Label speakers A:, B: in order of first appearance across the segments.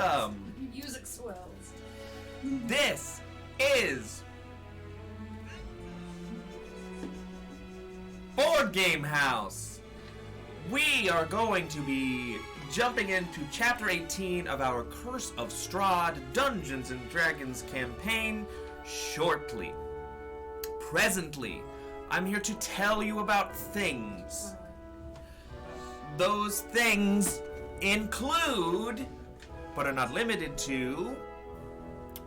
A: welcome.
B: Music swells.
A: This is Board Game House. We are going to be jumping into Chapter 18 of our Curse of Strahd Dungeons & Dragons campaign shortly. Presently, I'm here to tell you about things. Those things include, but are not limited to,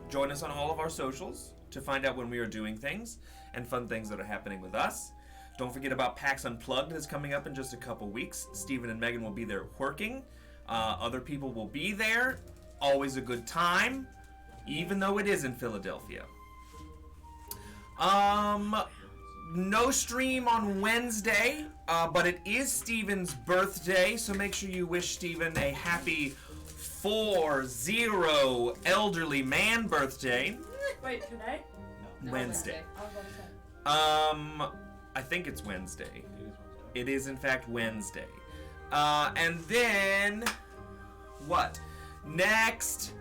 A: join us on all of our socials to find out when we are doing things and fun things that are happening with us. Don't forget about PAX Unplugged that's coming up in just a couple weeks. Stephen and Megan will be there working. Other people will be there. Always a good time, even though it is in Philadelphia. No stream on Wednesday, but it is Stephen's birthday, so make sure you wish Stephen a happy 4-0 elderly man birthday.
B: Wait, today?
C: No.
A: Wednesday.
B: I was about to say.
A: I think it's Wednesday. It is in fact Wednesday. And then, what? Next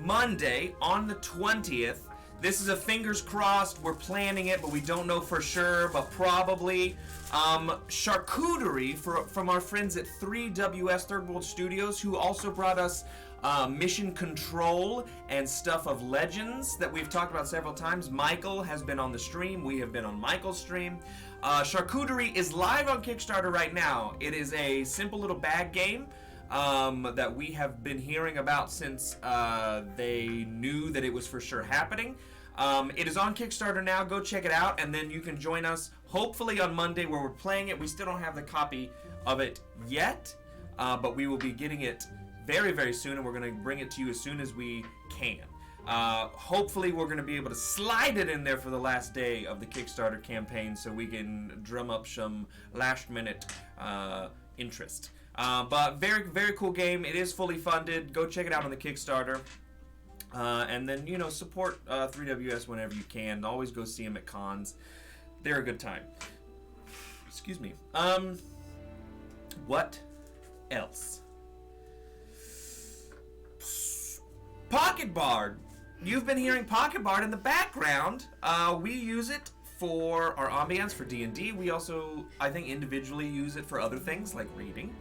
A: Monday, on the 20th, this is a fingers crossed, we're planning it, but we don't know for sure, but probably, charcuterie from our friends at 3WS Third World Studios, who also brought us Mission Control and Stuff of Legends that we've talked about several times. Michael has been on the stream. We have been on Michael's stream. Charcuterie is live on Kickstarter right now. It is a simple little bag game that we have been hearing about since they knew that it was for sure happening. It is on Kickstarter now. Go check it out, and then you can join us hopefully on Monday where we're playing it. We still don't have the copy of it yet, but we will be getting it very, very soon, and we're going to bring it to you as soon as we can. Hopefully we're going to be able to slide it in there for the last day of the Kickstarter campaign so we can drum up some last-minute interest. But very, very cool game. It is fully funded. Go check it out on the Kickstarter. And then, support 3WS whenever you can. Always go see them at cons. They're a good time. Excuse me. What else? Pocket Bard. You've been hearing Pocket Bard in the background. We use it for our ambience for D&D. We also, I think, individually use it for other things like reading.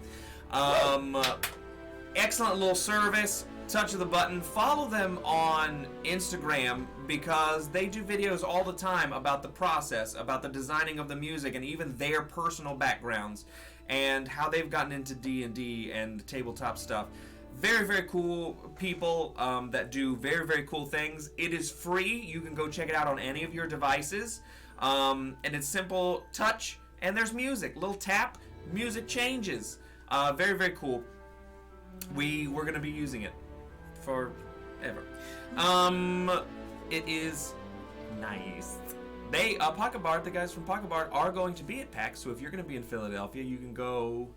A: Excellent little service. Touch of the button. Follow them on Instagram because they do videos all the time about the process, about the designing of the music, and even their personal backgrounds and how they've gotten into D&D and tabletop stuff. Very, very cool people that do very, very cool things. It is free. You can go check it out on any of your devices. And it's simple touch, and there's music. Little tap, music changes. Very, very cool. We're going to be using it forever. It is nice. Pocket Bard, the guys from Pocket Bard, are going to be at PAX, so if you're going to be in Philadelphia, you can go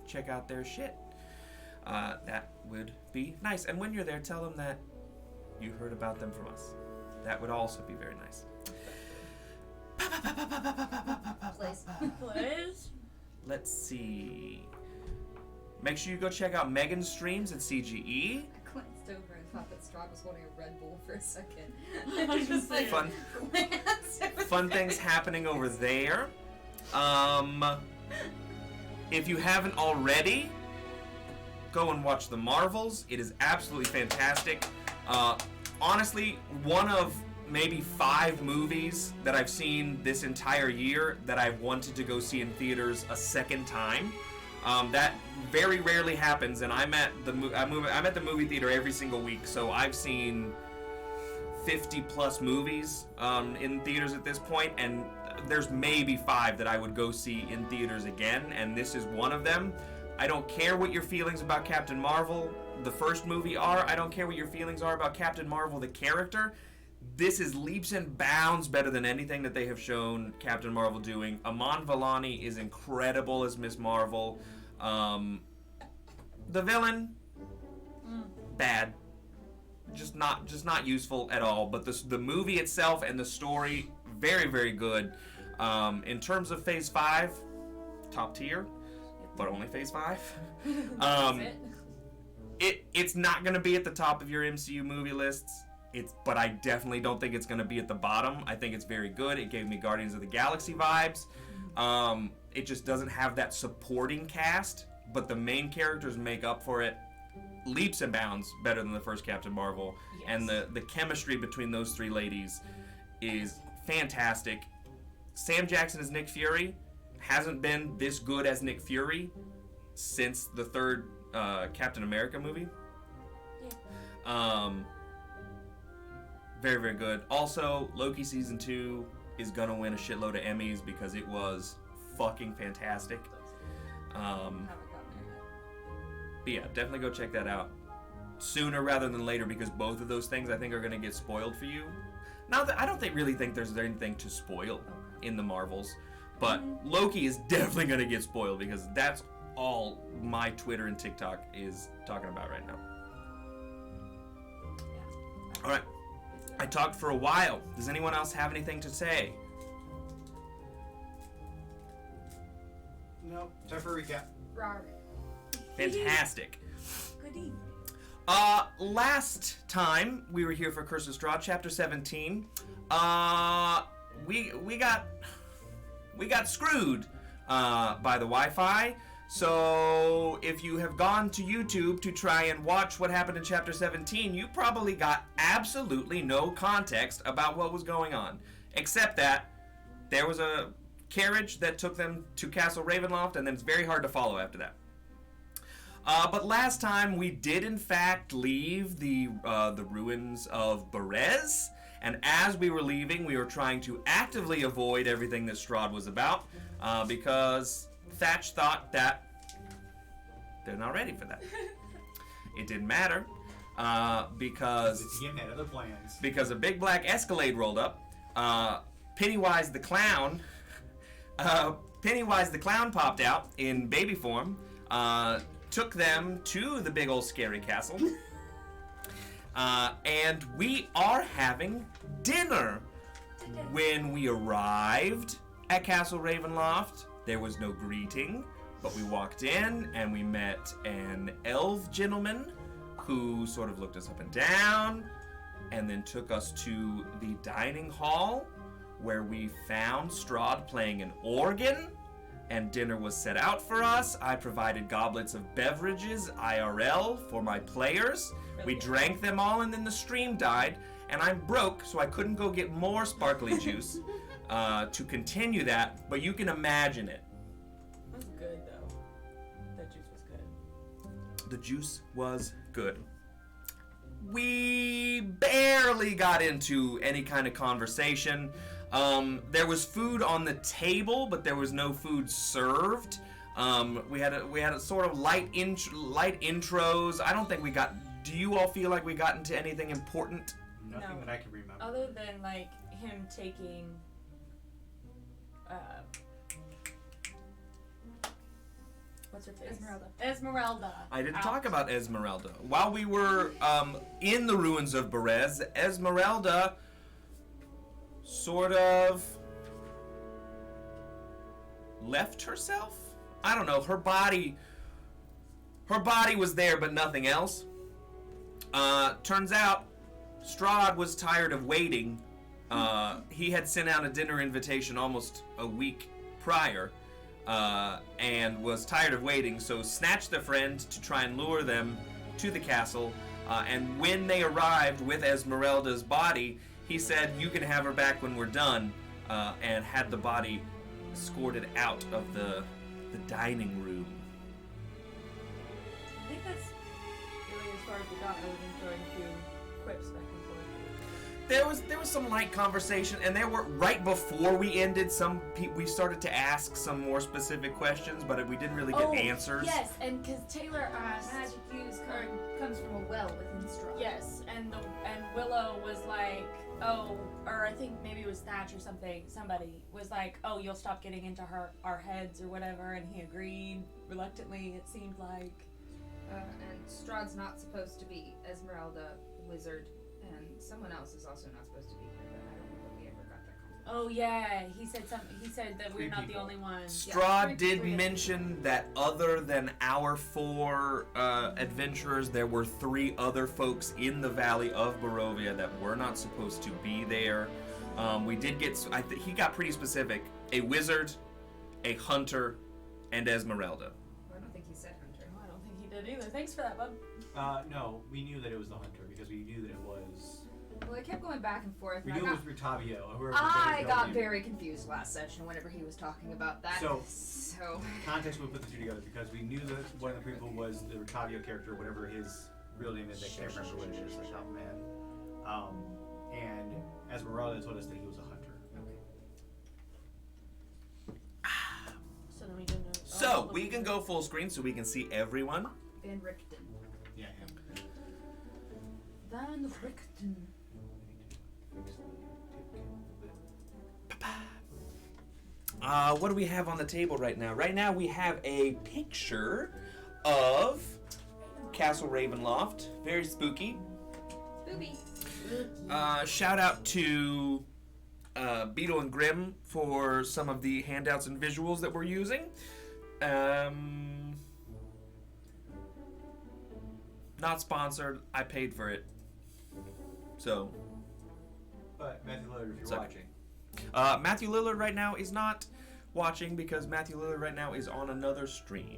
A: check out their shit. That would be nice. And when you're there, tell them that you heard about them from us. That would also be very nice.
B: Please.
A: Let's see. Make sure you go check out Megan's streams at CGE.
C: I glanced over and thought that Strahd was holding a Red Bull for a second.
B: Just like
A: Fun things happening over there. If you haven't already, go and watch The Marvels. It is absolutely fantastic. Honestly, one of maybe 5 movies that I've seen this entire year that I've wanted to go see in theaters a second time. That very rarely happens, and I'm at the movie theater every single week, so I've seen 50 plus movies in theaters at this point, and there's maybe 5 that I would go see in theaters again, and this is one of them. I don't care what your feelings about Captain Marvel, the first movie, are. I don't care what your feelings are about Captain Marvel, the character. This is leaps and bounds better than anything that they have shown Captain Marvel doing. Iman Vellani is incredible as Miss Marvel. The villain, bad. Just not useful at all. But the movie itself and the story, very, very good. In terms of Phase 5, top tier, but only Phase 5. It's not going to be at the top of your MCU movie lists. But I definitely don't think it's going to be at the bottom. I think it's very good. It gave me Guardians of the Galaxy vibes. It just doesn't have that supporting cast, but the main characters make up for it leaps and bounds better than the first Captain Marvel.
B: Yes.
A: And the chemistry between those three ladies is fantastic. Sam Jackson as Nick Fury hasn't been this good as Nick Fury since the third Captain America movie.
B: Yeah.
A: Very, very good. Also, Loki Season 2 is gonna win a shitload of Emmys because it was fucking fantastic.
C: Haven't gotten there yet.
A: But yeah, definitely go check that out sooner rather than later because both of those things I think are gonna get spoiled for you. Now that I don't really think there's anything to spoil in the Marvels, but Loki is definitely gonna get spoiled because that's all my Twitter and TikTok is talking about right now.
C: Yeah.
A: All right. I talked for a while. Does anyone else have anything to say?
D: No, time for a recap.
C: Rawr.
A: Fantastic.
B: Good evening.
A: Last time we were here for Curse of Strahd, Chapter 17, we got screwed by the Wi-Fi. So if you have gone to YouTube to try and watch what happened in Chapter 17, you probably got absolutely no context about what was going on, except that there was a carriage that took them to Castle Ravenloft, and then it's very hard to follow after that. But last time we did in fact leave the ruins of Berez, and as we were leaving, we were trying to actively avoid everything that Strahd was about, because Thatch thought that they're not ready for that. It didn't matter, because
D: Ian had other plans.
A: because a big black Escalade rolled up. Pennywise the clown popped out in baby form, took them to the big old scary castle, and we are having dinner. When we arrived at Castle Ravenloft, there was no greeting, but we walked in and we met an elf gentleman who sort of looked us up and down and then took us to the dining hall where we found Strahd playing an organ and dinner was set out for us. I provided goblets of beverages IRL for my players. We drank them all and then the stream died and I'm broke so I couldn't go get more sparkly juice to continue that, but you can imagine it.
B: It was good though. That juice was good.
A: The juice was good. We barely got into any kind of conversation. There was food on the table, but there was no food served. We had a sort of light intros. I don't think we got. Do you all feel like we got into anything important?
D: Nothing
B: No.
D: that I can remember.
B: Other than like him taking what's her face? Esmeralda.
A: I didn't
B: out.
A: talk about Esmeralda. While we were in the ruins of Berez, Esmeralda sort of left herself? I don't know. Her body was there, but nothing else. Turns out, Strahd was tired of waiting. He had sent out a dinner invitation almost a week prior, and was tired of waiting, so snatched a friend to try and lure them to the castle. And when they arrived with Esmeralda's body, he said, "You can have her back when we're done," and had the body escorted out of the dining room.
B: I think that's really as far as we got, other than throwing a few quips back and forth.
A: There was some light conversation, and there were right before we ended. We started to ask some more specific questions, but we didn't really get answers.
B: Yes, and because Taylor asked.
C: Magic use comes from a well within Strahd.
B: Yes, and Willow was like, oh, or I think maybe it was Thatch or something. Somebody was like, oh, you'll stop getting into our heads or whatever, and he agreed reluctantly. It seemed like.
C: And Strahd's not supposed to be Esmeralda, Wizard, and someone else is also not supposed to be here, but I don't know that we ever got that
B: Oh yeah, he said something. He said that we're not the only ones.
A: Strahd did mention that other than our 4 adventurers, there were 3 other folks in the Valley of Barovia that were not supposed to be there. We did get, he got pretty specific, a wizard, a hunter, and Esmeralda.
C: I don't think he said hunter.
B: No, I don't think he did either. Thanks for that, bub.
D: No, we knew that it was the hunter because we knew that it was.
C: Well, I kept going back and forth.
D: We
C: And
D: knew it was Rutavio.
C: I got very confused last session whenever he was talking about that.
D: So-
C: So
D: Context, we put the 2 together because we knew that one of the people was the Rutavio character, whatever his real name is. I can't remember what it is, like top man. And Esmeralda told us that he was a hunter.
B: So then we didn't.
A: So, we can go full screen so we can see everyone.
C: Van Richten.
D: Yeah, him.
C: Van Richten.
A: What do we have on the table right now? Right now we have a picture of Castle Ravenloft. Very spooky.
C: Booby.
A: Shout out to Beetle and Grimm for some of the handouts and visuals that we're using. Not sponsored. I paid for it. So.
D: But Matthew Lillard, if you're
A: Suck.
D: watching.
A: Matthew Lillard right now is not watching because Matthew Lillard right now is on another stream.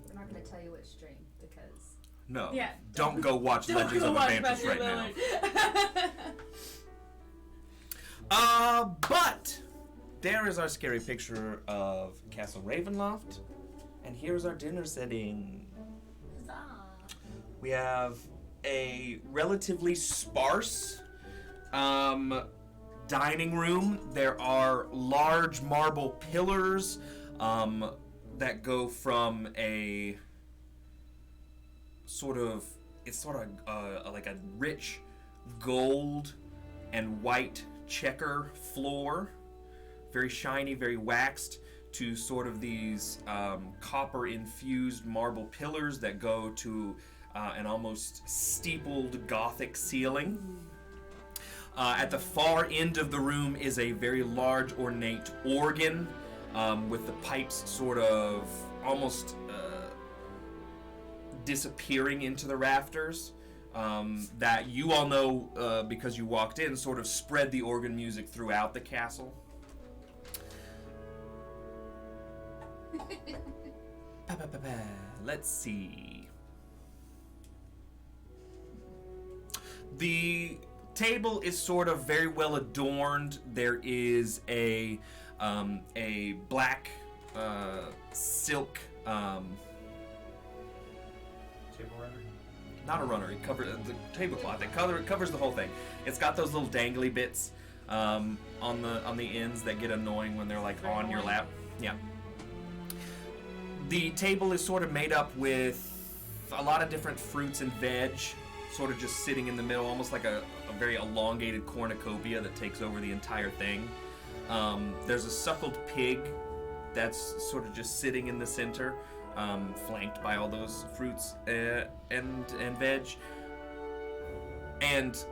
C: We're not going to tell you which stream because.
A: No.
B: Yeah.
A: Don't go watch Legends of Adventures right now. But there is our scary picture of Castle Ravenloft, and here's our dinner setting. We have a relatively sparse dining room. There are large marble pillars that go from a it's sort of like a rich gold and white checker floor, very shiny, very waxed, to sort of these copper infused marble pillars that go to an almost steepled Gothic ceiling. At the far end of the room is a very large ornate organ with the pipes sort of almost disappearing into the rafters, that you all know because you walked in sort of spread the organ music throughout the castle. Let's see. The table is sort of very well adorned. There is a black silk
D: Table runner?
A: not a runner. It covers the tablecloth. It covers the whole thing. It's got those little dangly bits on the ends that get annoying when they're like on your lap. Yeah. The table is sort of made up with a lot of different fruits and veg, sort of just sitting in the middle, almost like a very elongated cornucopia that takes over the entire thing. There's a suckled pig that's sort of just sitting in the center, flanked by all those fruits and veg. And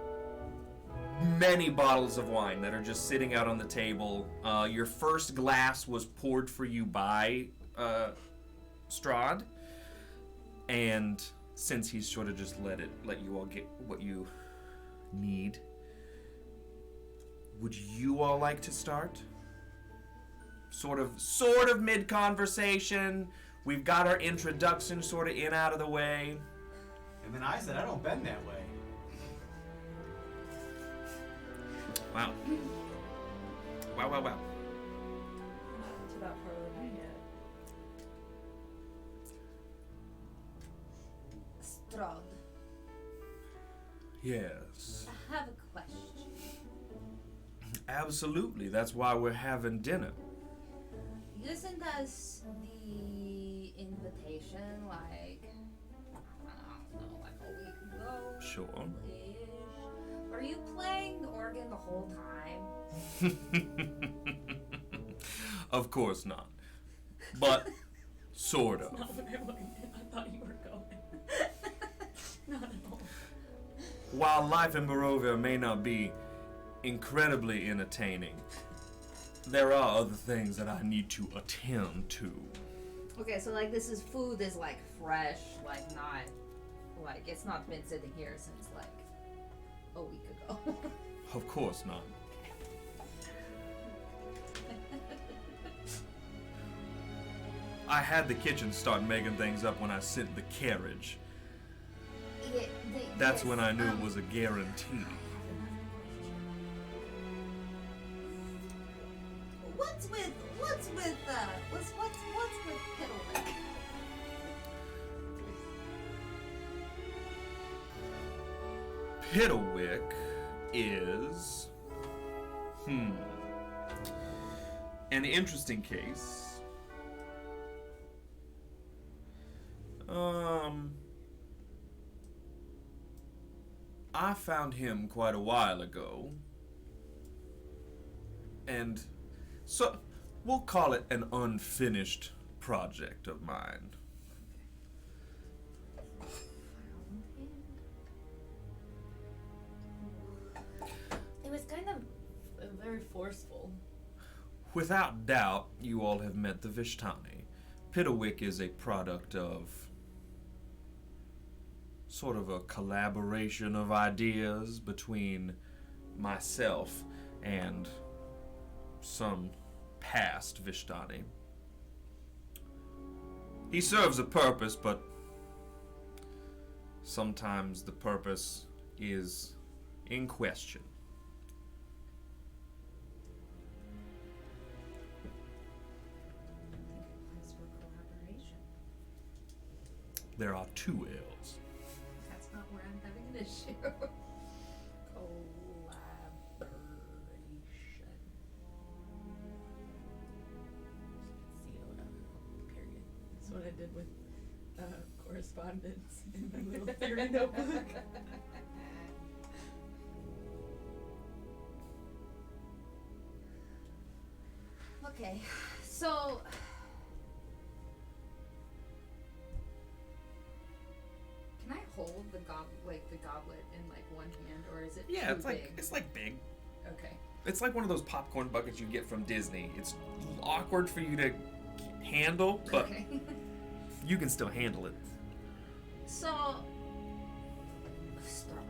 A: many bottles of wine that are just sitting out on the table. Your first glass was poured for you by Strahd, and since he's sort of just let you all get what you need, would you all like to start? Sort of mid-conversation. We've got our introduction sort of out of the way.
D: And then I said, I don't bend that way.
A: Wow. Wow.
B: Not to that part of the night yet.
C: Strahd,
A: Yes.
C: I have a question.
A: Absolutely. That's why we're having dinner.
C: You sent us the invitation like, I don't know, like a week ago.
A: Sure.
C: Were you playing the organ the whole time?
A: Of course not. But sort of.
B: Not what I wanted. I thought you were going. Not at all.
A: while life in Barovia may not be incredibly entertaining, there are other things that I need to attend to.
C: Okay, so like this is food is like fresh, like not like it's not been sitting here since like a week ago.
A: Of course not. I had the kitchen start making things up when I sent the carriage. That's when I knew it was a guarantee.
C: What's with Piddlewick?
A: Piddlewick is an interesting case. I found him quite a while ago, and so we'll call it an unfinished project of mine.
B: It was kind of very forceful.
A: Without doubt, you all have met the Vishtani. Piddlewick is a product of sort of a collaboration of ideas between myself and some past Vishtani. He serves a purpose, but sometimes the purpose is in question. There are two L's.
C: That's not where I'm having an issue.
B: Collaboration. Period. That's what I did with correspondence in my little theory notebook.
C: Okay, so can I hold the goblet in like one hand, or is it
A: Yeah,
C: too
A: it's
C: big?
A: like big.
C: Okay.
A: It's like one of those popcorn buckets you get from Disney. It's awkward for you to handle, but
C: Okay.
A: you can still handle it.
C: So, Strahd,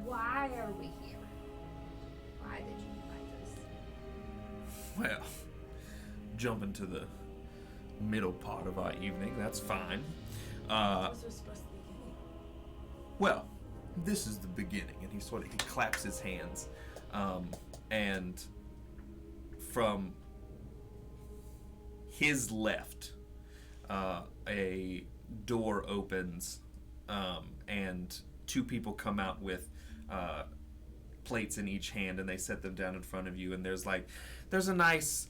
C: why are we here? Why did you invite us?
A: Well, jumping to the middle part of our evening, that's fine.
B: This was supposed to be gay.
A: Well, this is the beginning, and he claps his hands, and from his left, a door opens, and two people come out with plates in each hand, and they set them down in front of you, and there's a nice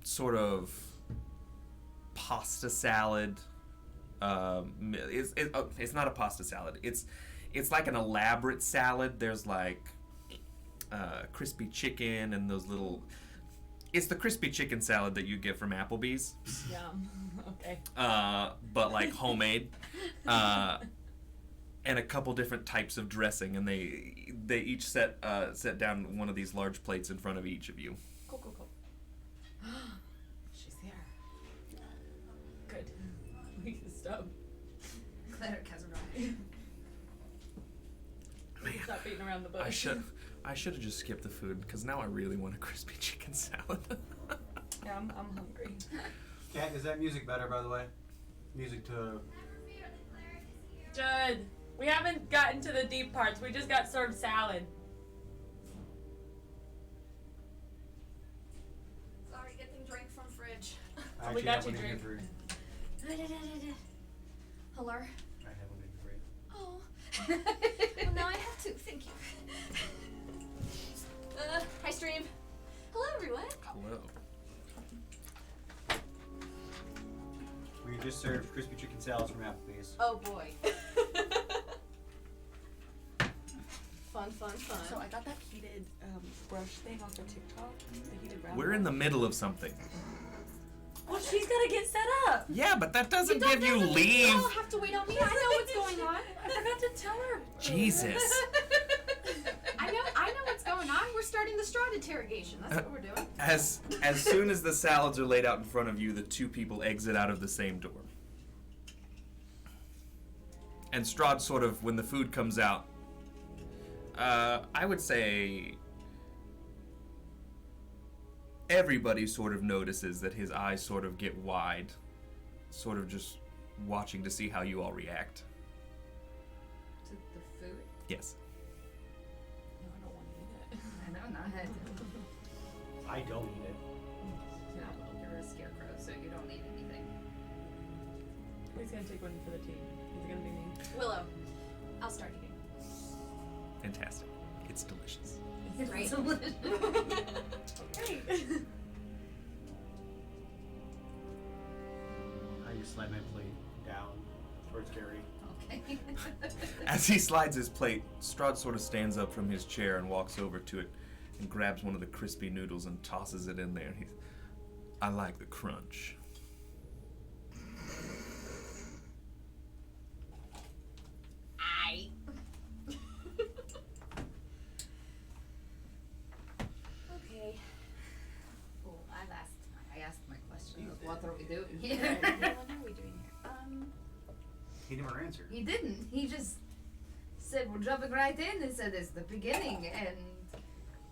A: sort of pasta salad. It's not a pasta salad. It's like an elaborate salad. There's like crispy chicken and those little. It's the crispy chicken salad that you get from Applebee's.
B: Yum. Okay.
A: But like homemade. And a couple different types of dressing, and they each set down one of these large plates in front of each of you.
B: Cool. She's here. Good. We can stop.
C: Cleric has arrived.
A: Man,
B: Stop beating around the bush.
A: I should have just skipped the food, because now I really want a crispy chicken salad.
B: Yeah, I'm hungry.
D: Kat, is that music better, by the way? Music to...
B: Judd, we haven't gotten to the deep parts. We just got served salad.
C: Sorry, getting drink from fridge.
D: I
B: we
D: actually
B: got
D: have
B: you
D: one in here
B: drink.
D: for you.
C: Hello.
D: I have one in here for you.
C: Oh. Well, now I have two. Thank you. Hi, stream. Hello, everyone.
A: Hello.
D: We just served crispy chicken salads from Applebee's.
C: Oh boy. Fun.
B: So I got that heated brush thing off of TikTok. The heated round.
A: We're in the middle of something.
B: Well, she's gotta get set up.
A: Yeah, but that doesn't give you leave.
C: You don't have to wait on me. I know what's going on.
B: I forgot to tell her.
A: Jesus.
E: I know what's going on. We're starting the Strahd interrogation. That's what we're doing.
A: As soon as the salads are laid out in front of you, the two people exit out of the same door. And Strahd sort of, when the food comes out, I would say everybody sort of notices that his eyes sort of get wide, sort of just watching to see how you all react.
C: To the food?
A: Yes.
B: No, I don't want to eat it.
C: I know, not head.
D: I don't eat it.
C: No, you're a scarecrow, so you don't need anything.
B: Who's gonna take one for the team? Is it gonna be me?
E: Willow, I'll start eating.
A: Fantastic. It's delicious.
E: Great.
B: Great.
D: I just slide my plate down towards Gary.
C: Okay.
A: As he slides his plate, Strahd sort of stands up from his chair and walks over to it and grabs one of the crispy noodles and tosses it in there. I like the crunch.
E: Okay.
C: Oh, I asked my question. What are we doing here?
E: What are we doing here?
D: He never answered.
C: He didn't. He just said, we're jumping right in and said it's the beginning, and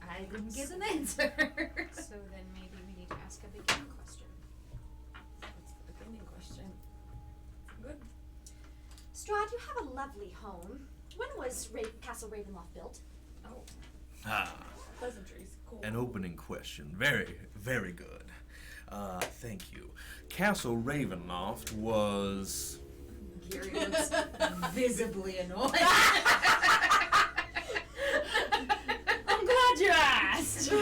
C: I didn't get an answer.
E: So then maybe we need to ask a beginning question.
B: What's the beginning question? Good.
E: Strahd, you have a lovely home. When was Castle Ravenloft built?
B: Oh,
A: Ah,
B: pleasantries. Cool.
A: an opening question. Very, very good. Thank you. Castle Ravenloft was...
C: Gary looks visibly annoyed.
B: I'm glad you asked.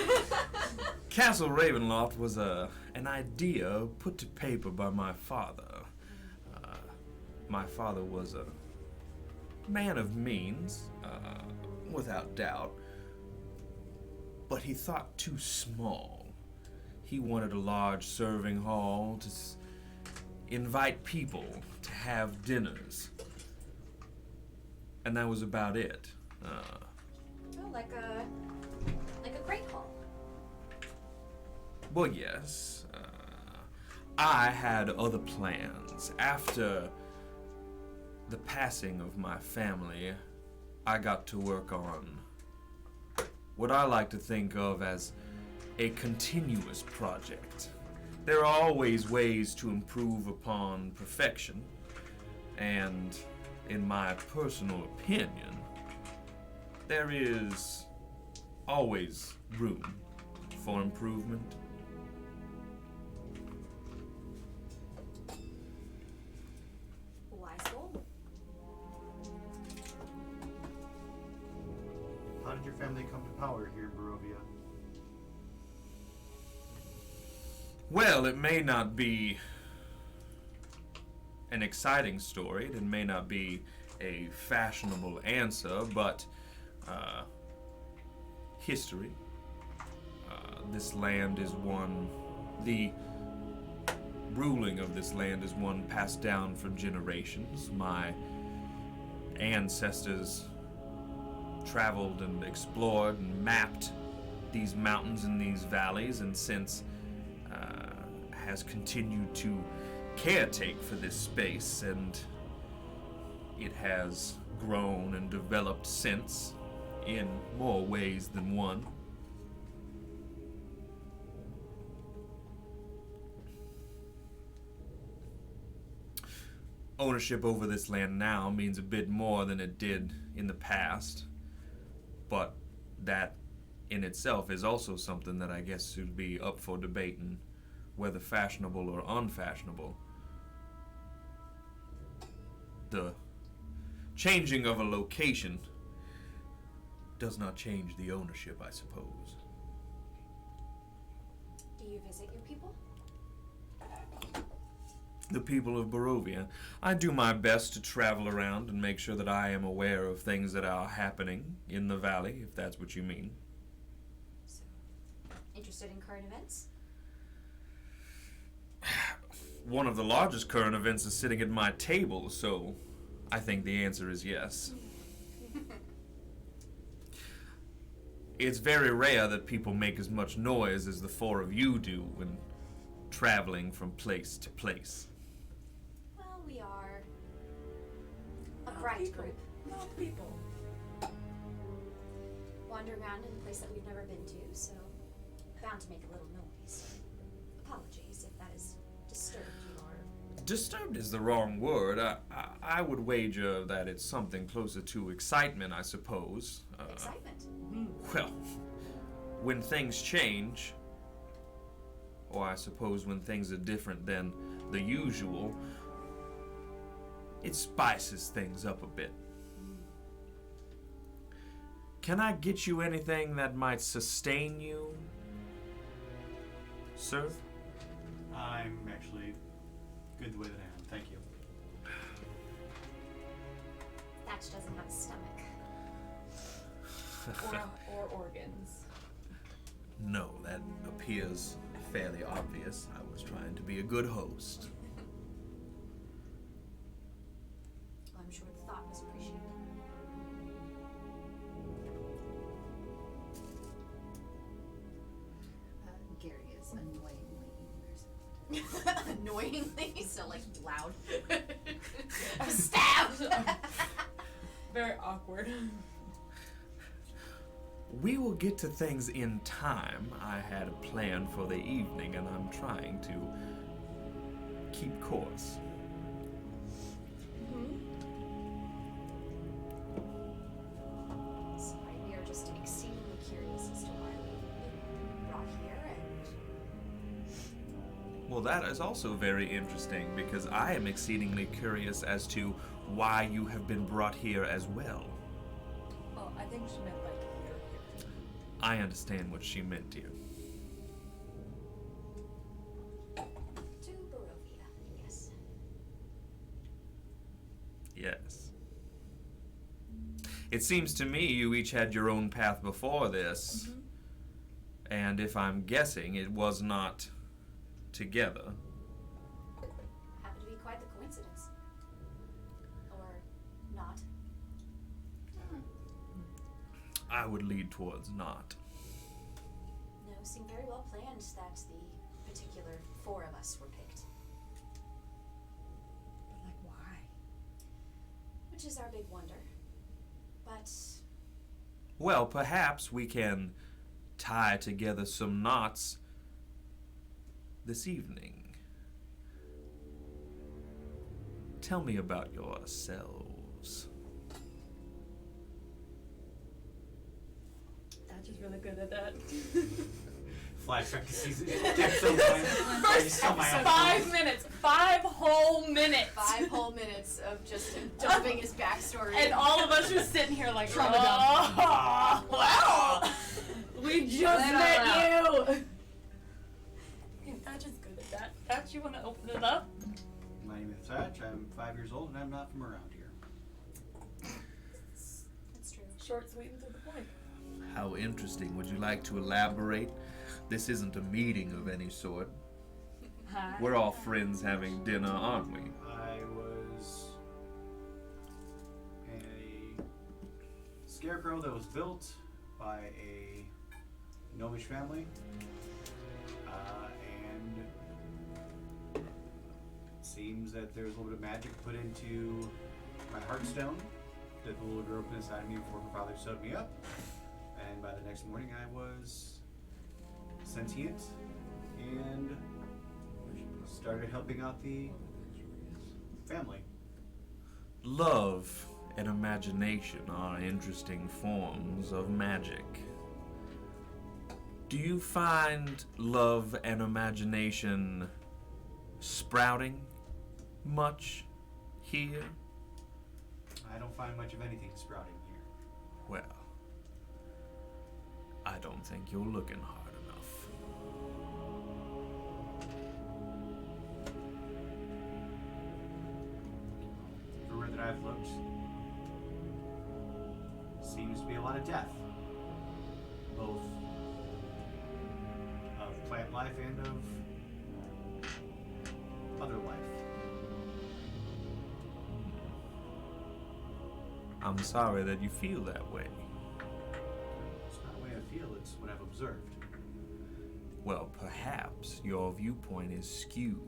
A: Castle Ravenloft was an idea put to paper by my father. My father was a man of means, without doubt, but he thought too small. He wanted a large serving hall to invite people to have dinners, and that was about it.
E: Oh, like a great hall.
A: Well, yes. I had other plans. After the passing of my family, I got to work on what I like to think of as a continuous project. There are always ways to improve upon perfection, and in my personal opinion, there is always room for improvement.
E: Wise goal.
D: How did your family come to power here in Barovia?
A: Well, it may not be an exciting story, it may not be a fashionable answer, but history. This land is one, the ruling of this land is one passed down from generations. My ancestors traveled and explored and mapped these mountains and these valleys, and since has continued to caretake for this space, and it has grown and developed since in more ways than one. Ownership over this land now means a bit more than it did in the past, but that in itself is also something that I guess should be up for debate, and whether fashionable or unfashionable. The changing of a location does not change the ownership, I suppose.
E: Do you visit your people?
A: The people of Barovia. I do my best to travel around and make sure that I am aware of things that are happening in the valley, if that's what you mean.
E: So, interested in current events?
A: One of the largest current events is sitting at my table, so I think the answer is yes. It's very rare that people make as much noise as the four of you do when traveling from place to place.
E: Well, we are a bright group.
B: No people.
E: Wandering around in a place that we've never been to, so bound to make a little noise. Apologies if that has disturbed you or...
A: Disturbed is the wrong word. I would wager that it's something closer to excitement, I suppose.
E: Excitement.
A: Well, when things change, or I suppose when things are different than the usual, it spices things up a bit. Can I get you anything that might sustain you, sir?
D: I'm actually good the way that I am. Thank you.
E: Thatch doesn't have a stomach.
B: Or organs.
A: No, that appears fairly obvious. I was trying to be a good host.
E: I'm sure the thought was appreciated.
C: Gary is annoyingly eating their salad. Annoyingly? So, like, loud. I'm stabbed!
B: Very awkward.
A: We will get to things in time. I had a plan for the evening, and I'm trying to keep course.
E: Sorry, we are just exceedingly curious as to why we've been brought here and...
A: Well, that is also very interesting, because I am exceedingly curious as to why you have been brought here as well.
B: Oh, I think she meant like here.
A: I understand what she meant here.
E: To Barovia, yes.
A: Yes. It seems to me you each had your own path before this, and if I'm guessing, it was not together.
E: Happened to be quite the coincidence. Or not.
A: I would lead towards not.
E: No, it seemed very well planned that the particular four of us were picked.
B: But like why?
E: Which is our big wonder. But
A: Well, perhaps we can tie together some knots this evening. Tell me about yourselves.
B: That's just really good at that.
D: Flashback to season episode 1. I just tell my own
B: 5 minutes. 5 whole minutes.
C: 5 whole minutes of just him dumping his backstory.
B: And all of us just sitting here like,
C: Trauma
B: oh, well, we just met you. That's just good at that. Thatch, you want to open it up?
D: My name is Thatch. I'm 5 years old and I'm not from around here.
E: that's true.
B: Short, sweet, and to the point.
A: How interesting. Would you like to elaborate? This isn't a meeting of any sort.
B: Hi.
A: We're all friends having dinner, aren't we?
D: I was a scarecrow that was built by a gnomish family. And it seems that there's a little bit of magic put into my heartstone that the little girl put inside of me before her father sewed me up. And by the next morning I was sentient and started helping out the family.
A: Love and imagination are interesting forms of magic. Do you find love and imagination sprouting much here?
D: I don't find much of anything sprouting here.
A: Well, I don't think you're looking hard enough.
D: Everywhere that I've looked seems to be a lot of death, both of plant life and of other life.
A: I'm sorry that you feel that way.
D: It's not the way I feel, it's what I've observed.
A: Well, perhaps your viewpoint is skewed.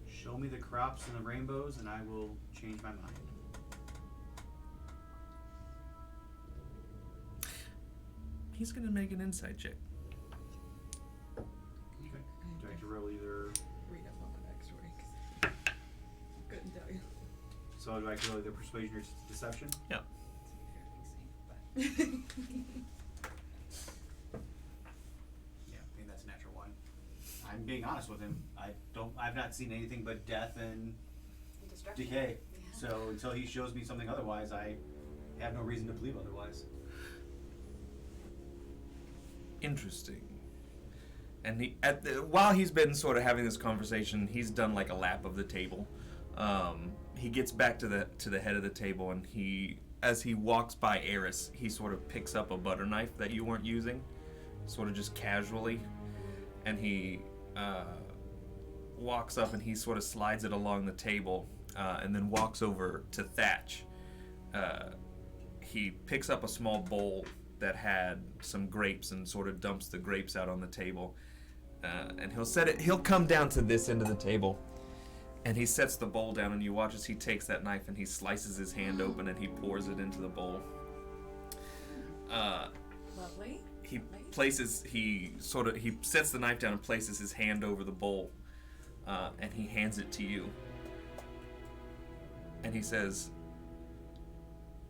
D: Show me the crops and the rainbows, and I will change my mind.
A: He's gonna make an insight check.
D: Okay. Do I have to roll either?
F: Read up on the backstory. 'Cause couldn't tell you.
D: So do I have to roll either persuasion or deception?
A: Yeah.
F: But
D: Yeah, I think that's a natural one. I'm being honest with him. I've not seen anything but death and
E: Destruction.
D: decay.
E: Yeah.
D: So until he shows me something otherwise, I have no reason to believe otherwise.
A: Interesting. And while he's been sort of having this conversation, he's done like a lap of the table. He gets back to the head of the table, and as he walks by Eris, he sort of picks up a butter knife that you weren't using, sort of just casually, and he walks up and he sort of slides it along the table, and then walks over to Thatch. He picks up a small bowl that had some grapes and sort of dumps the grapes out on the table, and he'll come down to this end of the table, and he sets the bowl down, and you watch as he takes that knife and he slices his hand open and he pours it into the bowl.
B: Lovely.
A: He sets the knife down and places his hand over the bowl, and he hands it to you, and he says,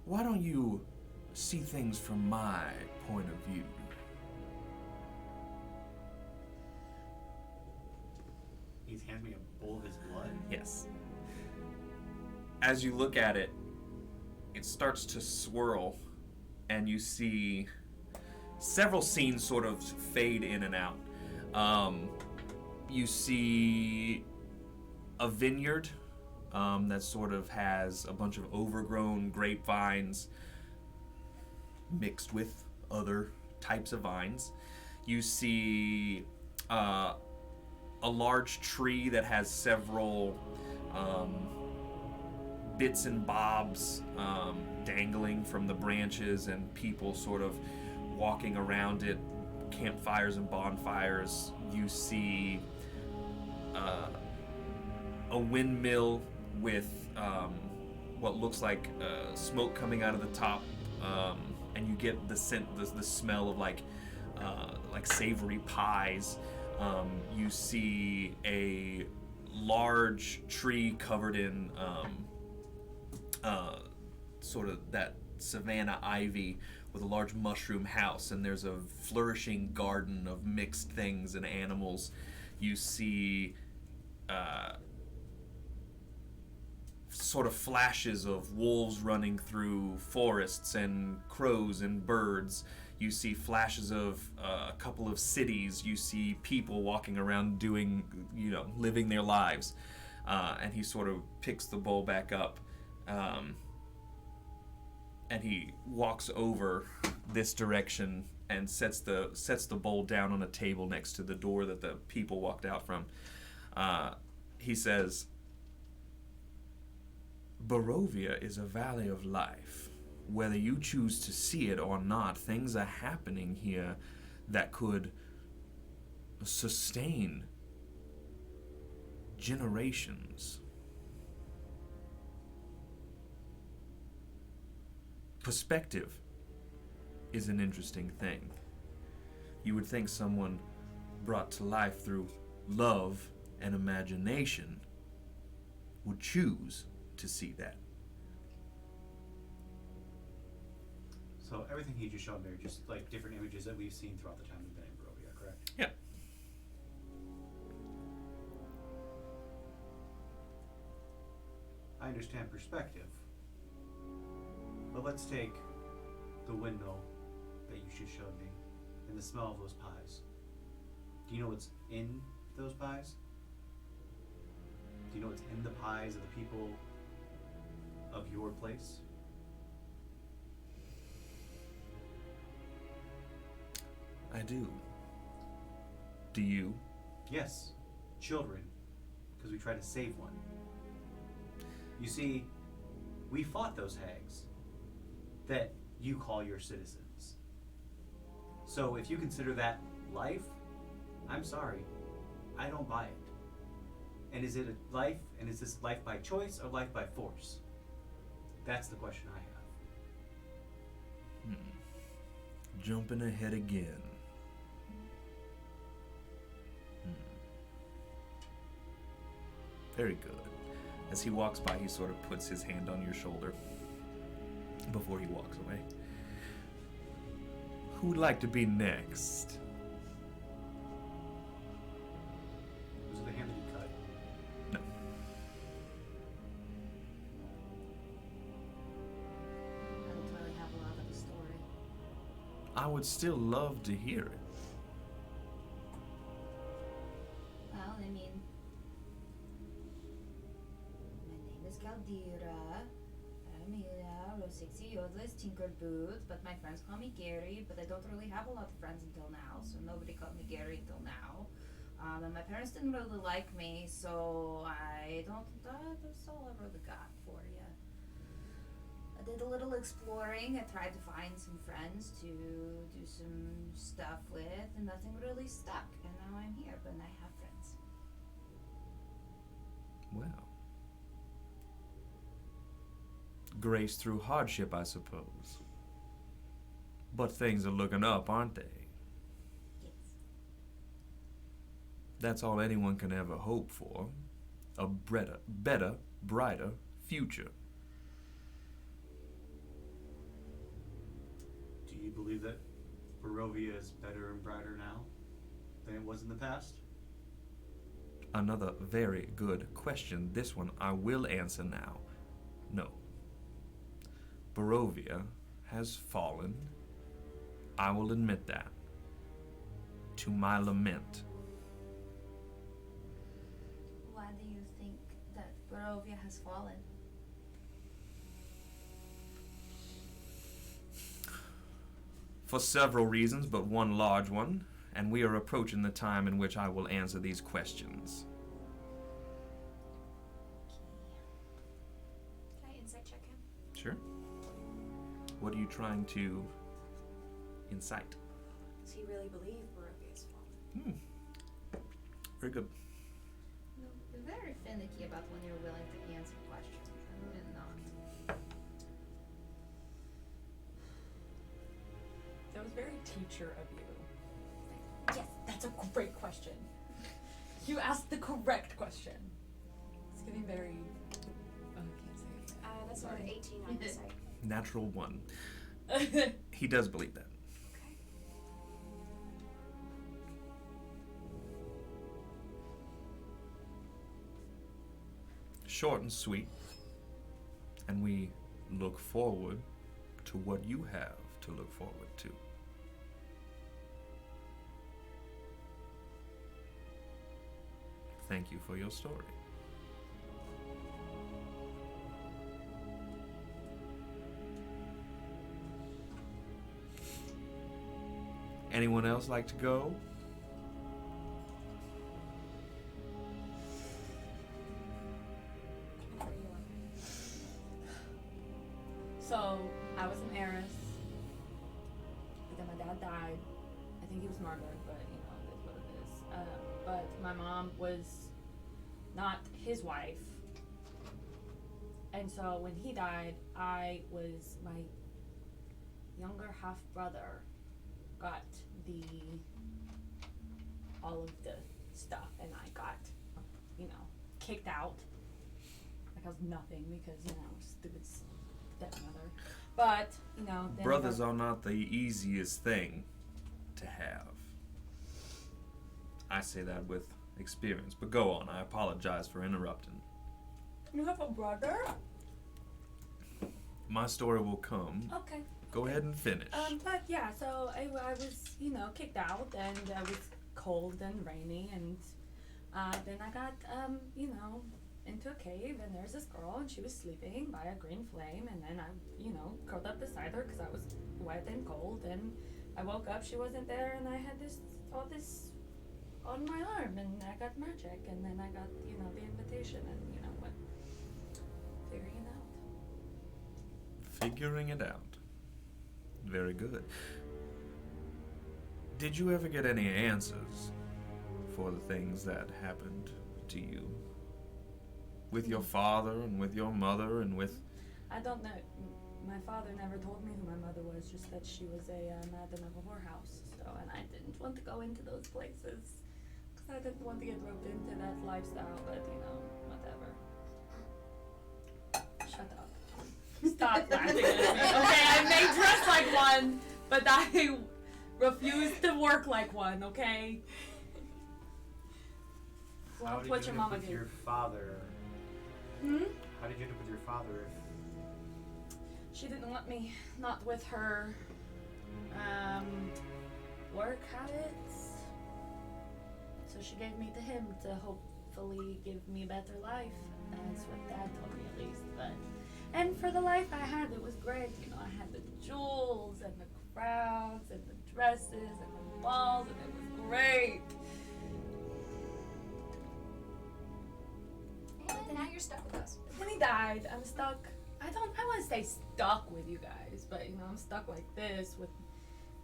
A: "Why don't you see things from my point of view?"
D: He's handed me a bowl of his blood.
A: Yes. As you look at it, it starts to swirl, and you see several scenes sort of fade in and out. You see a vineyard that sort of has a bunch of overgrown grapevines mixed with other types of vines. You see a large tree that has several bits and bobs dangling from the branches, and people sort of walking around it, campfires and bonfires. You see a windmill with what looks like smoke coming out of the top, and you get the scent, the smell of like savory pies. You see a large tree covered in sort of that savanna ivy with a large mushroom house, and there's a flourishing garden of mixed things and animals. You see sort of flashes of wolves running through forests and crows and birds. You see flashes of a couple of cities. You see people walking around doing, living their lives. And he sort of picks the bowl back up, and he walks over this direction and sets the bowl down on a table next to the door that the people walked out from. He says, "Barovia is a valley of life. Whether you choose to see it or not, things are happening here that could sustain generations. Perspective is an interesting thing. You would think someone brought to life through love and imagination would choose to see that."
D: So everything he just showed me are just like different images that we've seen throughout the time we've been in Barovia, correct?
A: Yeah.
D: I understand perspective. But let's take the windmill that you just showed me and the smell of those pies. Do you know what's in those pies? Do you know what's in the pies of the people of your place?
A: I do. Do you?
D: Yes, children, because we tried to save one. You see, we fought those hags that you call your citizens. So if you consider that life, I'm sorry, I don't buy it. And is it a life, and is this life by choice or life by force? That's the question I have.
A: Jumping ahead again. Very good. As he walks by, he sort of puts his hand on your shoulder before he walks away. Who would like to be next?
D: Was it the hand that you cut?
A: No.
C: I don't really have a lot of a story.
A: I would still love to hear it.
C: Well, I mean, my name is Caldera. Amelia, Rosixie, Yodlis, Tinkerboot, but my friends call me Gary, but I don't really have a lot of friends until now, so nobody called me Gary until now. And my parents didn't really like me, so that's all I really got for you. I did a little exploring. I tried to find some friends to do some stuff with, and nothing really stuck. And now I'm here, but I have friends.
A: Well. Grace through hardship, I suppose. But things are looking up, aren't they?
C: Yes.
A: That's all anyone can ever hope for. A better, brighter future.
D: Do you believe that Barovia is better and brighter now than it was in the past?
A: Another very good question. This one I will answer now. No. Barovia has fallen. I will admit that. To my lament.
C: Why do you think that Barovia has fallen?
A: For several reasons, but one large one, and we are approaching the time in which I will answer these questions.
E: Can I insight check him?
A: Sure. What are you trying to incite?
E: Does he really believe Barovia is fallen?
A: Very good.
C: You're very finicky about when you're willing to answer questions. I didn't know.
B: That was very teacher of you. Yes, that's a great question. You asked the correct question. It's getting very. Oh, I can't say it.
E: That's another 18 on insight.
A: Natural one. He does believe that.
E: Okay.
A: Short and sweet. And we look forward to what you have to look forward to. Thank you for your story. Anyone else like to go?
B: So, I was an heiress. But then my dad died. I think he was murdered, but you know, it is what it is. But my mom was not his wife. And so when he died, my younger half brother got all of the stuff, and I got, kicked out. Like I was nothing because, stupid stepmother. But, then
A: Brothers are not the easiest thing to have. I say that with experience, but go on. I apologize for interrupting.
B: You have a brother?
A: My story will come.
B: Okay.
A: Go ahead and finish.
B: But yeah, so I was, kicked out, and it was cold and rainy, and then I got, into a cave, and there's this girl, and she was sleeping by a green flame, and then I, curled up beside her because I was wet and cold, and I woke up, she wasn't there, and I had all this on my arm, and I got magic, and then I got, the invitation, and, went figuring it out.
A: Figuring it out. Very good. Did you ever get any answers for the things that happened to you? With your father and with your mother and with...
B: I don't know. My father never told me who my mother was, just that she was a madam of a whorehouse. So, and I didn't want to go into those places because I didn't want to get roped into that lifestyle. But whatever. Shut up. Stop laughing at me. Okay, I may dress like one, but I refuse to work like one. Okay.
D: How
B: Well,
D: did
B: what
D: you
B: your
D: end up
B: mama
D: with
B: do?
D: your father?
B: Hmm?
D: How did you end up with your father?
B: She didn't want me, not with her work habits. So she gave me to him to hopefully give me a better life. That's what Dad told me, at least. And for the life I had, it was great. I had the jewels and the crowns and the dresses and the balls, and it was great.
E: And now you're stuck with us.
B: When he died, I'm stuck. I want to say stuck with you guys, but I'm stuck like this with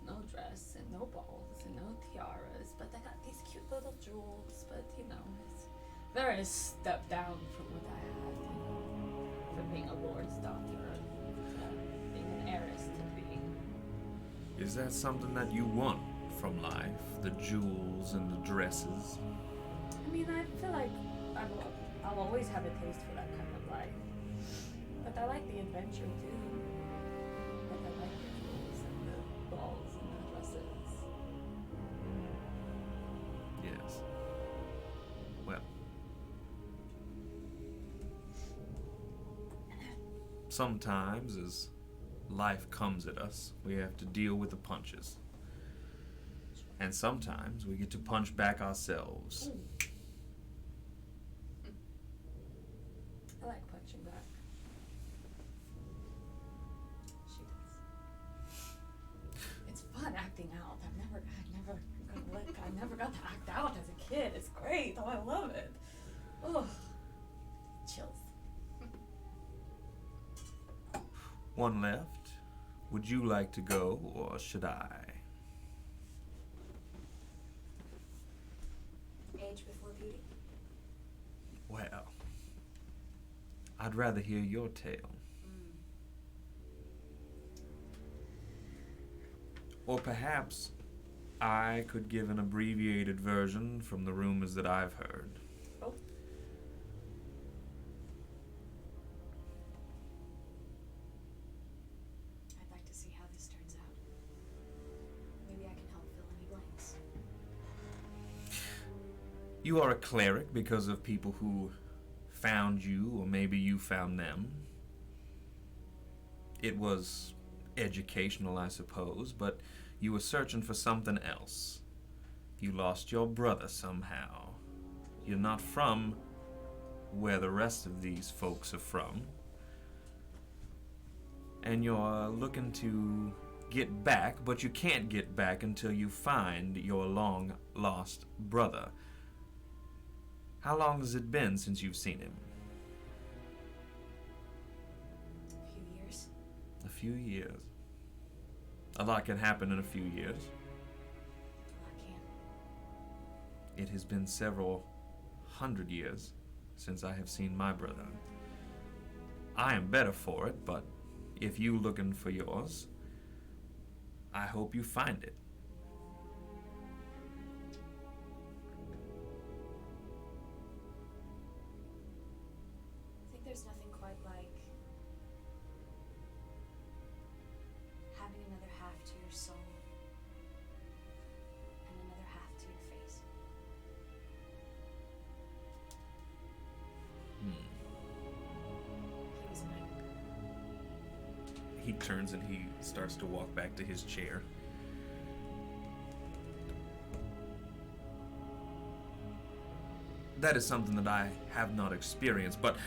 B: no dress and no balls and no tiaras, but I got these cute little jewels, but it's very step down from what I had, from being a lord's daughter to being an heiress to being.
A: Is that something that you want from life? The jewels and the dresses?
B: I mean, I feel like I'll always have a taste for that kind of life. But I like the adventure too. Like I like the jewels and the balls and the dresses.
A: Yes. Well. Sometimes, as life comes at us, we have to deal with the punches. And sometimes we get to punch back ourselves.
B: Ooh. I like punching back. She does. It's fun acting out. I never got to act out as a kid. It's great. Oh, I love it. Oh, chills.
A: One left. Would you like to go, or should I?
E: Age before beauty.
A: Well, I'd rather hear your tale. Or perhaps I could give an abbreviated version from the rumors that I've heard.
B: Oh.
E: I'd like to see how this turns out. Maybe I can help fill any blanks.
A: You are a cleric because of people who found you, or maybe you found them. It was educational, I suppose, but you were searching for something else. You lost your brother somehow. You're not from where the rest of these folks are from. And you're looking to get back, but you can't get back until you find your long-lost brother. How long has it been since you've seen him?
E: A few years.
A: A few years. A lot can happen in a few years.
E: A lot can.
A: It has been several hundred years since I have seen my brother. I am better for it, but if you looking for yours, I hope you find it.
E: I think there's nothing quite like having another half to your soul and another half to your face. He was mine.
A: He turns and he starts to walk back to his chair. That is something that I have not experienced, but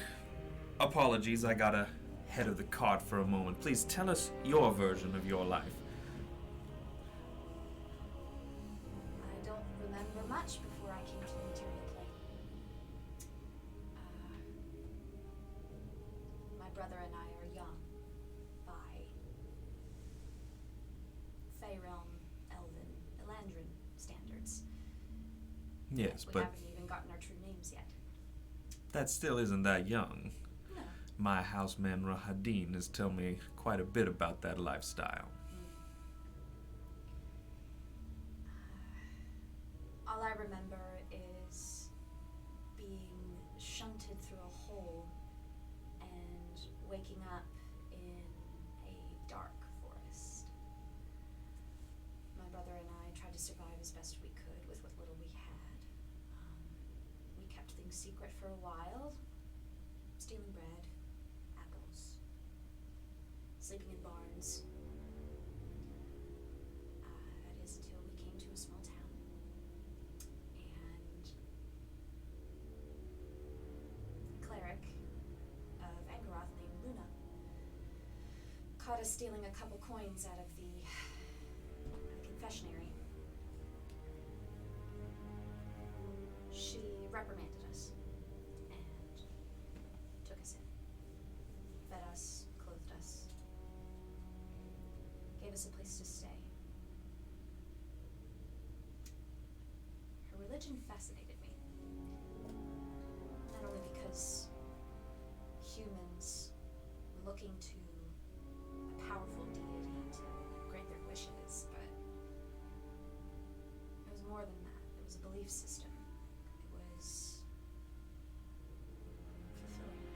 A: apologies, I got ahead of the cart for a moment. Please tell us your version of your life.
E: much before I came to the material plane. My brother and I are young by Fey Realm, Elven, Elandrin standards.
A: Yes,
E: We
A: but
E: haven't even gotten our true names yet.
A: that still isn't that young.
E: No.
A: My houseman Rahadin has told me quite a bit about that lifestyle.
E: All I remember is being shunted through a hole and waking up in a dark forest. My brother and I tried to survive as best we could with what little we had. We kept things secret for a while, stealing bread, apples, sleeping in barns. That is until we came to a small town. And a cleric of Angaroth named Luna caught us stealing a couple coins out of the confessionary. She reprimanded us and took us in, fed us, clothed us, gave us a place to stay. Her religion fascinated me. Not only because humans were looking to a powerful deity to grant their wishes, but it was more than that. It was a belief system. It was fulfilling.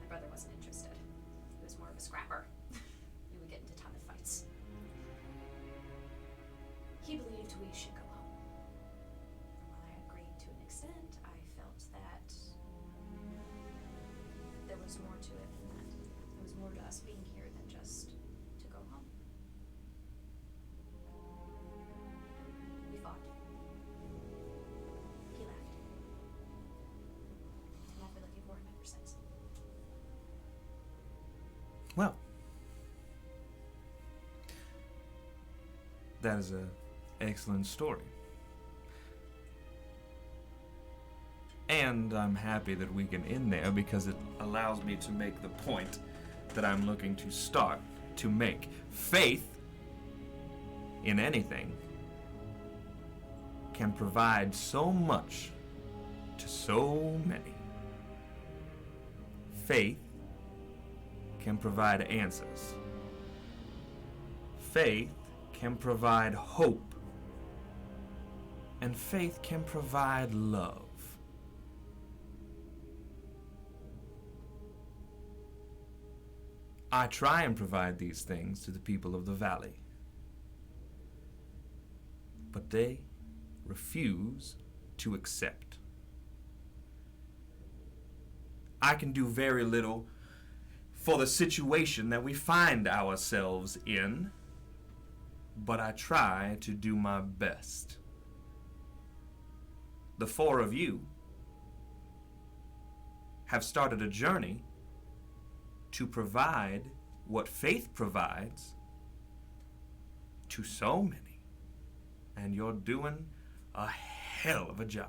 E: My brother wasn't interested. He was more of a scrapper. We would get into a ton of fights. He believed we should go home. And while I agreed to an extent, I felt that there was more to it than that. There was more to us being here than just to go home. We fought. He left. And I've been looking for him ever since.
A: Well, that is an excellent story. And I'm happy that we can end there because it allows me to make the point that I'm looking to start to make. Faith in anything can provide so much to so many. Faith can provide answers. Faith can provide hope. And faith can provide love. I try and provide these things to the people of the valley. But they refuse to accept. I can do very little for the situation that we find ourselves in, but I try to do my best. The four of you have started a journey to provide what faith provides to so many, and you're doing a hell of a job.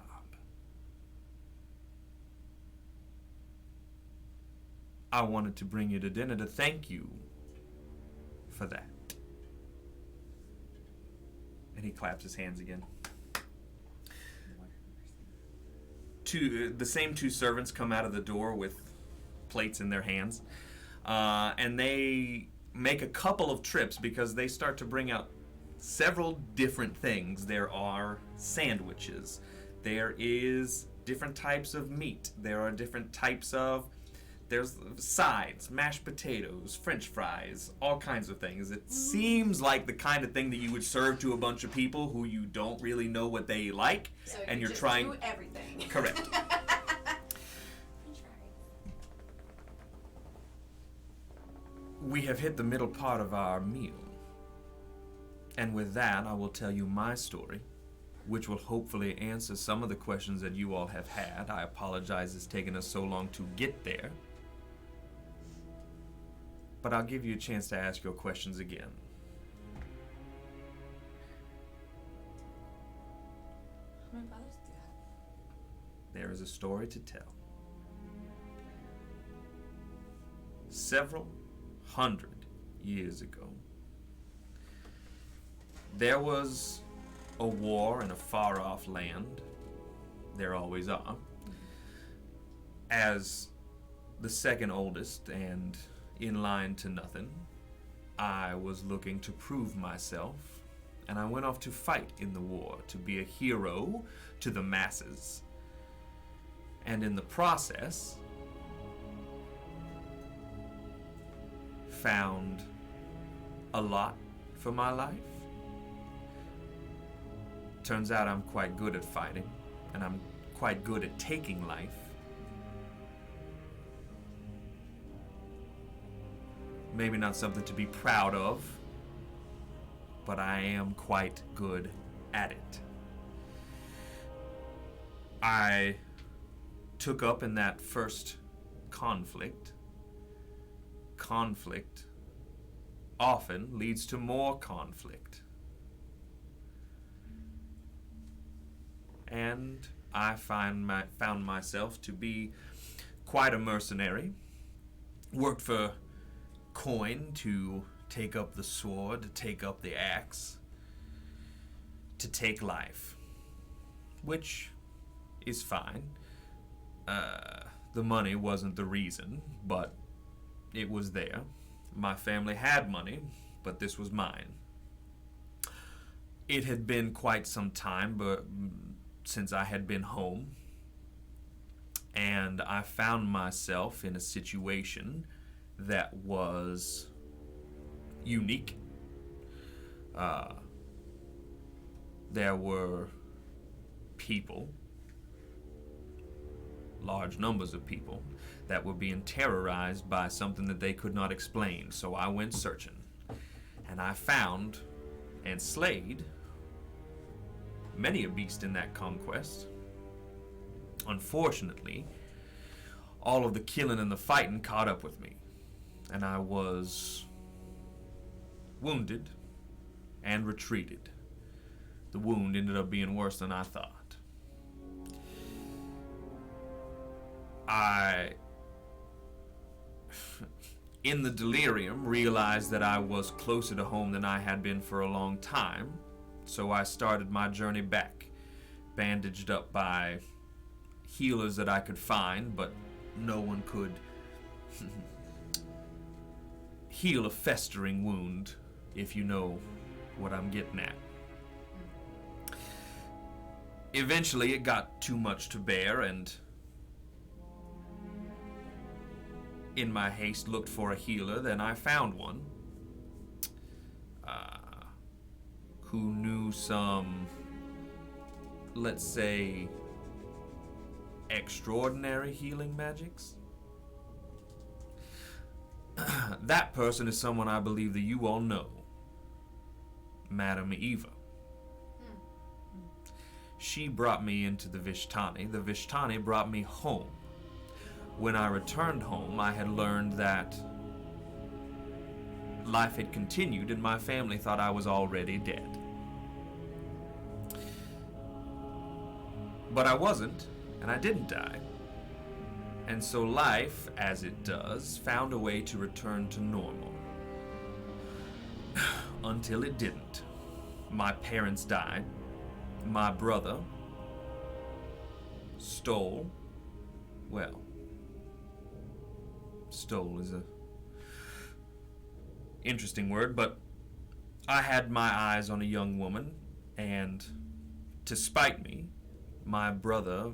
A: I wanted to bring you to dinner to thank you for that. And he claps his hands again. The same two servants come out of the door with plates in their hands. And they make a couple of trips because they start to bring out several different things. There are sandwiches. There is different types of meat. There are different types of... There's sides, mashed potatoes, French fries, all kinds of things. It seems like the kind of thing that you would serve to a bunch of people who you don't really know what they like,
B: So
A: and
B: you
A: you're
B: just
A: trying.
B: do everything.
A: Correct.
E: French fries.
A: We have hit the middle part of our meal. And with that, I will tell you my story, which will hopefully answer some of the questions that you all have had. I apologize it's taken us so long to get there. But I'll give you a chance to ask your questions again.
B: my brothers do that.
A: There is a story to tell. Several hundred years ago, there was a war in a far-off land. There always are. As the second oldest and in line to nothing, I was looking to prove myself, and I went off to fight in the war, to be a hero to the masses. And in the process, found a lot for my life. Turns out I'm quite good at fighting, and I'm quite good at taking life. Maybe not something to be proud of, but I am quite good at it. I took up in that first conflict. Conflict often leads to more conflict. And I found myself to be quite a mercenary. Worked for coin to take up the sword, to take up the axe, to take life, which is fine. The money wasn't the reason, but it was there. My family had money, but this was mine. It had been quite some time since I had been home, and I found myself in a situation that was unique. There were people, large numbers of people, that were being terrorized by something that they could not explain. So I went searching, and I found and slayed many a beast in that conquest. Unfortunately, all of the killing and the fighting caught up with me, and I was wounded and retreated. The wound ended up being worse than I thought. I, in the delirium, realized that I was closer to home than I had been for a long time, so I started my journey back, bandaged up by healers that I could find, but no one could heal a festering wound, if you know what I'm getting at. Eventually, it got too much to bear, and in my haste looked for a healer. Then I found one who knew some, let's say, extraordinary healing magics. That person is someone I believe that you all know, Madame Eva. She brought me into the Vishtani. The Vishtani brought me home. When I returned home, I had learned that life had continued and my family thought I was already dead. But I wasn't, and I didn't die. And so life, as it does, found a way to return to normal. Until it didn't. My parents died. My brother stole is a interesting word, but I had my eyes on a young woman, and to spite me, my brother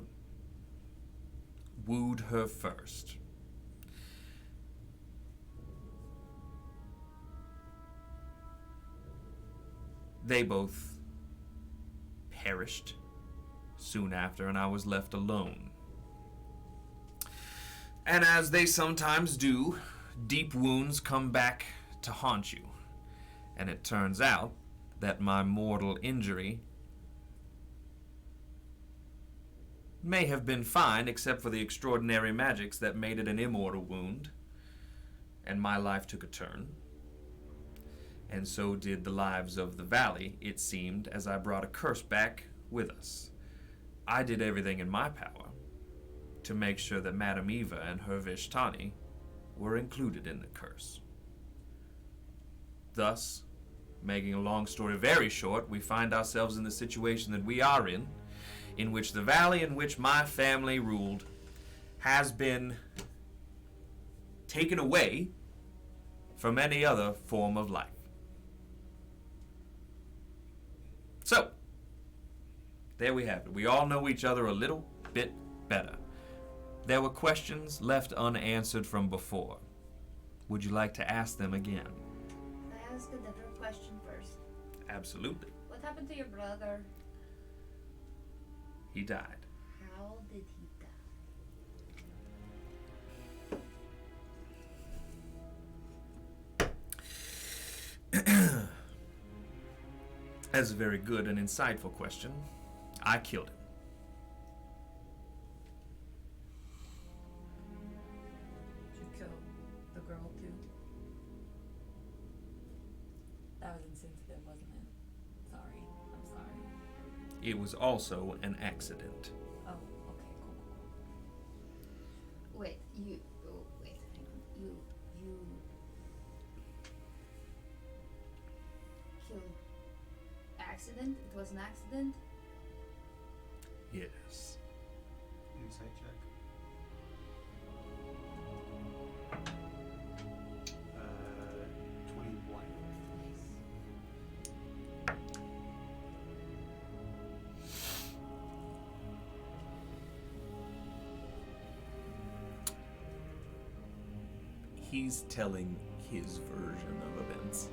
A: wooed her first. They both perished soon after, and I was left alone. And as they sometimes do, deep wounds come back to haunt you. And it turns out that my mortal injury may have been fine, except for the extraordinary magics that made it an immortal wound. And my life took a turn. And so did the lives of the valley, it seemed, as I brought a curse back with us. I did everything in my power to make sure that Madame Eva and her Vishtani were included in the curse. Thus, making a long story very short, we find ourselves in the situation that we are in which the valley in which my family ruled has been taken away from any other form of life. So, there we have it. We all know each other a little bit better. There were questions left unanswered from before. Would you like to ask them again?
C: Can I ask a different question first?
A: Absolutely.
C: What happened to your brother?
A: He died.
C: How did he die?
A: That's a very good and insightful question. I killed him.
B: Did you kill the girl too? That was insensitive, wasn't it? Sorry. I'm sorry.
A: It was also an accident.
B: Oh, okay, cool.
C: Wait, hang on. You killed accident? It was an accident?
A: Yes.
D: Insight check. 21.
A: He's telling his version of events.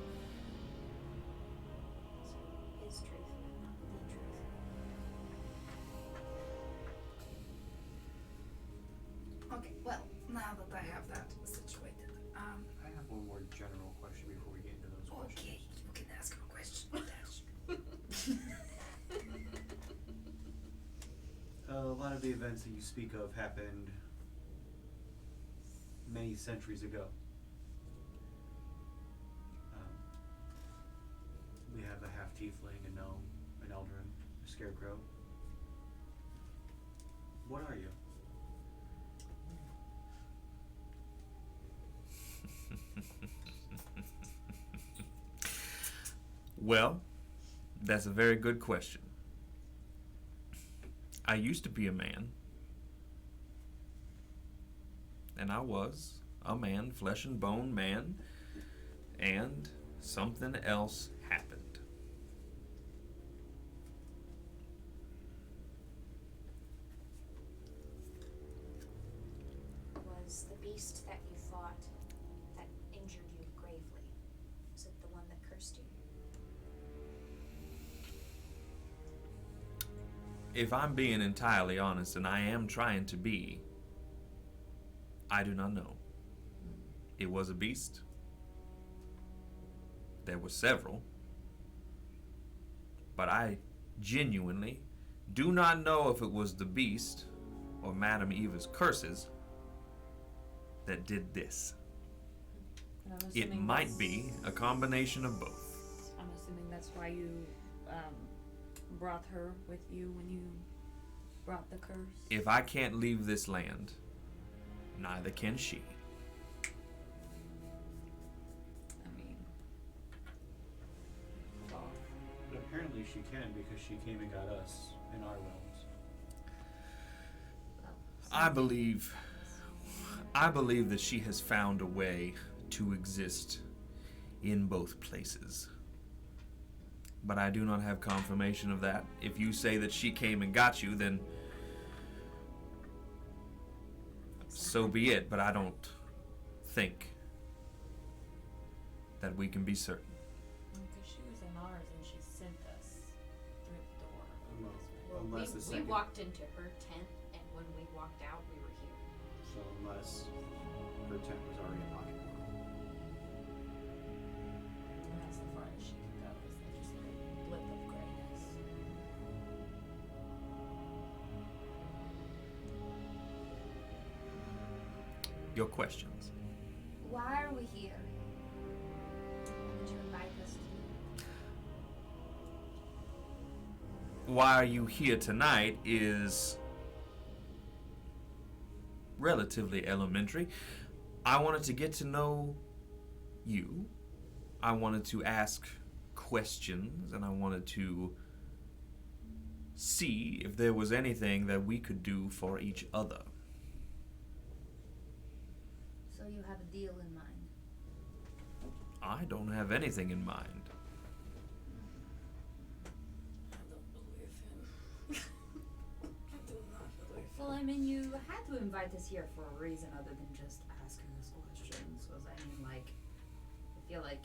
E: His truth, not the truth.
C: Okay, well, now that I have that situated,
D: I have one more general question before we get into those questions.
C: okay, you can ask a question.
D: A lot of the events that you speak of happened many centuries ago. We have a half tiefling, a gnome, an eldrin, a scarecrow. What are you?
A: Well, that's a very good question. I used to be a man. And I was a man, flesh and bone man, and something else happened.
E: Was the beast that you fought that injured you gravely? Was it the one that cursed you?
A: If I'm being entirely honest, and I am trying to be, I do not know. It was a beast. There were several. But I genuinely do not know if it was the beast or Madame Eva's curses that did this.
B: And I'm
A: It
B: assuming
A: might
B: that's-
A: be a combination of both.
B: I'm assuming that's why you brought her with you when you brought the curse.
A: If I can't leave this land, neither can she.
B: I mean, well,
D: But apparently she can because she came and got us in our realms.
A: I believe that she has found a way to exist in both places. But I do not have confirmation of that. If you say that she came and got you, then so be it, but I don't think that we can be certain.
B: because she was in ours and she sent us through the door.
D: Well, unless the
E: we
D: second.
E: walked into her tent, and when we walked out, we were here.
D: So unless her tent was already occupied.
B: And that's the farthest she could go, is like just a blip of grayness.
A: Your questions.
C: Why are we here? What did you invite us to?
A: why you here tonight is relatively elementary. I wanted to get to know you. I wanted to ask questions, and I wanted to see if there was anything that we could do for each other.
C: So you have a deal in mind?
A: I don't have anything in mind.
B: I don't believe him. I do not believe him.
C: Well, I mean, you had to invite us here for a reason other than just asking us questions. Because, I mean, like, I feel like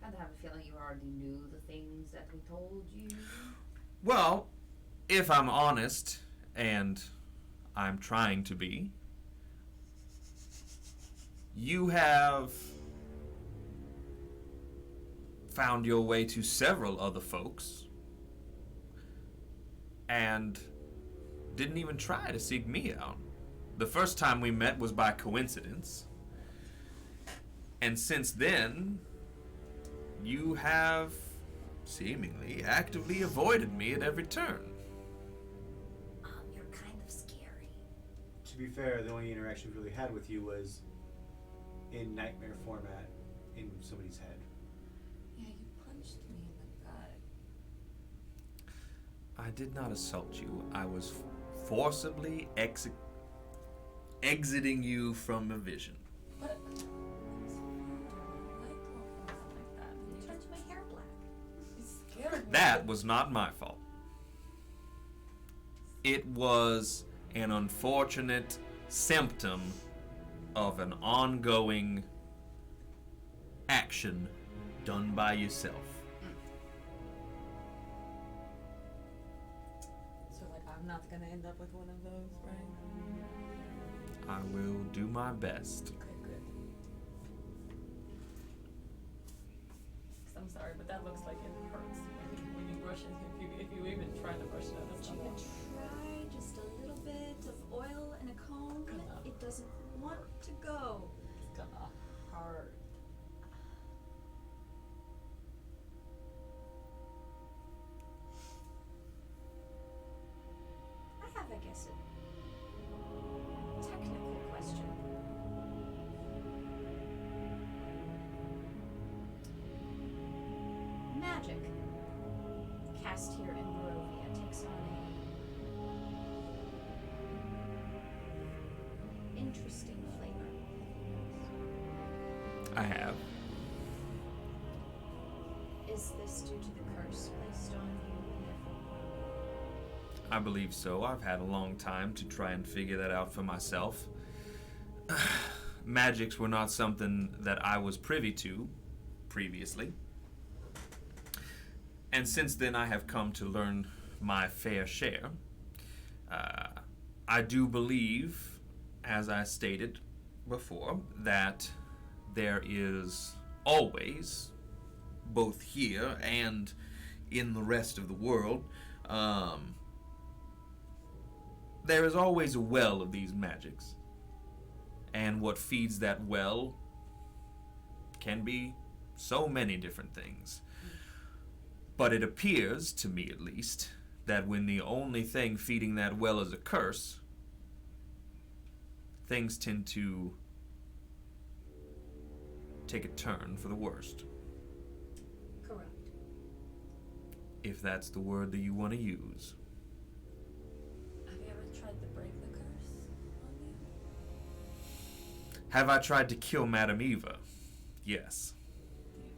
C: I had to have a feeling you already knew the things that we told you.
A: Well, if I'm honest, and I'm trying to be, you have found your way to several other folks and didn't even try to seek me out. The first time we met was by coincidence. And since then, you have seemingly actively avoided me at every turn.
E: You're kind of scary.
D: To be fair, the only interaction we really had with you was in nightmare format in somebody's head.
B: Yeah, you punched me in the gut.
A: I did not assault you. I was forcibly exiting you from a vision.
B: But it's fine. I like all things like that.
E: You touched my hair black.
B: You scared me.
A: That was not my fault. It was an unfortunate symptom of an ongoing action done by yourself.
B: So, like, I'm not gonna end up with one of those, right?
A: I will do my best.
B: Okay, good. 'Cause I'm sorry, but that looks like it hurts when you brush it. If you even try to brush it out, it's
E: Would
B: not
E: you
B: wrong.
E: try just a little bit of oil and a comb?
B: Enough.
E: It doesn't want to go.
B: It's gonna hurt.
E: I have, I guess, a technical question. Magic, cast here in Barovia, takes on a interesting flavor.
A: I have.
E: Is this due to the curse placed on you?
A: I believe so. I've had a long time to try and figure that out for myself. Magics were not something that I was privy to previously. And since then, I have come to learn my fair share. I do believe, as I stated before, that there is always, both here and in the rest of the world, there is always a well of these magics. And what feeds that well can be so many different things. But it appears, to me at least, that when the only thing feeding that well is a curse, things tend to take a turn for the worst.
E: Correct.
A: If that's the word that you want to use.
B: Have you ever tried to break the curse on you?
A: Have I tried to kill Madame Eva? Yes.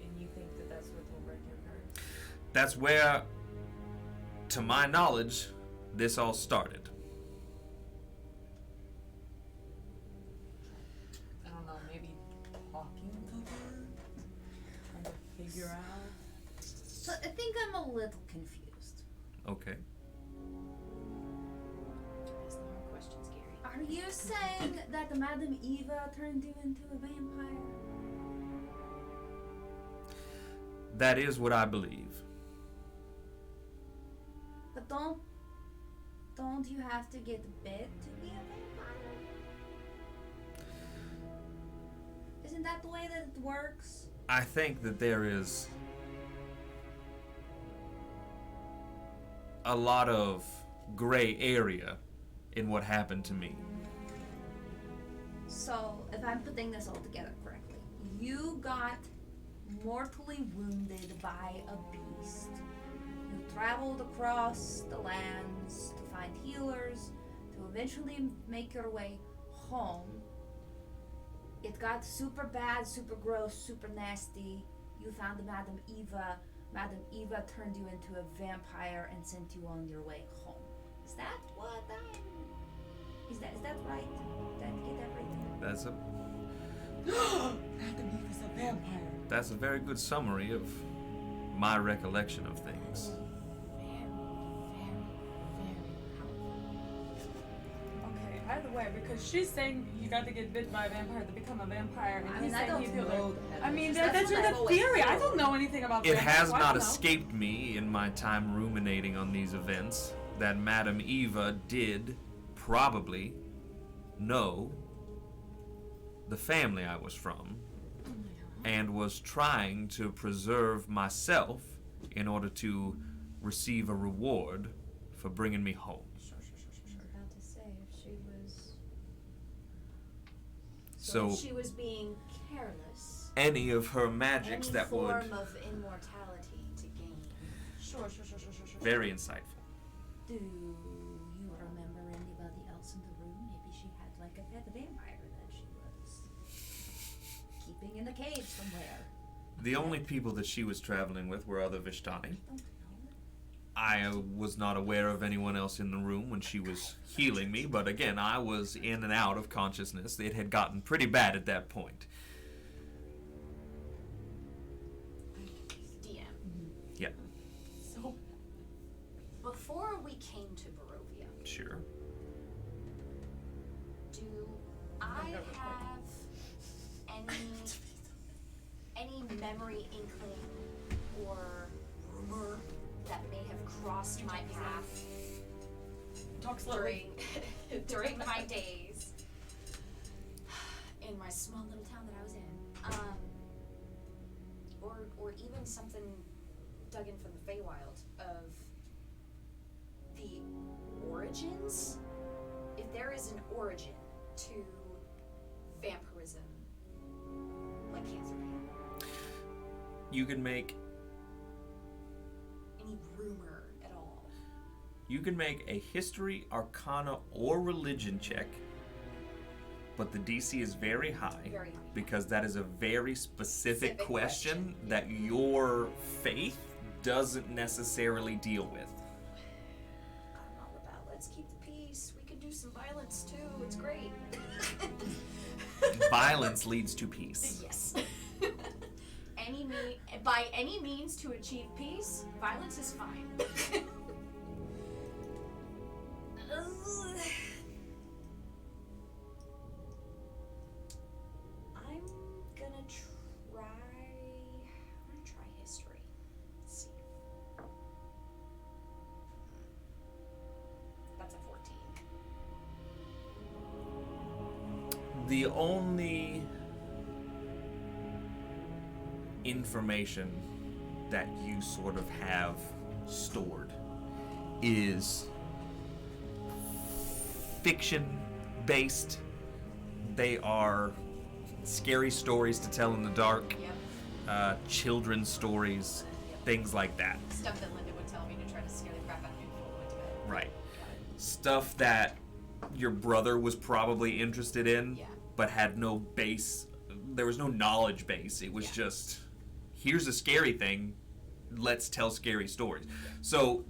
B: And you think that that's what will break your curse?
A: That's where, to my knowledge, this all started.
B: I don't know, maybe talking to her? Trying to figure out?
C: So I think I'm a little confused.
A: Okay.
E: Ask the hard questions, Gary.
C: Are you saying that Madame Eva turned you into a vampire?
A: That is what I believe.
C: But don't you have to get bit to be a vampire? Isn't that the way that it works?
A: I think that there is a lot of gray area in what happened to me.
C: So, if I'm putting this all together correctly, you got mortally wounded by a beast. You traveled across the lands to find healers, to eventually make your way home. It got super bad, super gross, super nasty. You found Madame Eva. Madame Eva turned you into a vampire and sent you on your way home. Is that what I'm... Is that right? Did I get that right?
A: That's a
F: Madam Eve is a vampire.
A: that's a very good summary of my recollection of things.
B: Very powerful. Okay, either way, because she's saying you got to get bit by a vampire to become a vampire, and
C: I
B: he's
C: mean, I
B: saying
C: don't
B: you feel
C: know
B: like...
C: that.
B: I mean,
C: That's
B: that's
C: what
B: just
C: I've
B: a
C: always
B: theory. I
C: thought.
B: don't know anything about
A: It
B: vampires,
A: has
B: so I
A: not
B: don't know.
A: escaped me in my time ruminating on these events that Madame Eva did probably know the family I was from and was trying to preserve myself in order to receive a reward for bringing me home.
C: I was about to say, if she was...
A: So
E: if she was being careless,
A: any of her magics
E: any
A: that
E: form
A: would...
E: of immortality to gain.
B: Sure.
A: Very insightful.
C: Do you remember anybody else in the room? Maybe she had like a pet vampire that she was keeping in the cave somewhere.
A: The only people that she was traveling with were other Vishtani.
C: Don't know.
A: I was not aware of anyone else in the room when she was healing me, but again, I was in and out of consciousness. It had gotten pretty bad at that point.
E: DM.
A: Yeah,
B: So,
E: Before we came to Barovia,
A: sure.
E: do I have any memory, inkling, or rumor that may have crossed my path
B: talk slowly.
E: during my days in my small little town that I was in, or even something dug in from the Feywild of the origins? If there is an origin to vampirism, lycanthropy,
A: You can make
E: any rumor at all?
A: a history, arcana, or religion check, but the DC is very high.
E: Very high.
A: Because that is a very specific
E: Specific
A: question
E: question.
A: that your faith doesn't necessarily deal with.
E: I'm all about let's keep the peace. We can do some violence too. It's great.
A: Violence leads to peace.
E: Yes. By any means to achieve peace, violence is fine. I'm gonna try history. Let's see. That's a 14.
A: The only information that you sort of have stored is fiction based. They are scary stories to tell in the dark,
E: Yep.
A: children's stories, things like that.
E: Stuff that Linda would tell me to try to scare the crap out of me before we went to bed.
A: Right. Stuff that your brother was probably interested in,
E: Yeah.
A: but had no base. There was no knowledge base. It was
E: Yeah.
A: just, here's a scary thing, let's tell scary stories. So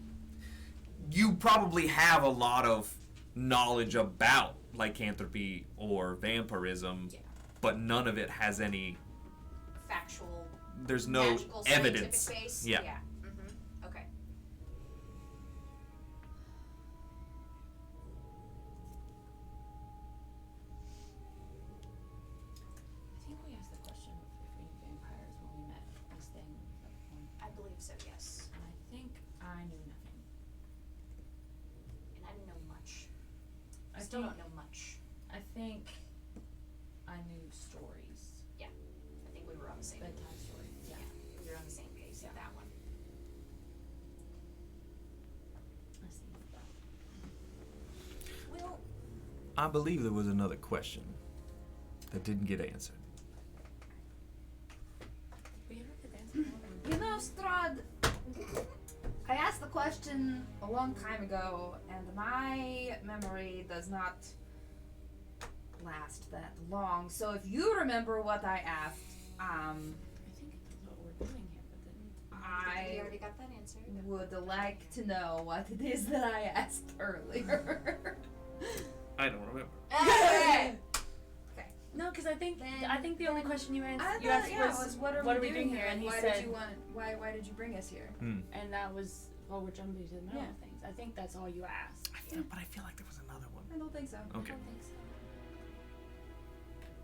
A: you probably have a lot of knowledge about lycanthropy or vampirism,
E: Yeah.
A: but none of it has any,
E: Factual,
A: there's no
E: magical,
A: evidence.
E: scientific base.
A: Yeah.
E: Mm-hmm. Okay.
B: I think we asked the question if we knew vampires when we met this thing at the point.
E: I believe so, yes.
B: And I think I knew nothing.
E: And I didn't know much.
B: I
E: Still
B: think-
E: don't know much.
B: I think I knew stories.
E: I think we were on the same
B: Bedtime stories. Yeah.
E: we were on the same page with that one.
A: I believe there was another question that didn't get answered.
B: We have to answer all of them.
C: You know, Strahd, I asked the question a long time ago, and my memory does not last that long. So if you remember what I asked,
B: I think that's what we're doing here, but then
E: We
C: I
E: already got that answer.
C: would like to know what it is that I asked earlier.
A: I don't remember.
C: Okay.
B: no, because I think
C: Then-
B: the only question you asked
C: I
B: you
C: thought,
B: asked
C: yeah,
B: was
C: what are we doing here?
B: and he
C: why
B: said
C: did you want? Why did you bring us here?
B: and that was we're jumping to the middle
C: Yeah.
B: of things. I think that's all you asked.
A: But I feel like there was another one.
C: I don't think so.
A: Okay.
B: I don't think so.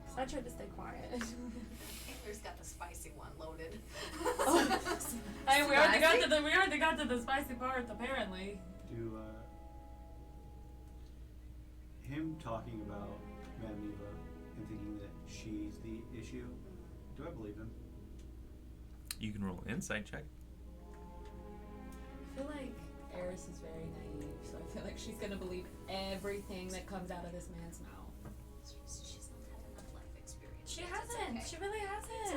B: 'Cause I tried to stay quiet.
E: Taylor's got the spicy one loaded.
B: Hey, we already got to the spicy part apparently.
D: Do him talking about Madame Eva and thinking that she's the issue, do I believe him?
A: You can roll an insight check.
B: I feel like Eris is very naive, so I feel like she's gonna believe everything that comes out of this man's mouth.
E: She's not had enough life experience.
B: She
E: It's
B: hasn't.
E: okay.
B: She really hasn't.
E: It's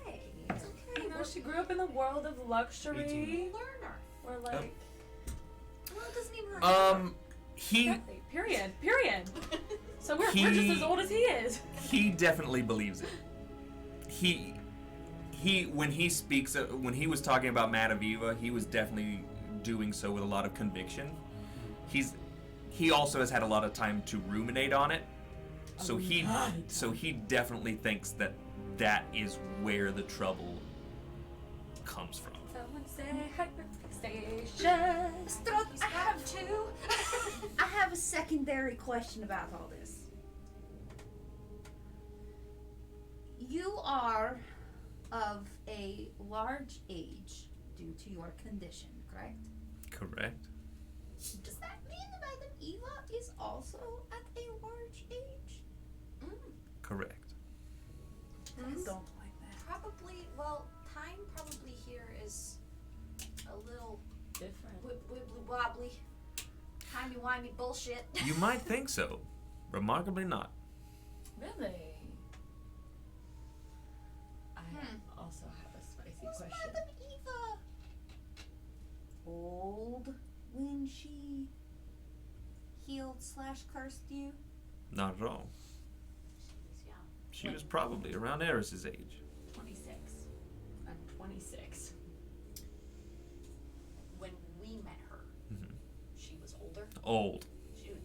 E: okay. It's okay.
B: You know, she grew up in the world of luxury.
E: Learner.
B: Where like
E: Well, it doesn't even remember.
A: He
B: exactly. Period. So we're
A: He-
B: just as old as he is.
A: he definitely believes it. He when he speaks when he was talking about Madame Eva, he was definitely doing so with a lot of conviction. He also has had a lot of time to ruminate on it. So he definitely thinks that is where the trouble comes from.
B: Someone say hyperfixation.
C: Strahd, I have two. I have a secondary question about all this. You are of a large age due to your condition, correct?
A: Correct.
C: Does that mean Madame Eva is also at a large age?
A: Correct.
B: I don't like that.
E: Probably, well, time probably here is a little
B: Different.
E: wibbly wobbly, timey-wimey bullshit.
A: You might think so. Remarkably not.
B: Really? I also have a spicy
C: Was
B: question.
C: Madame Eva old when she healed/cursed you?
A: Not at all.
E: Yeah.
A: She was probably around Eris's age.
B: 26. I'm 26.
E: When we met her,
A: Mhm.
E: she was older.
A: Old.
E: She was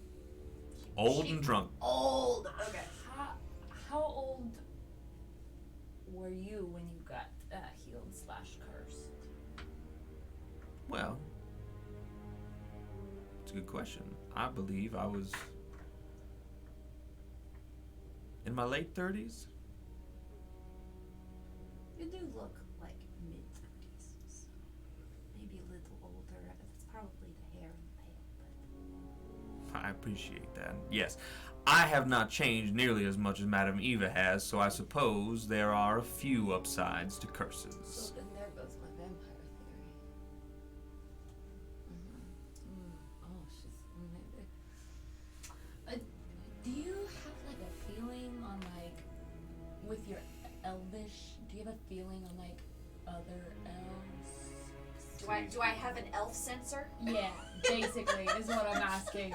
A: Old and drunk.
E: old. Okay.
B: How old were you when you got healed/cursed?
A: Well, it's a good question. I believe I was in my late 30s.
C: You do look like mid-30s, so maybe a little older. That's probably the hair and the pale,
A: I appreciate that. Yes, I have not changed nearly as much as Madame Eva has, so I suppose there are a few upsides to curses.
B: So then there goes my vampire theory. Oh, she's maybe. Do you have like a feeling on like with your elvish? Do you have a feeling on like other elves?
E: Do I have an elf sensor?
B: Yeah, basically is what I'm asking.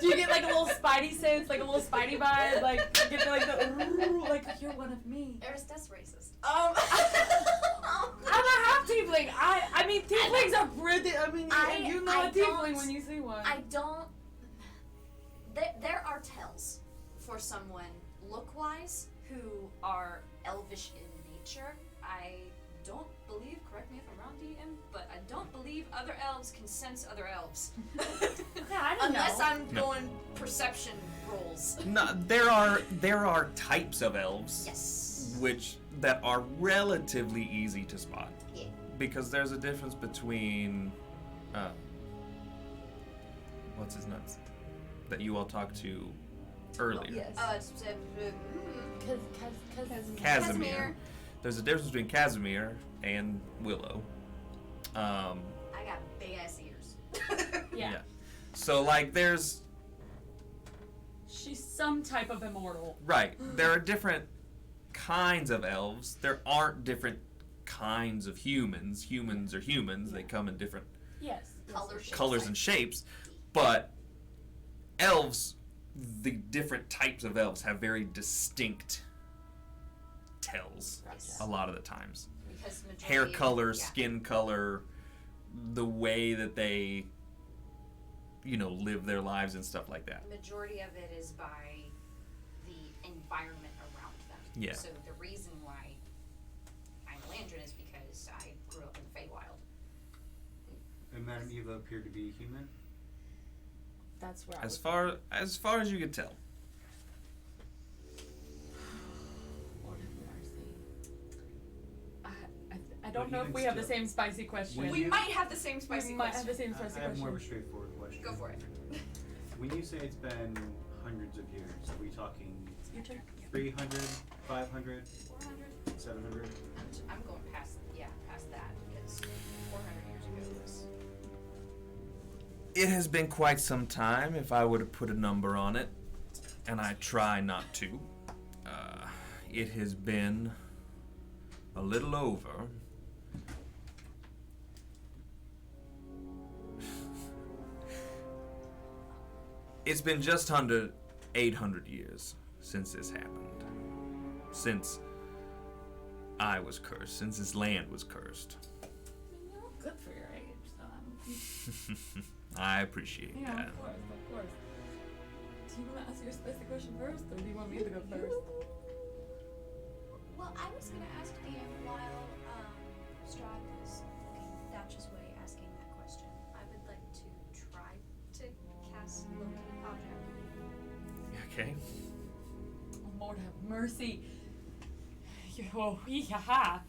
B: Do you get like a little spidey sense, like a little spidey vibe, like get the, like the ooh, like you're one of me?
E: Eris, that's racist.
B: I'm a half tiefling. I mean tieflings are pretty. I mean you know
E: I
B: a tiefling
E: don't-
B: when you see one.
E: I don't. There are tells for someone look-wise who are elvish in nature. I don't believe, correct me if I'm wrong, DM, but I don't believe other elves can sense other elves.
B: Yeah, I don't
E: Unless
B: know.
E: I'm
A: No.
E: going perception rolls.
A: No, there are types of elves
E: Yes.
A: that are relatively easy to spot.
E: Yeah.
A: Because there's a difference between what's his nuts that you all talked to earlier.
B: Yes. Cause
A: Casimir. There's a difference between Casimir and Willow.
E: I got big ass ears.
B: yeah.
A: So, like, there's...
B: She's some type of immortal.
A: Right. There are different kinds of elves. There aren't different kinds of humans. Humans are humans. They come in different
B: Yes.
A: colors and shapes. But elves, the different types of elves have very distinct tells
B: Gotcha.
A: a lot of the times.
E: Because majority
A: Hair
E: of-
A: color,
E: yeah.
A: skin color, the way that they, live their lives and stuff like that.
E: Majority of it is by the environment around them.
A: Yeah.
E: So the reason why I'm a Landrin is because I grew up in the Feywild.
D: And Madame Eva appeared to be human.
B: That's where I
A: As
B: was.
A: far as you could tell.
B: Lord have mercy. I don't know
D: even
B: if we have the
D: still-
B: same spicy question.
D: When
E: We
D: you-
E: might have the same spicy
B: we might
E: question.
B: have the same spicy
D: I have more of a
B: question.
D: straightforward question.
E: Go for it.
D: When you say it's been hundreds of years, are we talking
B: Your turn.
D: 300, 500,
E: 400?
D: 700?
E: I'm going past that because 400 years ago was.
A: It has been quite some time, if I were to put a number on it, and I try not to. It has been a little over. It's been just under 800 years since this happened. Since I was cursed, since this land was cursed.
B: You're good for your age, so
A: I appreciate
B: yeah,
A: that.
B: of course. Do you want to ask your spicy question first, or do you want me to go first?
E: Well, I was going to ask Ian while Strahd was looking Thatch's way asking that question. I would like to try to cast Locate Object.
A: Okay.
B: Oh, Lord have mercy. Oh, yeah.
E: I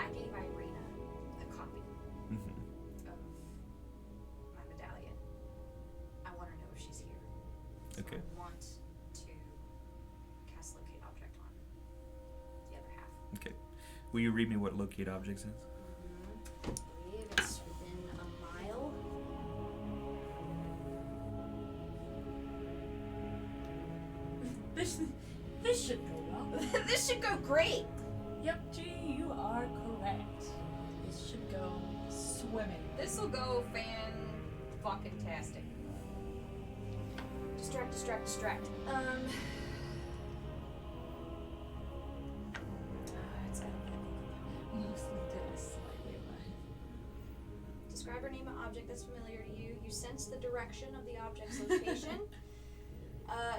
E: gave Irina a copy
A: Mm-hmm.
E: of my medallion. I want to know if she's here. So
A: Okay.
E: I want to cast Locate Object on the other half.
A: Okay. Will you read me what locate objects is?
E: I believe it's within a mile.
B: This should go well.
E: This should go great.
B: Yep, G, you are correct. This should go swimming.
C: This'll go fan-fucking-tastic.
E: Distract. It's got
B: Loosely did slightly
E: describe or name an object that's familiar to you. You sense the direction of the object's location.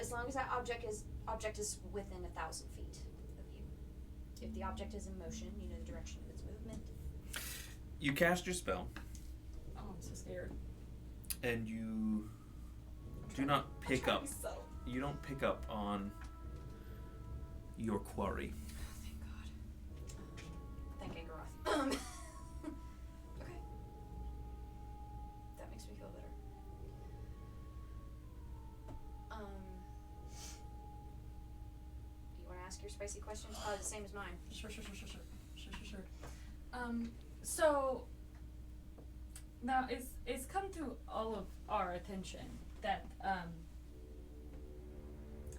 E: As long as that object is within 1,000 feet of you. If the object is in motion, you know the direction of its movement.
A: You cast your spell,
B: Oh, I'm so scared.
A: and you do not pick up. You don't pick up on your quarry.
E: Thank God. Thank Angaroth. Okay. That makes me feel better. Do you want to ask your spicy questions? Probably the same as mine.
B: Sure. So now it's come to all of our attention that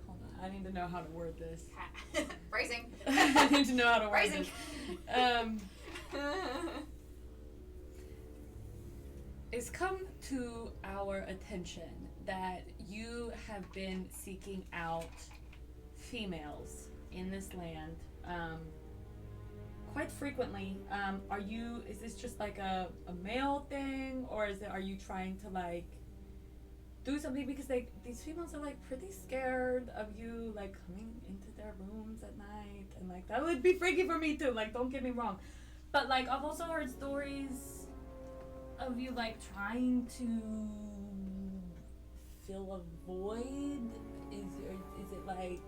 B: hold on, I need to know how to word this.
E: Phrasing.
B: I need to know how to word
E: Phrasing.
B: this. It's come to our attention that you have been seeking out females in this land quite frequently. Is this just like a male thing, or are you trying to like do something, because these females are like pretty scared of you like coming into their rooms at night, and like that would be freaky for me too, like don't get me wrong, but like I've also heard stories of you like trying to fill a void. Is it like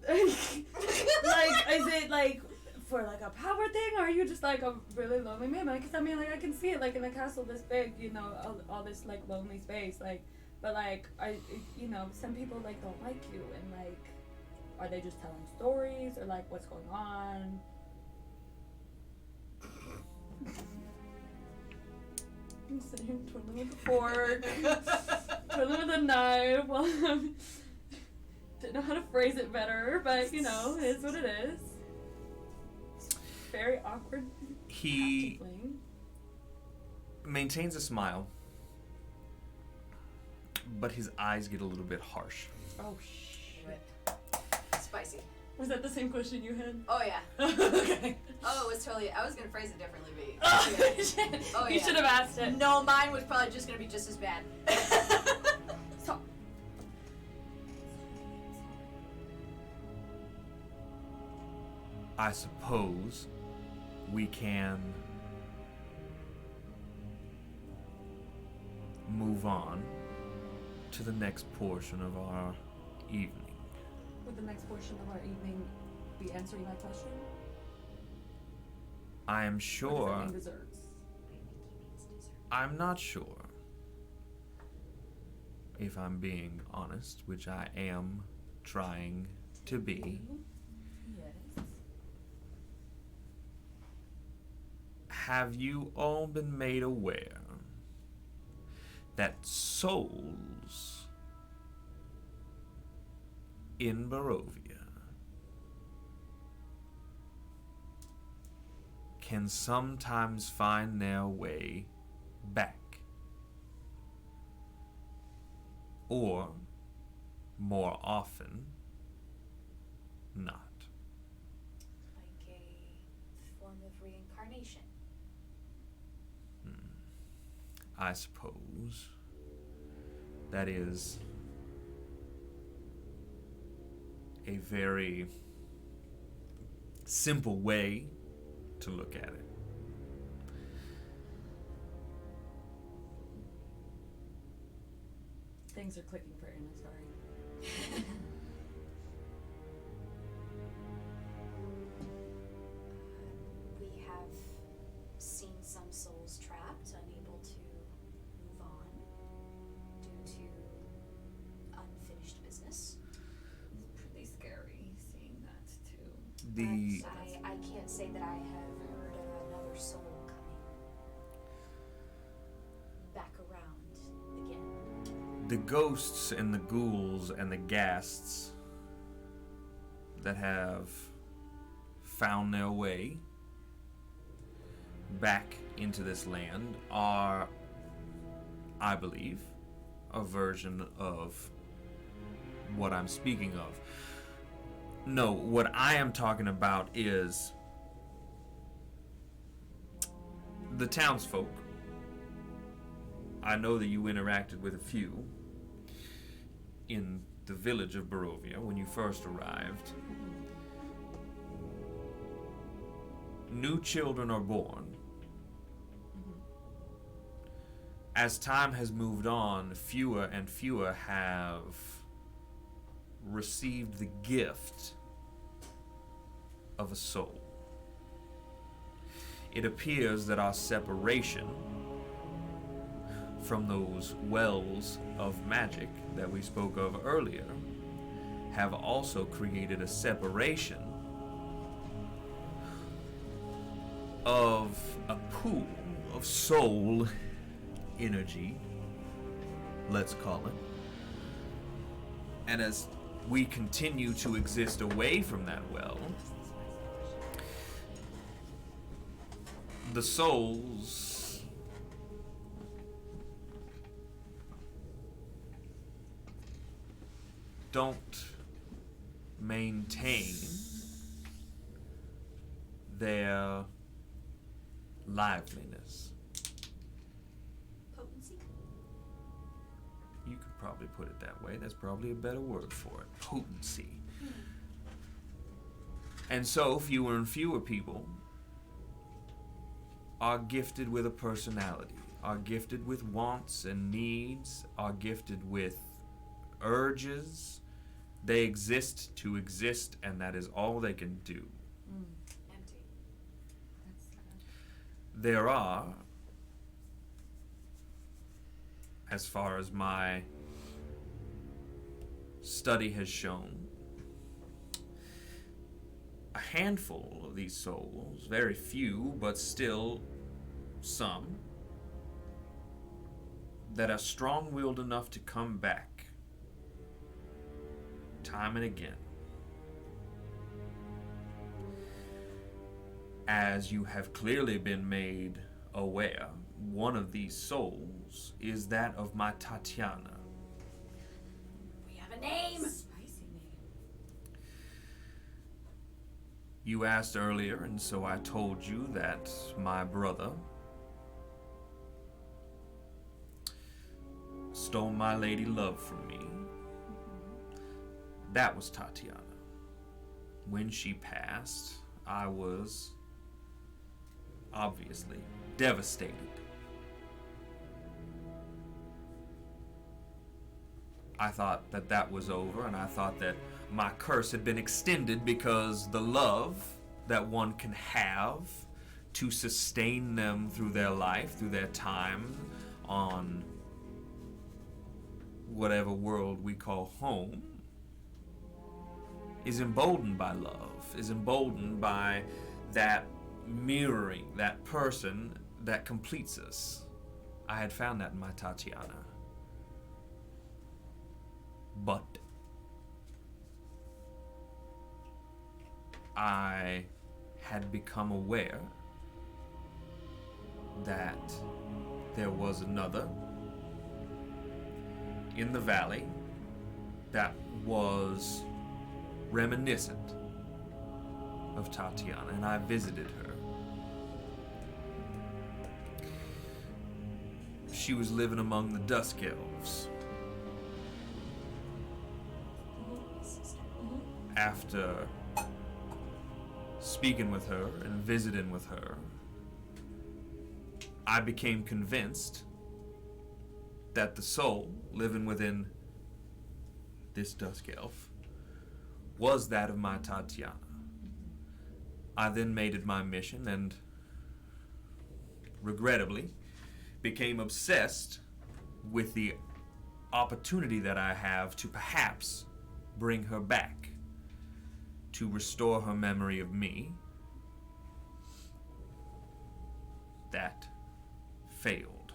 B: like, is it like for like a power thing, or are you just like a really lonely man? Because I mean, like I can see it like in a castle this big, you know, all this like lonely space, like, but like some people like don't like you, and like, are they just telling stories, or like what's going on? I'm sitting here twiddling with the fork, twiddling with a knife. Well, didn't know how to phrase it better, but you know, it is what it is. Very awkward.
A: He
B: tiefling.
A: maintains a smile, but his eyes get a little bit harsh.
B: Oh shit.
G: Whip. Spicy.
B: Was that the same question you had?
G: Oh yeah.
B: Okay.
G: Oh, it was totally. I was gonna phrase it differently, but
B: Oh,
G: yeah.
B: shit.
G: Oh,
B: You
G: yeah.
B: should have asked it.
G: No, mine was probably just gonna be just as bad.
B: So,
A: I suppose we can move on to the next portion of our evening.
B: would the next portion of our evening be answering my question?
A: I am
B: Or
A: sure.
B: does it mean desserts?
A: I'm not sure. If I'm being honest, which I am trying to be.
B: Yes.
A: Have you all been made aware that souls in Barovia can sometimes find their way back? Or, more often, not.
E: Like a form of reincarnation.
A: I suppose that is a very simple way to look at it.
B: Things are clicking for Anna, sorry.
E: We have seen some souls trapped, unable to move on due to unfinished business.
C: It's pretty scary seeing that too.
A: The
E: But I can't say that I have heard of another soul coming back around again.
A: the ghosts and the ghouls and the ghasts that have found their way back into this land are, I believe, a version of what I'm speaking of. No, what I am talking about is the townsfolk. I know that you interacted with a few in the village of Barovia when you first arrived. New children are born. As time has moved on, fewer and fewer have received the gift of a soul. It appears that our separation from those wells of magic that we spoke of earlier have also created a separation of a pool of soul energy, let's call it. And as we continue to exist away from that well, the souls don't maintain their liveliness.
E: Potency?
A: You could probably put it that way. That's probably a better word for it. Potency. And so, fewer and fewer people are gifted with a personality, are gifted with wants and needs, are gifted with urges. They exist to exist, and that is all they can do.
E: Empty.
B: That's sad.
A: There are, as far as my study has shown, a handful of these souls, very few, but still some that are strong-willed enough to come back time and again. As you have clearly been made aware, one of these souls is that of my Tatiana.
E: We have a name.
B: Spicy name.
A: You asked earlier, and so I told you that my brother stole my lady love from me. That was Tatiana. When she passed, I was obviously devastated. I thought that that was over, and I thought that my curse had been extended because the love that one can have to sustain them through their life, through their time on whatever world we call home, is emboldened by love, is emboldened by that mirroring, that person that completes us. I had found that in my Tatiana. But I had become aware that there was another in the valley that was reminiscent of Tatiana, and I visited her. She was living among the Dusk Elves. After speaking with her and visiting with her, I became convinced that the soul living within this Dusk Elf was that of my Tatiana. I then made it my mission and, regrettably, became obsessed with the opportunity that I have to perhaps bring her back, to restore her memory of me. That failed.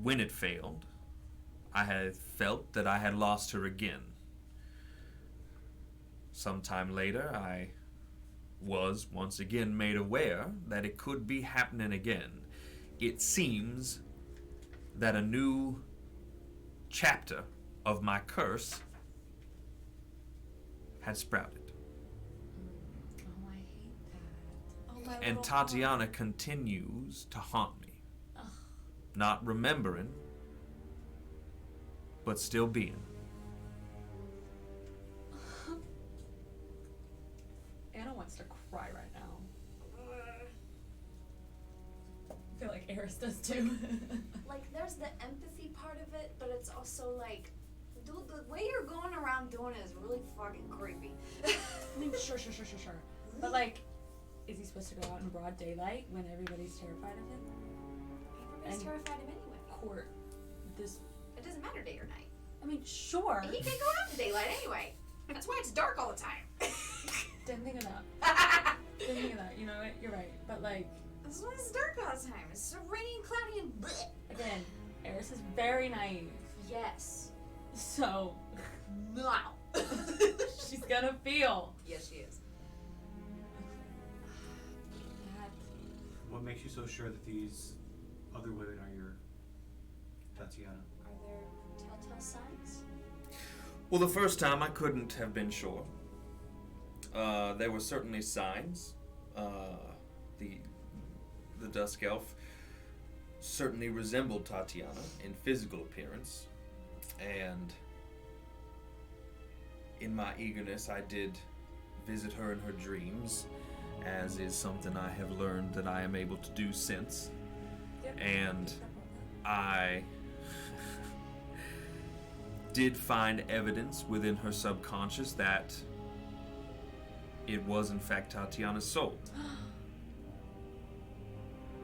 A: When it failed, I had felt that I had lost her again. Sometime later, I was once again made aware that it could be happening again. It seems that a new chapter of my curse had sprouted.
B: Oh, I hate that. Oh, my
A: And
B: little
A: Tatiana continues to haunt me.
B: Ugh.
A: Not remembering, but still being.
B: Anna wants to cry right now. I feel like Eris does too.
E: Like, there's the empathy part of it, but it's also like, dude, the way you're going around doing it is really fucking creepy.
B: I mean, sure. But like, is he supposed to go out in broad daylight when everybody's terrified of him?
E: Everybody's
B: And-
E: terrified of him anyway.
B: Court this.
E: It doesn't matter day or night.
B: I mean, sure.
E: He can't go out in daylight anyway. That's why it's dark all the time.
B: Didn't think of that. Didn't think of that. You know what? You're right. But like,
E: That's why it's dark all the time. It's so rainy and cloudy and bleh.
B: again, Eris is very naive.
E: Yes.
B: So
E: No.
B: she's gonna feel.
E: Yes, she is.
B: That.
D: What makes you so sure that these other women are your Tatiana?
E: Are there telltale signs?
A: Well, the first time I couldn't have been sure. There were certainly signs. The Dusk Elf certainly resembled Tatiana in physical appearance, and in my eagerness, I did visit her in her dreams, as is something I have learned that I am able to do since.
B: Yep.
A: And I did find evidence within her subconscious that it was in fact Tatiana's soul.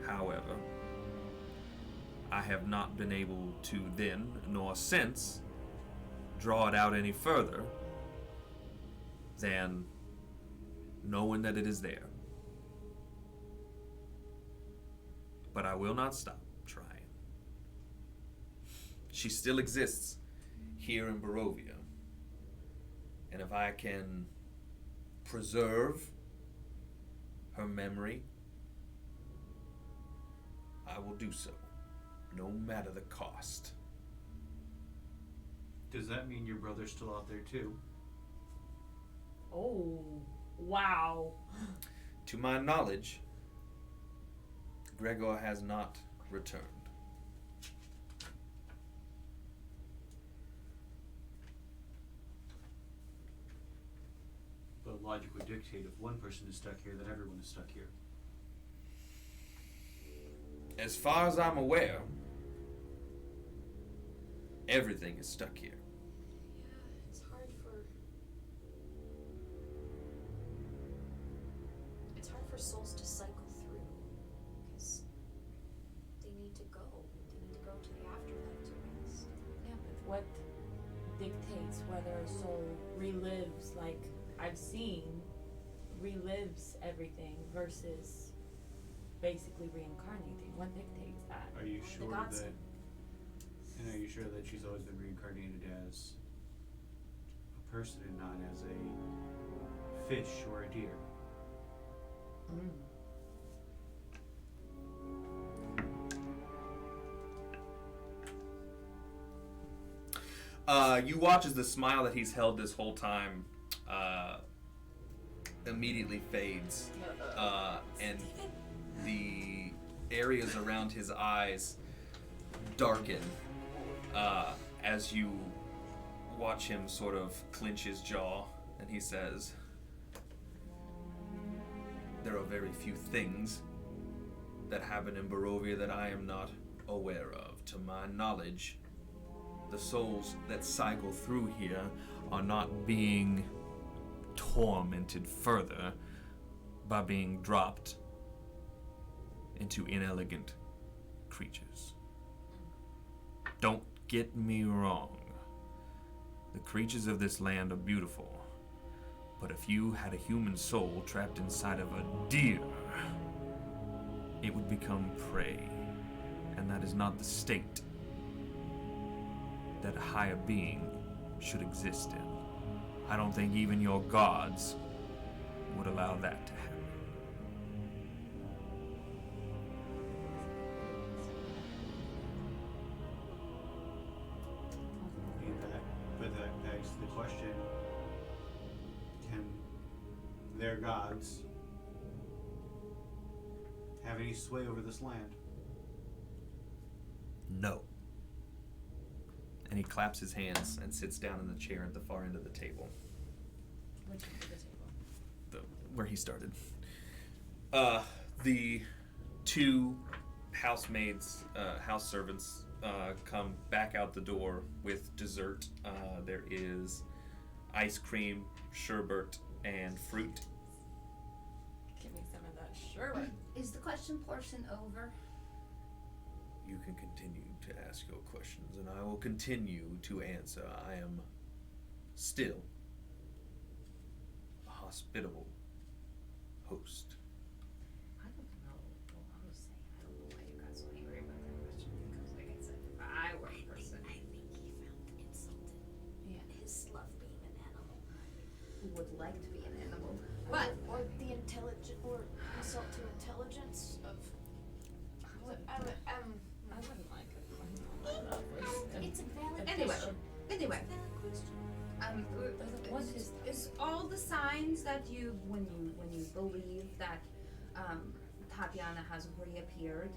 A: However, I have not been able to then, nor since, draw it out any further than knowing that it is there. But I will not stop trying. She still exists here in Barovia. And if I can preserve her memory, I will do so, no matter the cost.
D: Does that mean your brother's still out there too?
B: Oh, wow.
A: To my knowledge, Gregor has not returned.
D: But logic would dictate if one person is stuck here, that everyone is stuck here.
A: As far as I'm aware, everything is stuck here.
E: Yeah, it's hard for souls to cycle through because they need to go. They need to go to the afterlife to rest.
B: Yeah, but what dictates whether a soul relives, like I've seen, relives everything versus basically reincarnating? What dictates that?
D: Are you
E: The
D: sure
E: gods.
D: that? And are you sure that she's always been reincarnated as a person and not as a fish or a deer?
A: You watch as the smile that he's held this whole time immediately fades, and the areas around his eyes darken as you watch him sort of clench his jaw, and he says, "There are very few things that happen in Barovia that I am not aware of. To my knowledge, the souls that cycle through here are not being tormented further by being dropped into inelegant creatures. Don't get me wrong. The creatures of this land are beautiful. But if you had a human soul trapped inside of a deer, it would become prey. And that is not the state that a higher being should exist in. I don't think even your gods would allow that to happen."
D: But that begs the question, can their gods have any sway over this land?
A: No. And he claps his hands and sits down in the chair at the far end of the table.
B: Which end of the table?
A: Where he started. The two housemaids, house servants, come back out the door with dessert. There is ice cream, sherbet, and fruit.
B: Give me some of that sherbet.
C: Is the question portion over?
A: You can continue to ask your questions, and I will continue to answer. I am still a hospitable host.
C: I don't know. Well, I'm just saying, I don't know why you got so angry about that question. Because, like I said, if I were a person
E: I think he found insulted.
B: Yeah.
E: His love being an animal.
C: who would like to be an animal,
E: But or the intelligent or insult to intelligence of
B: I wouldn't like it.
E: it's a valid
C: Anyway.
E: question.
C: anyway,
E: Valid question.
B: What is
C: is all the signs that you when you believe that Tatiana has reappeared.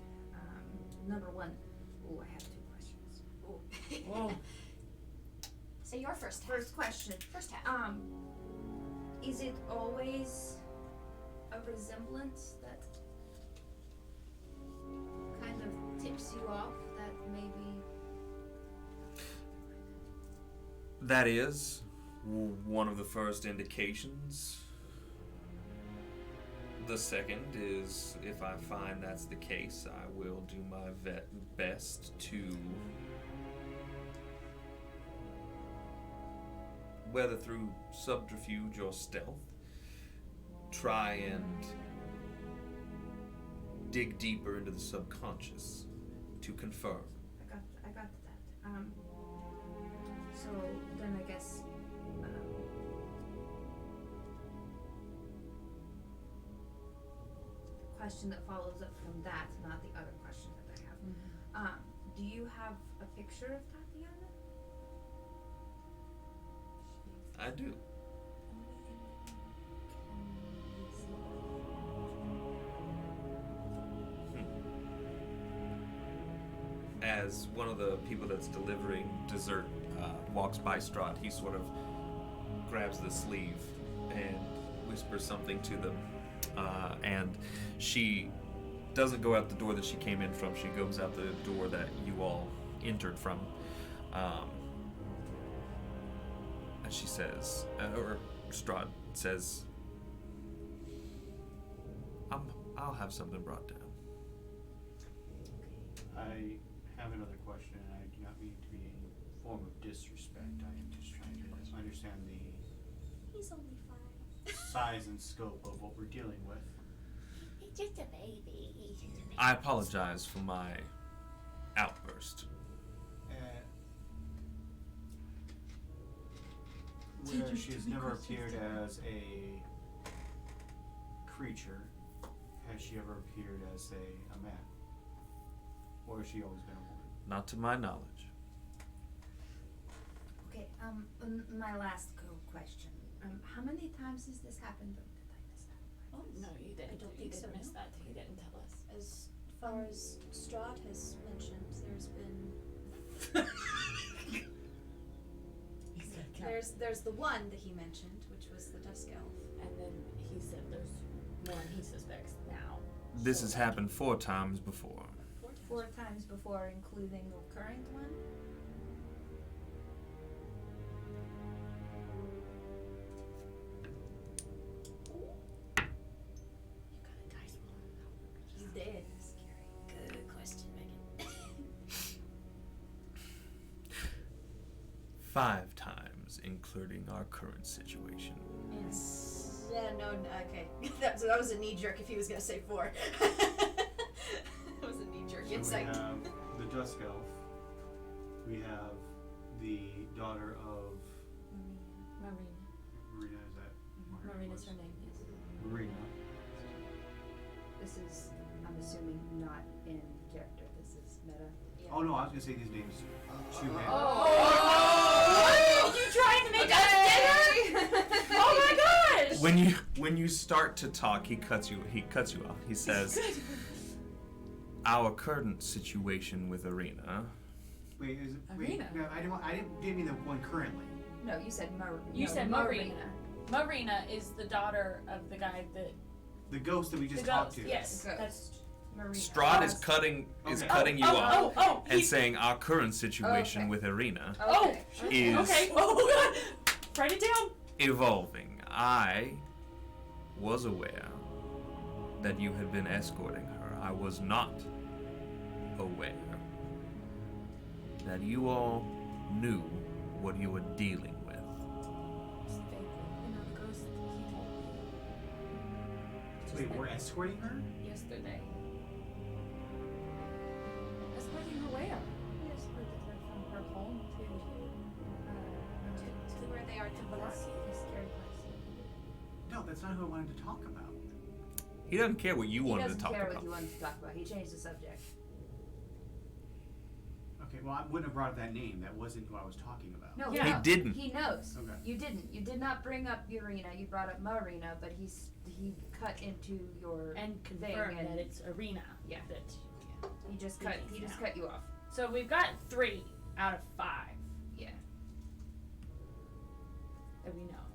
C: Number one, I have two questions.
B: Whoa.
E: So your first half.
C: First question,
E: First half.
C: is it always a resemblance that kind of tips you off that maybe?
A: That is one of the first indications. The second is, if I find that's the case, I will do my best to, whether through subterfuge or stealth, try and dig deeper into the subconscious to confirm.
C: I got that. So then I guess the question that follows up from that, not the other question that I have. Do you have a picture of Tatiana?
A: I do. As one of the people that's delivering dessert walks by Strahd, he sort of grabs the sleeve and whispers something to them. And she doesn't go out the door that she came in from. She goes out the door that you all entered from. And she says, or Strahd says, I'll have something brought down.
D: I have another question, and I do not mean to be any form of disrespect. I am just trying to understand the
E: He's only 5.
D: size and scope of what we're dealing with.
E: He's just a baby. He's just a baby.
A: I apologize for my outburst.
D: Where she has never appeared as a creature, has she ever appeared as a man? Or has she always been a woman?
A: Not to my knowledge.
C: Okay. My last question. How many times has this happened? Or did I miss that?
B: Oh, no, you didn't.
E: I don't
B: You
E: think so,
B: didn't miss
E: no.
B: that. You didn't tell us.
E: As far as Strahd has mentioned, there's been there's the one that he mentioned, which was the Dusk Elf.
B: And then he said there's one he suspects now.
A: This has happened 4 times before.
C: 4 times before, including the current one?
E: You got a dice roll. He's dead. Scary. Good question, Megan.
A: 5 times, including our current situation.
G: Yeah, no, okay. that was a knee jerk if he was gonna say 4. That was a knee jerk
D: So
G: insight.
D: we have the Dusk Elf. We have the daughter of
B: Marina.
D: Marina. Is that
B: Marina's her name, yes.
D: Marina.
C: This is, I'm assuming, not in character. This is meta.
D: Oh no, I was gonna say these names. Two names.
B: Oh! You trying to make us dinner? Oh my gosh!
A: When you start to talk, he cuts you off. He says, "Our current situation with Arena."
D: Wait, is it?
B: Arena?
D: Wait, no, I didn't give me the one currently.
C: No, you said Marina.
B: You said Marina. Marina is the daughter of the guy that
D: The ghost that we just
B: the
D: talked
B: ghost.
D: to.
B: Yes,
C: Ghost.
B: that's
C: Marina.
A: Strahd is cutting
D: Okay.
A: you off and
B: he's-
A: saying our current situation
C: Okay.
A: with Arena
C: Okay.
A: is
B: okay. Oh god, write it down.
A: evolving. I was aware that you had been escorting her. I was not aware that you all knew what you were dealing with.
B: You know, the ghost. He told me
D: Wait, we're escorting her?
B: yesterday. Escorting her where? We escorted her from her home to
G: where they are to
B: Velocity.
C: The scary place.
D: No, that's not who I wanted to talk about.
A: He doesn't care what you
C: He
A: wanted
C: doesn't
A: to talk
C: care
A: about.
C: what you wanted to talk about. He changed the subject.
D: Okay, well I wouldn't have brought up that name. That wasn't who I was talking about.
C: No,
B: Yeah.
A: He didn't.
C: He knows.
D: Okay.
C: You didn't. You did not bring up Urina. You brought up Marina, but he cut into your
B: and
C: thing
B: confirmed
C: and
B: that it's Arena.
C: Yeah.
B: That.
C: he just
B: He
C: cut
B: thinks
C: you off.
B: So we've got 3 out of 5
C: Yeah.
B: that we know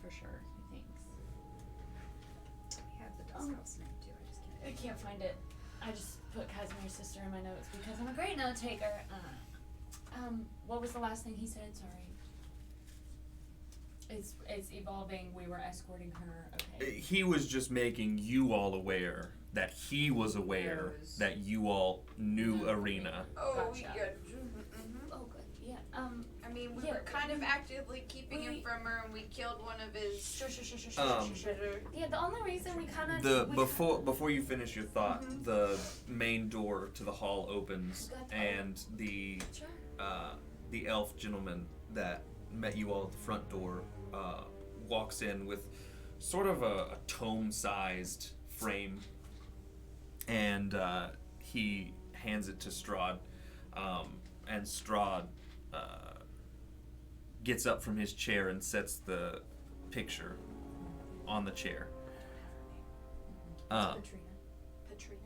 B: for sure. He thinks.
C: We have the Dusk Elf's name too. I just can't.
B: I can't find it. I just put Casimir's sister in my notes because I'm a great note taker. What was the last thing he said? Sorry. It's evolving. We were escorting her. Okay.
A: He was just making you all aware that he was aware
C: Knows.
A: that you all knew Arena.
G: Oh,
B: Gotcha.
G: good.
B: Oh, good. Yeah.
G: mean, we
B: Yeah,
G: were kind of actively keeping him
B: we-
G: from her, and we killed one of his.
B: Sure.
G: Shitter.
B: Yeah, the only reason we kind of
A: Before you finish your thought, the main door to the hall opens,
B: Got the-
A: and the elf gentleman that met you all at the front door walks in with sort of a tome-sized frame, and he hands it to Strahd, and Strahd gets up from his chair and sets the picture on the chair.
E: Patrina.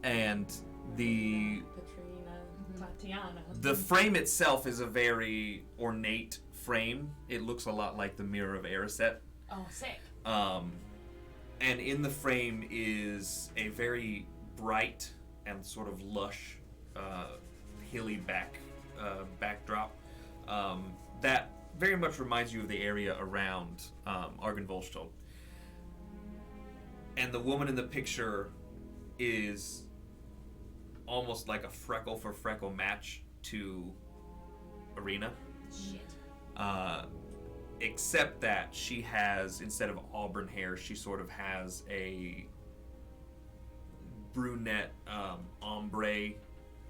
A: And the
F: Tatiana.
A: the frame itself is a very ornate frame. It looks a lot like the Mirror of Erised.
B: Oh, sick.
A: And in the frame is a very bright and sort of lush, hilly backdrop that very much reminds you of the area around Argenvolstad. And the woman in the picture is almost like a freckle for freckle match to Arena.
B: Shit.
A: Except that she has, instead of auburn hair, she sort of has a brunette ombre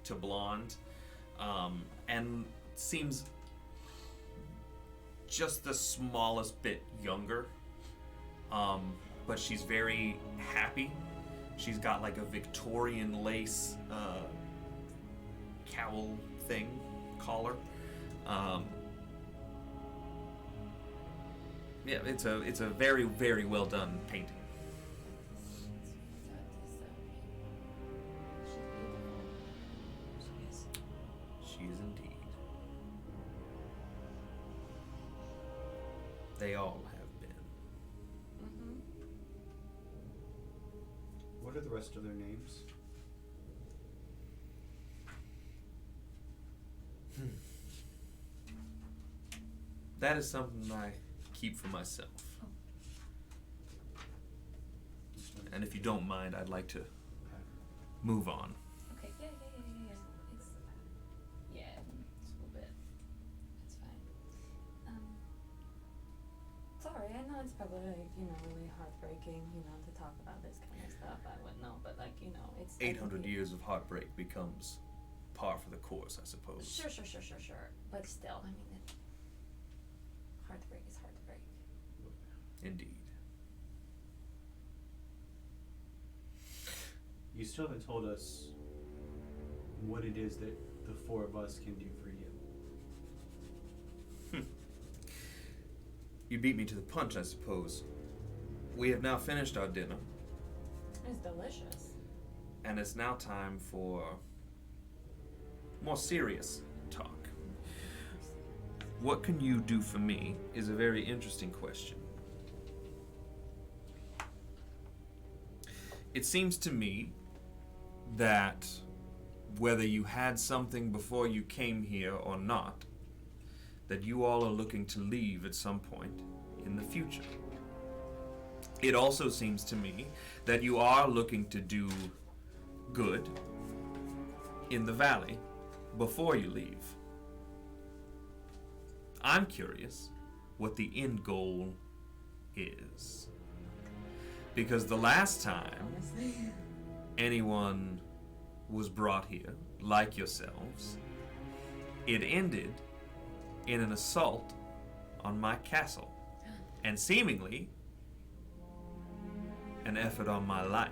A: to blonde, and seems just the smallest bit younger. But she's very happy. She's got like a Victorian lace cowl thing, collar. Yeah, it's a very, very well done painting. She is indeed. They all have been.
D: What are the rest of their names?
A: That is something I keep for myself. And if you don't mind, I'd like to move on.
B: Okay, yeah. It's a little bit. It's fine. Sorry, I know it's probably like, really heartbreaking, to talk about this kind of stuff. I wouldn't know, but it's
A: 800 years of heartbreak becomes par for the course, I suppose.
B: Sure. But still, heartbreak is heartbreak.
A: Indeed.
D: You still haven't told us what it is that the four of us can do for you.
A: You beat me to the punch, I suppose. We have now finished our dinner,
B: It's delicious.
A: and it's now time for more serious talk. What can you do for me is a very interesting question. It seems to me that whether you had something before you came here or not, that you all are looking to leave at some point in the future. It also seems to me that you are looking to do good in the valley before you leave. I'm curious what the end goal is. Because the last time anyone was brought here, like yourselves, it ended in an assault on my castle, and seemingly an effort on my life.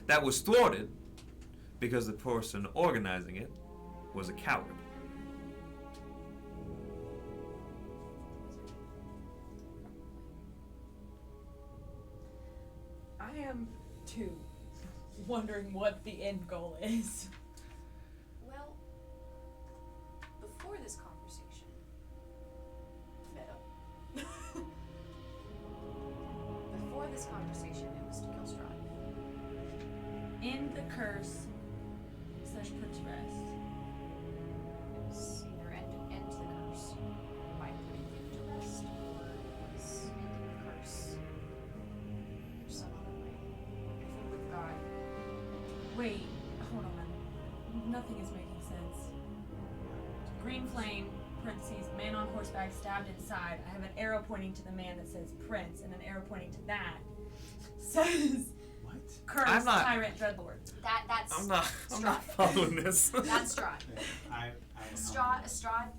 A: That was thwarted because the person organizing it was a coward.
F: I am too wondering what the end goal is.
E: Well, before this conversation, before this conversation, it was to kill Strahd.
B: End the curse / put to rest.
E: It was either end the curse by putting him to rest, or it was ending the curse some other way. I think we've got.
B: Wait, hold on. Nothing is making sense. plain, parentheses, man on horseback stabbed inside. I have an arrow pointing to the man that says prince, and an arrow pointing to that says
D: What?
B: cursed
A: I'm not-
B: tyrant dreadlord.
E: That's
A: I'm not
E: Strahd.
A: following this.
E: That's Strahd. Strahd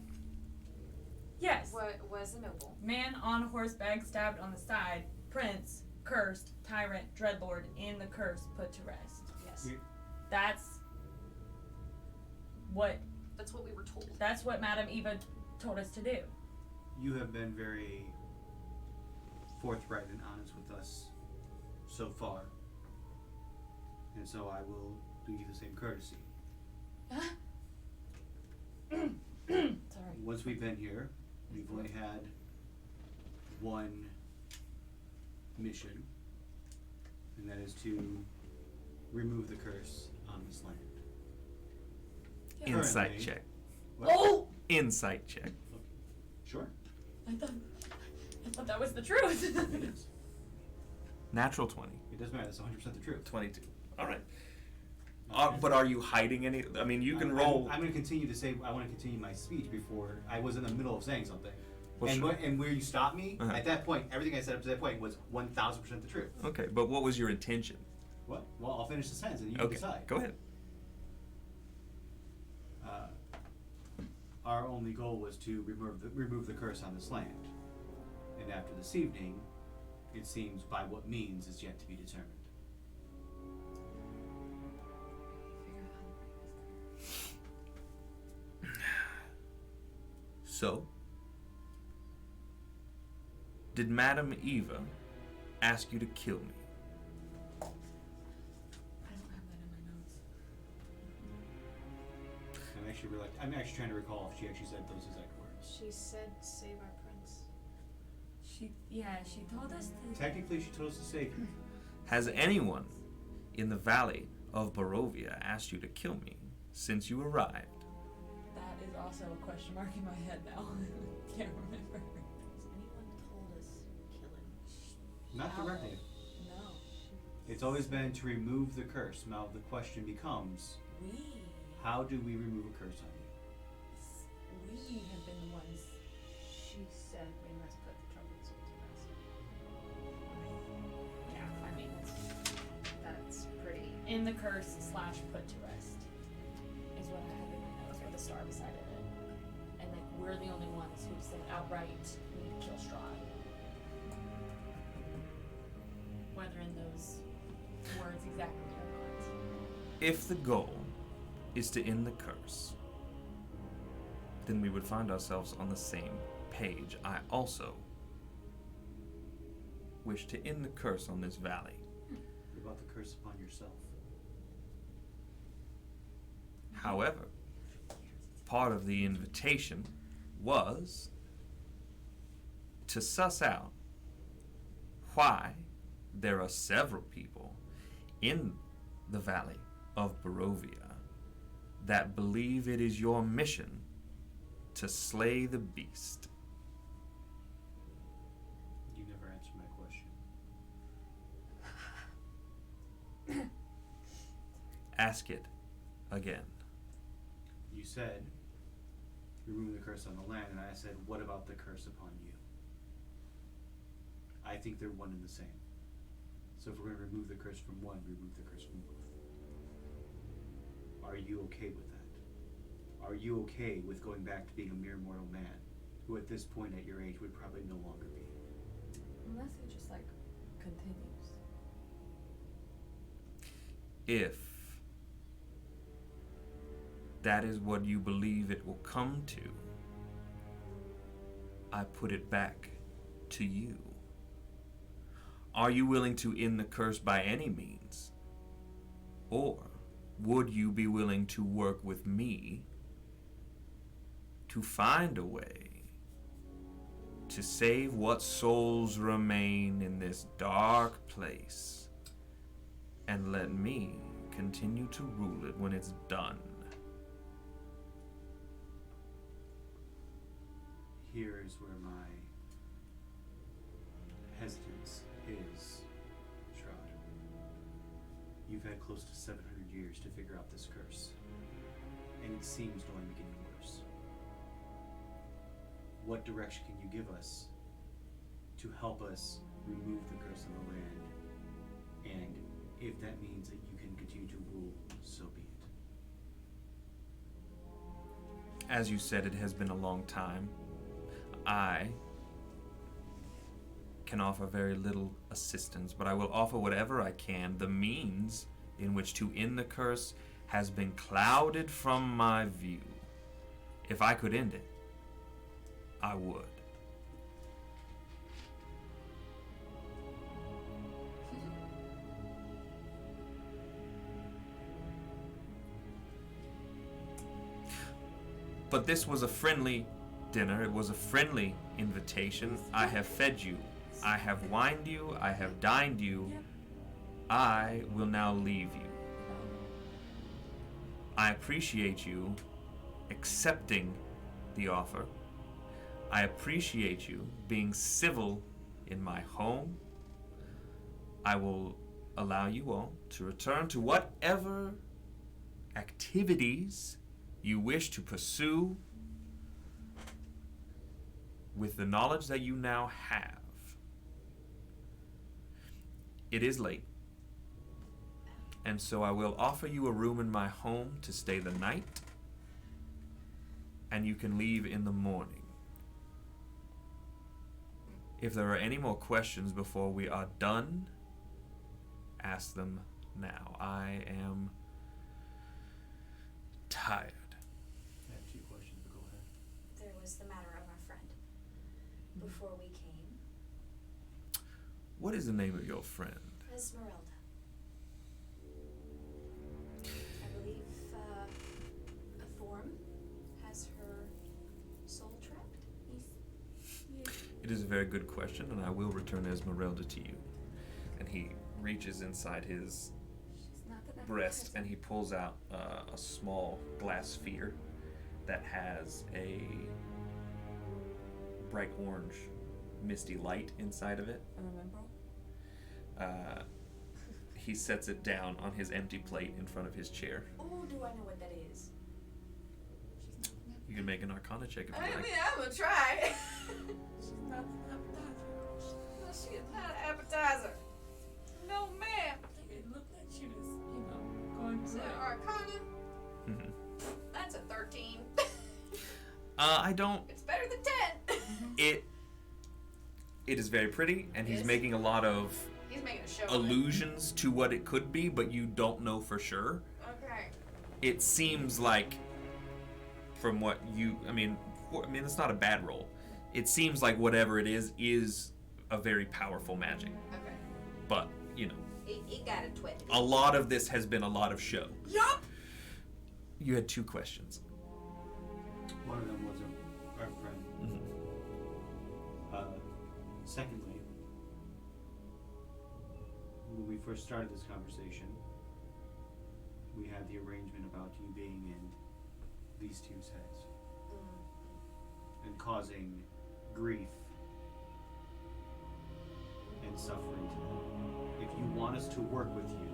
B: Yes.
E: was the noble.
B: Man on horseback stabbed on the side. Prince, cursed, tyrant, dreadlord, in the curse put to rest.
E: Yes.
D: You-
B: That's what
E: We were told.
B: That's what Madame Eva told us to do.
D: You have been very forthright and honest with us so far. And so I will do you the same courtesy.
B: Sorry.
D: Once we've been here, we've only had one mission, and that is to remove the curse on this land.
A: Insight
D: Currently-
A: check.
D: What?
B: Oh!
A: Insight check.
D: Sure.
B: I thought that was the truth.
D: It is.
A: Natural 20.
D: It doesn't matter. That's 100% the truth.
A: 22. All right.
D: Okay.
A: But are you hiding any? I mean, you can
D: I'm-
A: roll.
D: I'm going to continue to say. I want to continue my speech before I was in the middle of saying something.
A: Well,
D: and,
A: sure.
D: and where you stopped me
A: Uh-huh.
D: at that point, everything I said up to that point was 1,000% the truth.
A: Okay, but what was your intention?
D: What? Well, I'll finish the sentence and you
A: Okay,
D: decide.
A: go ahead.
D: Our only goal was to remove the curse on this land, and after this evening, it seems by what means is yet to be determined.
A: So, did Madame Eva ask you to kill me?
B: I don't have that in my notes.
D: I'm actually trying to recall if she actually said those exact words.
G: She said, "Save our prince."
B: She told us to.
D: Technically, she told us to save you.
A: Has anyone in the valley of Barovia asked you to kill me since you arrived?
B: That is also a question mark in my head now. Can't remember.
G: Has anyone told us kill him?
D: Not directly.
B: No.
D: It's always been to remove the curse. Now the question becomes, how do we remove a curse on you?
B: We have been the ones.
C: She said we must put the troubled soul to rest.
B: Yeah, I mean,
C: That's pretty.
B: in the curse / put to rest is what I have in my notes with a star beside it. And like we're the only ones who said outright we need to kill Strahd. Whether in those words exactly or not.
A: If the goal is to end the curse, then we would find ourselves on the same page. I also wish to end the curse on this valley.
D: What about the curse upon yourself?
A: However, part of the invitation was to suss out why there are several people in the valley of Barovia that believe it is your mission to slay the beast.
D: You never answered my question.
A: Ask it again.
D: You said, remove the curse on the land, and I said, what about the curse upon you? I think they're one and the same. So if we're going to remove the curse from one, remove the curse from both. Are you okay with that? Are you okay with going back to being a mere mortal man, who at this point at your age would probably no longer be?
B: Unless it just like continues.
A: If that is what you believe it will come to, I put it back to you. Are you willing to end the curse by any means? Or would you be willing to work with me to find a way to save what souls remain in this dark place and let me continue to rule it when it's done?
D: Here is where my hesitance is, Strahd. You've had close to 700 years to figure out this curse, and it seems to only be getting worse. what direction can you give us to help us remove the curse on the land? And if that means that you can continue to rule, so be it.
A: As you said, it has been a long time. I can offer very little assistance, but I will offer whatever I can. The means in which to end the curse has been clouded from my view. If I could end it, I would. But this was a friendly dinner. It was a friendly invitation. I have fed you. I have wined you. I have dined you. I will now leave you. I appreciate you accepting the offer. I appreciate you being civil in my home. I will allow you all to return to whatever activities you wish to pursue with the knowledge that you now have. It is late, and so I will offer you a room in my home to stay the night, and you can leave in the morning. If there are any more questions before we are done, ask them now. I am tired.
D: I have 2 questions, but go ahead.
E: There was the matter of our friend. Before we came,
A: What is the name of your friend?
E: Esmeralda. I believe a form has her soul trapped.
A: It is a very good question, and I will return Esmeralda to you. And he reaches inside his
B: She's not gonna
A: breast and he pulls out a small glass sphere that has a bright orange misty light inside of it.
B: Remember?
A: He sets it down on his empty plate in front of his chair.
E: Oh, do I know what that is?
A: You can make an Arcana check if
G: I
A: you like.
G: mean, I'm gonna try.
B: She's not an appetizer.
G: She's not an appetizer. No, ma'am.
B: It looked like she was, going
G: Is
B: to
G: that Arcana?
A: Mhm.
G: That's a 13.
A: I don't.
G: It's better than 10.
A: It is very pretty, and he's
G: Yes.
A: making a lot of
G: He's making a show of it.
A: allusions to what it could be, but you don't know for sure.
G: Okay.
A: It seems like, from what you, it's not a bad roll. It seems like whatever it is a very powerful magic.
G: Okay.
A: But,
C: It got a 20.
A: a lot of this has been a lot of show.
B: Yup!
A: You had 2 questions.
D: One of them was our friend.
A: Mhm.
D: Secondly, when we first started this conversation, we had the arrangement about you being in these two's heads and causing grief and suffering to them. If you want us to work with you,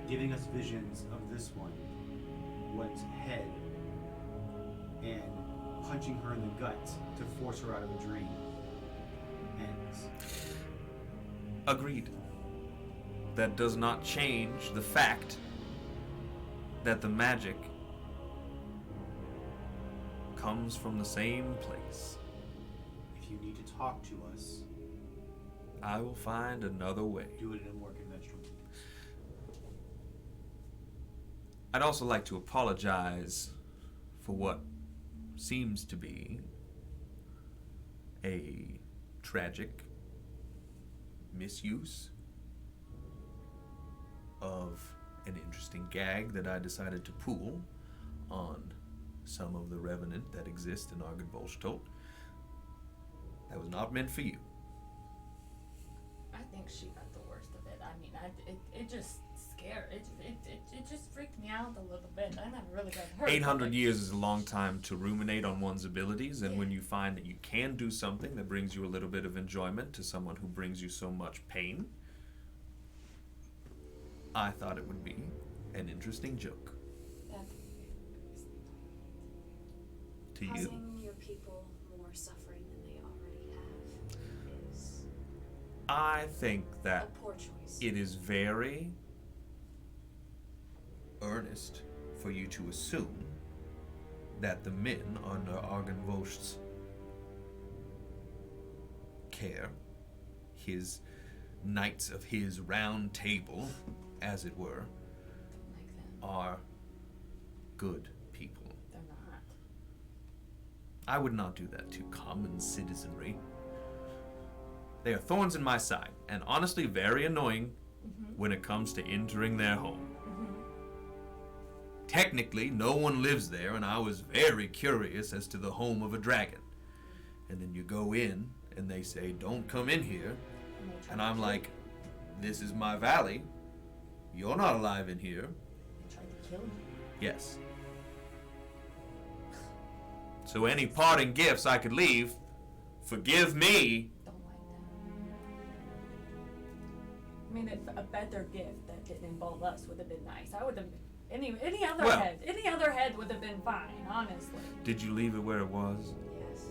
D: giving us visions of this one's head, and punching her in the gut to force her out of a dream ends.
A: Agreed. That does not change the fact that the magic comes from the same place.
D: If you need to talk to us,
A: I will find another way.
D: do it in a more conventional means.
A: I'd also like to apologize for what seems to be a tragic misuse of an interesting gag that I decided to pull on some of the revenant that exist in Argenvolstolt. That was not meant for you.
B: I think she got the worst of it. I mean, it just scared. It just freaked me out a little bit. I never really got hurt.
A: 800 years is a long time to ruminate on one's abilities, and when you find that you can do something that brings you a little bit of enjoyment to someone who brings you so much pain, I thought it would be an interesting joke. to you.
E: Causing your people more suffering than they already have is
A: I think
E: a
A: that
E: poor choice.
A: it is very earnest for you to assume that the men under Argenvost's care, his knights of his round table, as it were,
F: Don't like them.
A: are good people.
F: They're not.
A: I would not do that to common citizenry. They are thorns in my side, and honestly very annoying when it comes to entering their home. Technically, no one lives there, and I was very curious as to the home of a dragon. And then you go in, and they say, don't come in here. And I'm like, this is my valley. You're not alive in here.
F: They tried to kill you.
A: Yes. So any parting gifts I could leave, forgive me.
F: Don't like that. I mean, a better gift that didn't involve us would have been nice. I would have. Any other
A: Well-
F: head would have been fine, honestly.
A: Did you leave it where it was?
E: Yes.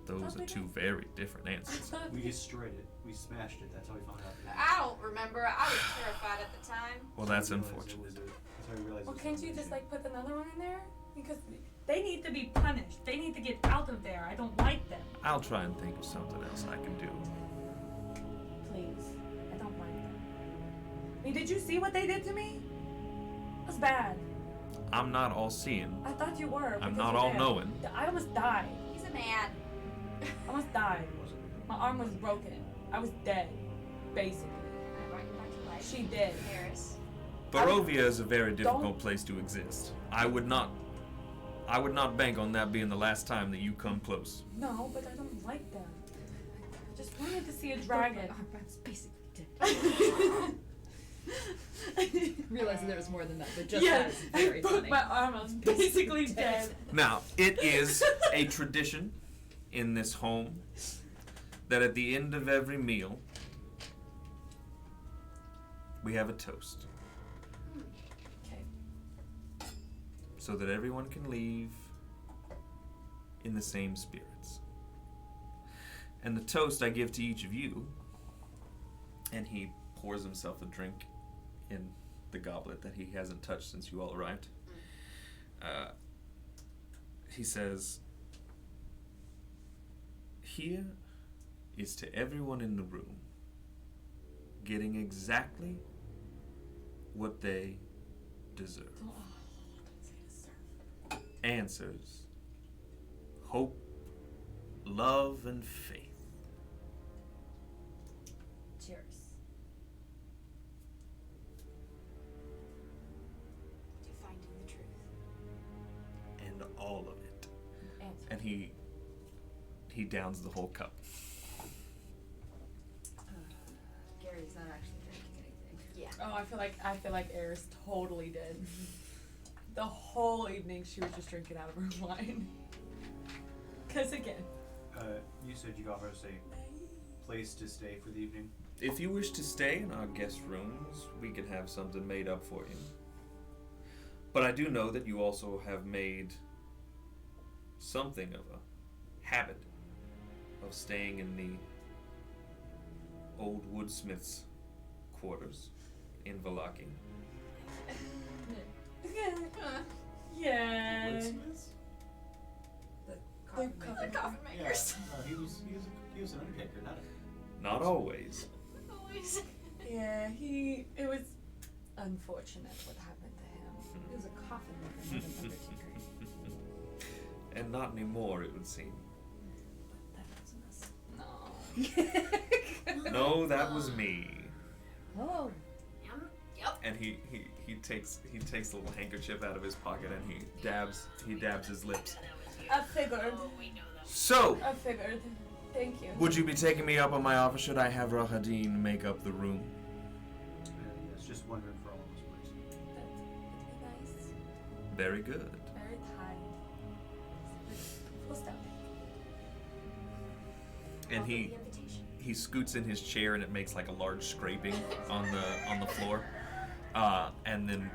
A: Those are two very different answers.
D: We destroyed it. We smashed it. That's how we found out.
G: I don't remember. I was terrified at the time.
A: Well, that's
D: We realized it
A: unfortunate.
D: was that's how we realized
F: Well,
D: it was
F: can't
D: an
F: you just
D: illusion.
F: like put another one in there? Because they need to be punished. They need to get out of there. I don't like them.
A: I'll try and think of something else I can do.
F: Please, I don't like them. I mean, did you see what they did to me? It was bad.
A: I'm not all-seeing.
F: I thought you were.
A: I'm
F: because
A: not
F: you're
A: all-knowing.
F: there. I almost died.
G: He's a man.
F: I almost died. My arm was broken. I was dead, basically.
G: I brought you back to life.
F: She did.
G: Paris.
A: Barovia is a very difficult
F: Don't-
A: place to exist. I would not bank on that being the last time that you come close.
F: No, but I don't like them. I just wanted to see a dragon.
H: Armbrand's basically dead. Realizing there was more than that, but just that is very
F: I broke
H: funny.
F: my arm. I was basically dead.
A: Now, it is a tradition in this home that at the end of every meal, we have a toast
F: Okay.
A: so that everyone can leave in the same spirits. And the toast I give to each of you, and he pours himself a drink in the goblet that he hasn't touched since you all arrived. He says, here is to everyone in the room getting exactly what they deserve. Answers, hope, love, and faith.
F: Cheers.
E: To finding the truth.
A: And all of it.
F: Answer.
A: And he downs the whole cup.
C: Gary's not actually drinking anything.
E: Yeah.
F: Oh, I feel like Eris totally did. The whole evening she was just drinking out of her wine. Cause again,
D: You said you offered us a place to stay for the evening.
A: If you wish to stay in our guest rooms, we can have something made up for you. But I do know that you also have made something of a habit of staying in the old woodsmith's quarters in Valaki.
F: yeah.
D: Woodsmiths?
C: The
F: They're
C: coffin
G: The
C: maker.
G: coffin makers.
D: No, he was an undertaker, not a.
A: Not always.
G: Always.
F: Yeah, it was unfortunate what happened to him.
C: He was a coffin maker, not an undertaker.
A: And not anymore, it would seem.
F: That wasn't us. No.
A: No, that was me.
F: Oh.
G: Yep.
A: And he takes a little handkerchief out of his pocket and he dabs his lips.
F: I figured.
A: So,
F: I figured. Thank you.
A: would you be taking me up on my offer? Should I have Rahadin make up the room?
D: It's just one room for all of us, please.
F: That'd be nice.
A: Very good.
F: Very tired. Full stomach.
A: And
E: Welcome
A: he
E: the invitation.
A: scoots in his chair and it makes like a large scraping on the floor. And then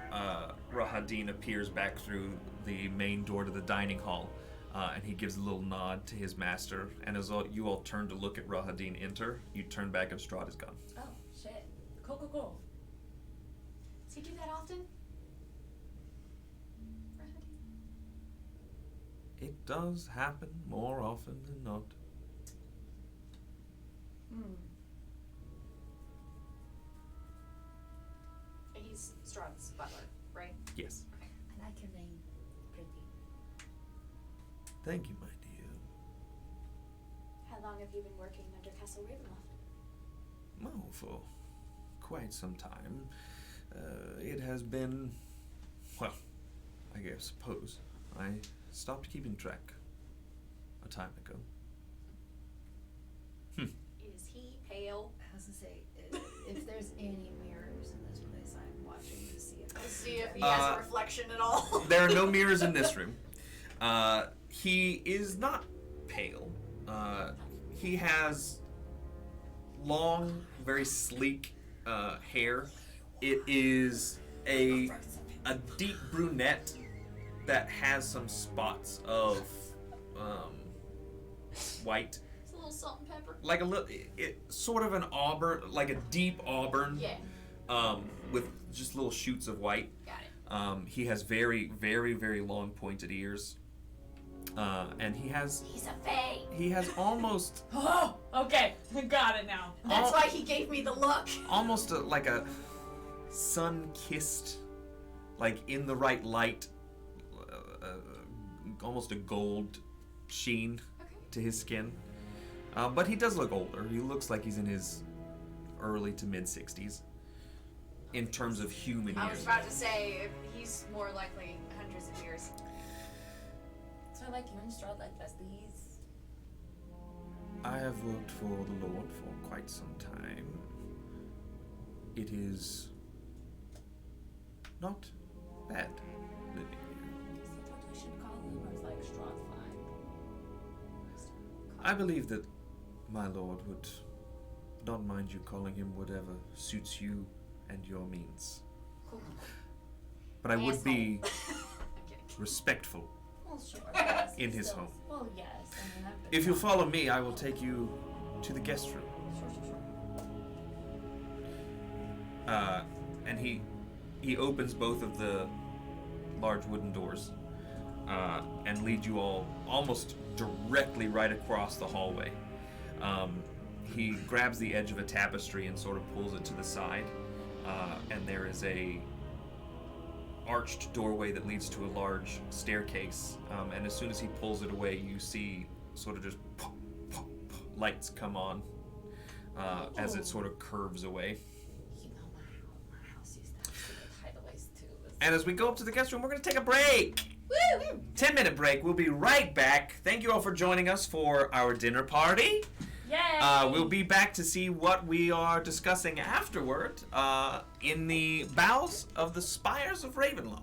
A: Rahadin appears back through the main door to the dining hall, and he gives a little nod to his master. And as you all turn to look at Rahadin enter, you turn back and Strahd is gone.
B: Oh, shit. Cool.
E: Does he do that often?
A: It does happen more often than not.
E: He's Strahd's butler, right?
A: Yes.
C: I like your name. Pretty.
A: Thank you, my dear.
E: How long have you been working under Castle Ravenloft?
A: Oh, for quite some time. It has been, well, I suppose. I stopped keeping track a time ago.
E: Is he pale?
C: I was gonna say, if there's any mirrors in this place, I'm watching to see if
G: To see if he has a reflection at all.
A: There are no mirrors in this room. He is not pale. He has long, very sleek hair. It is a deep brunette that has some spots of white,
E: It's a little salt and pepper.
A: like a little, sort of an auburn, like a deep auburn,
E: Yeah,
A: with just little shoots of white.
E: got it.
A: He has very, very, very long pointed ears, and he has
E: He's a fae.
A: almost
B: Oh, okay. Got it now.
G: That's why he gave me the look.
A: almost like a sun-kissed, like in the right light, almost a gold sheen to his skin. But he does look older. He looks like he's in his early to mid-60s in terms of human
G: I was
A: years.
G: about to say, he's more likely hundreds of years.
B: So like you and Strahd like besties.
A: I have worked for the Lord for quite some time. It is not bad living here.
B: Is that what we should call him, or is like Strahd fine?
A: I believe that my lord would not mind you calling him whatever suits you and your means.
E: Cool.
A: But I would be
E: I'm kidding.
A: respectful.
B: Well, sure. Yes,
A: In his
B: still-
A: home.
B: Well, yes. I mean, I've been
A: If you follow me, I will take you to the guest room.
B: Sure.
A: And he opens both of the large wooden doors and leads you all almost directly right across the hallway. He grabs the edge of a tapestry and sort of pulls it to the side, and there is a arched doorway that leads to a large staircase. And as soon as he pulls it away, you see sort of just pop, pop, pop, lights come on as it sort of curves away.
B: You know, my house used to have super hideaways too.
A: And as we go up to the guest room, we're going to take a break.
B: Woo!
A: 10-minute break. We'll be right back. Thank you all for joining us for our dinner party.
B: Yay!
A: We'll be back to see what we are discussing afterward in the bowels of the spires of Ravenloft.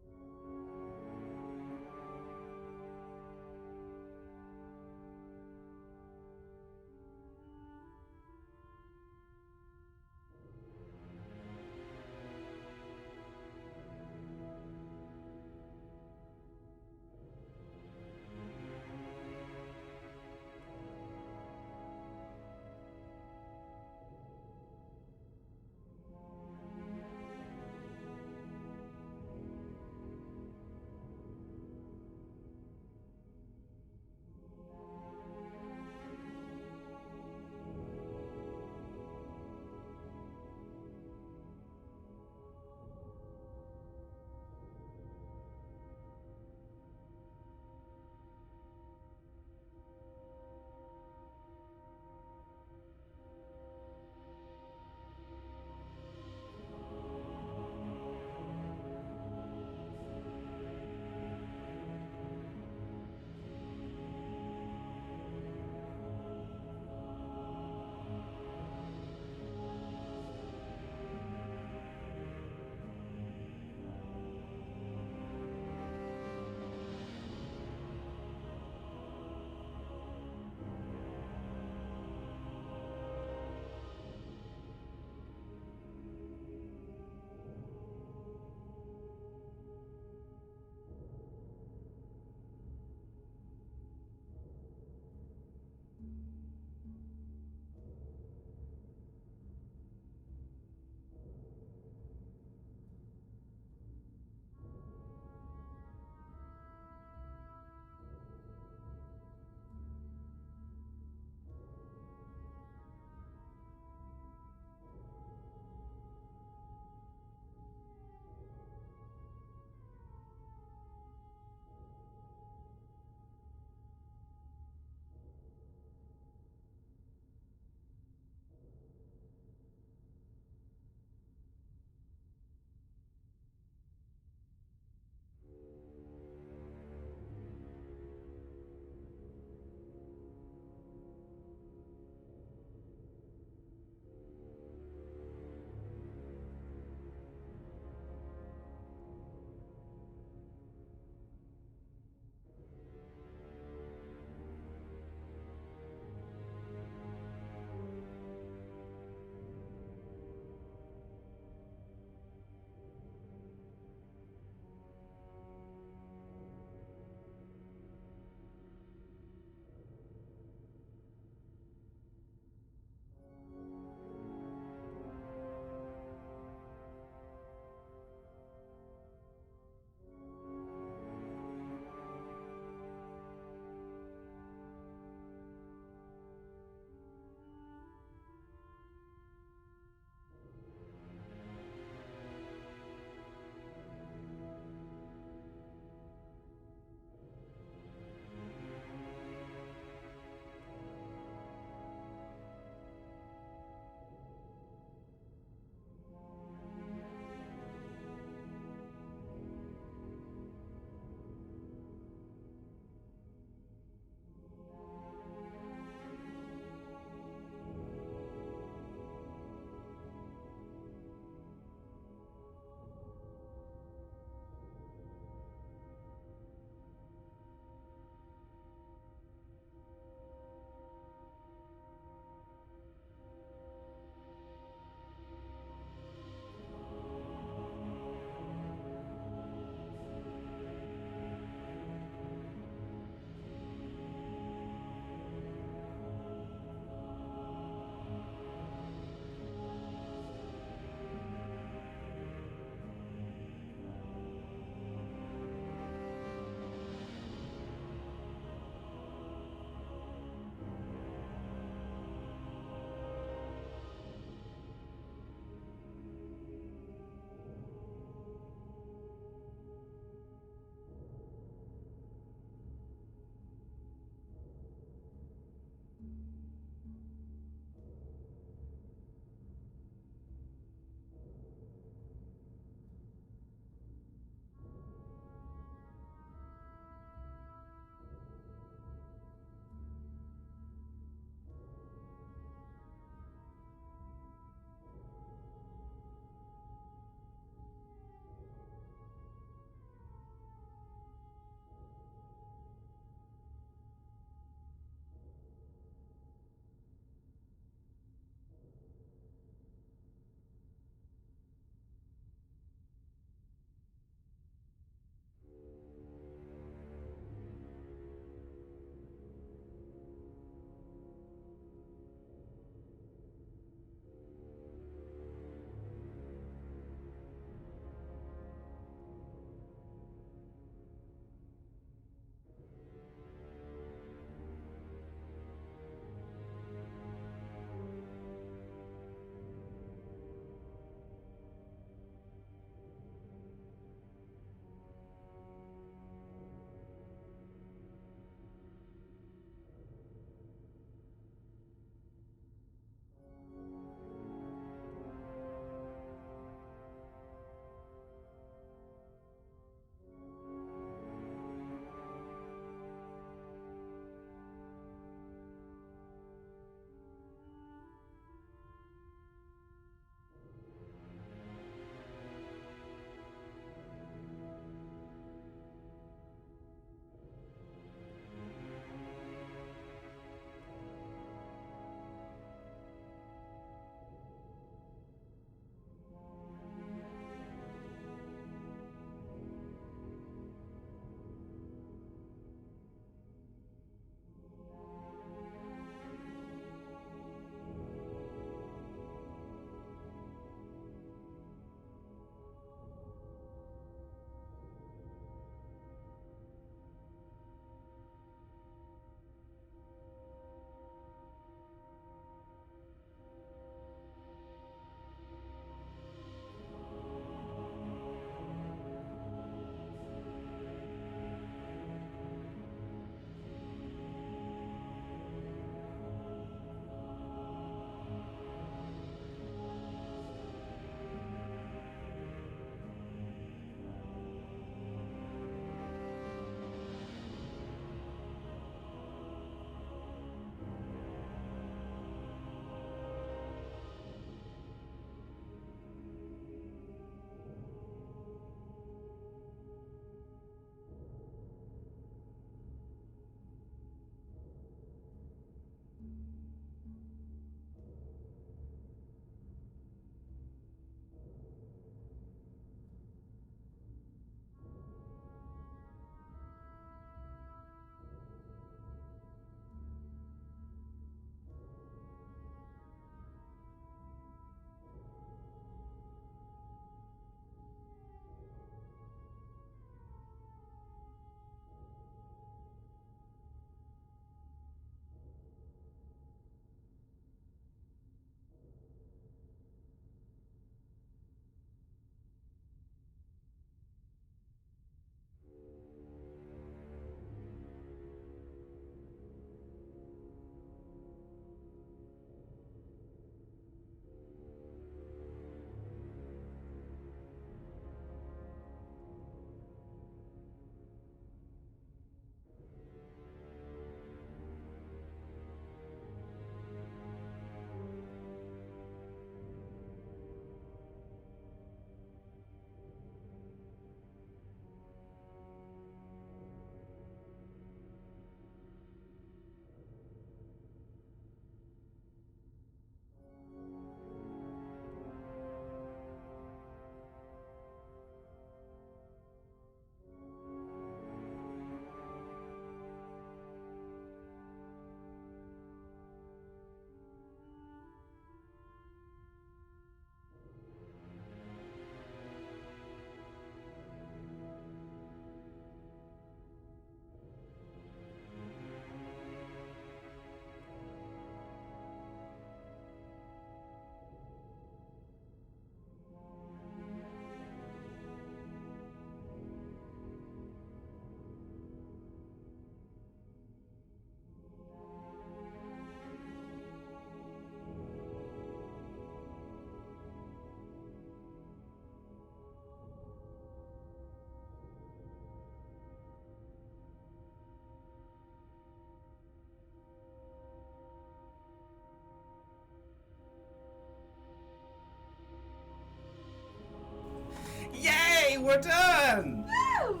A: Yay, we're done!
G: Woo!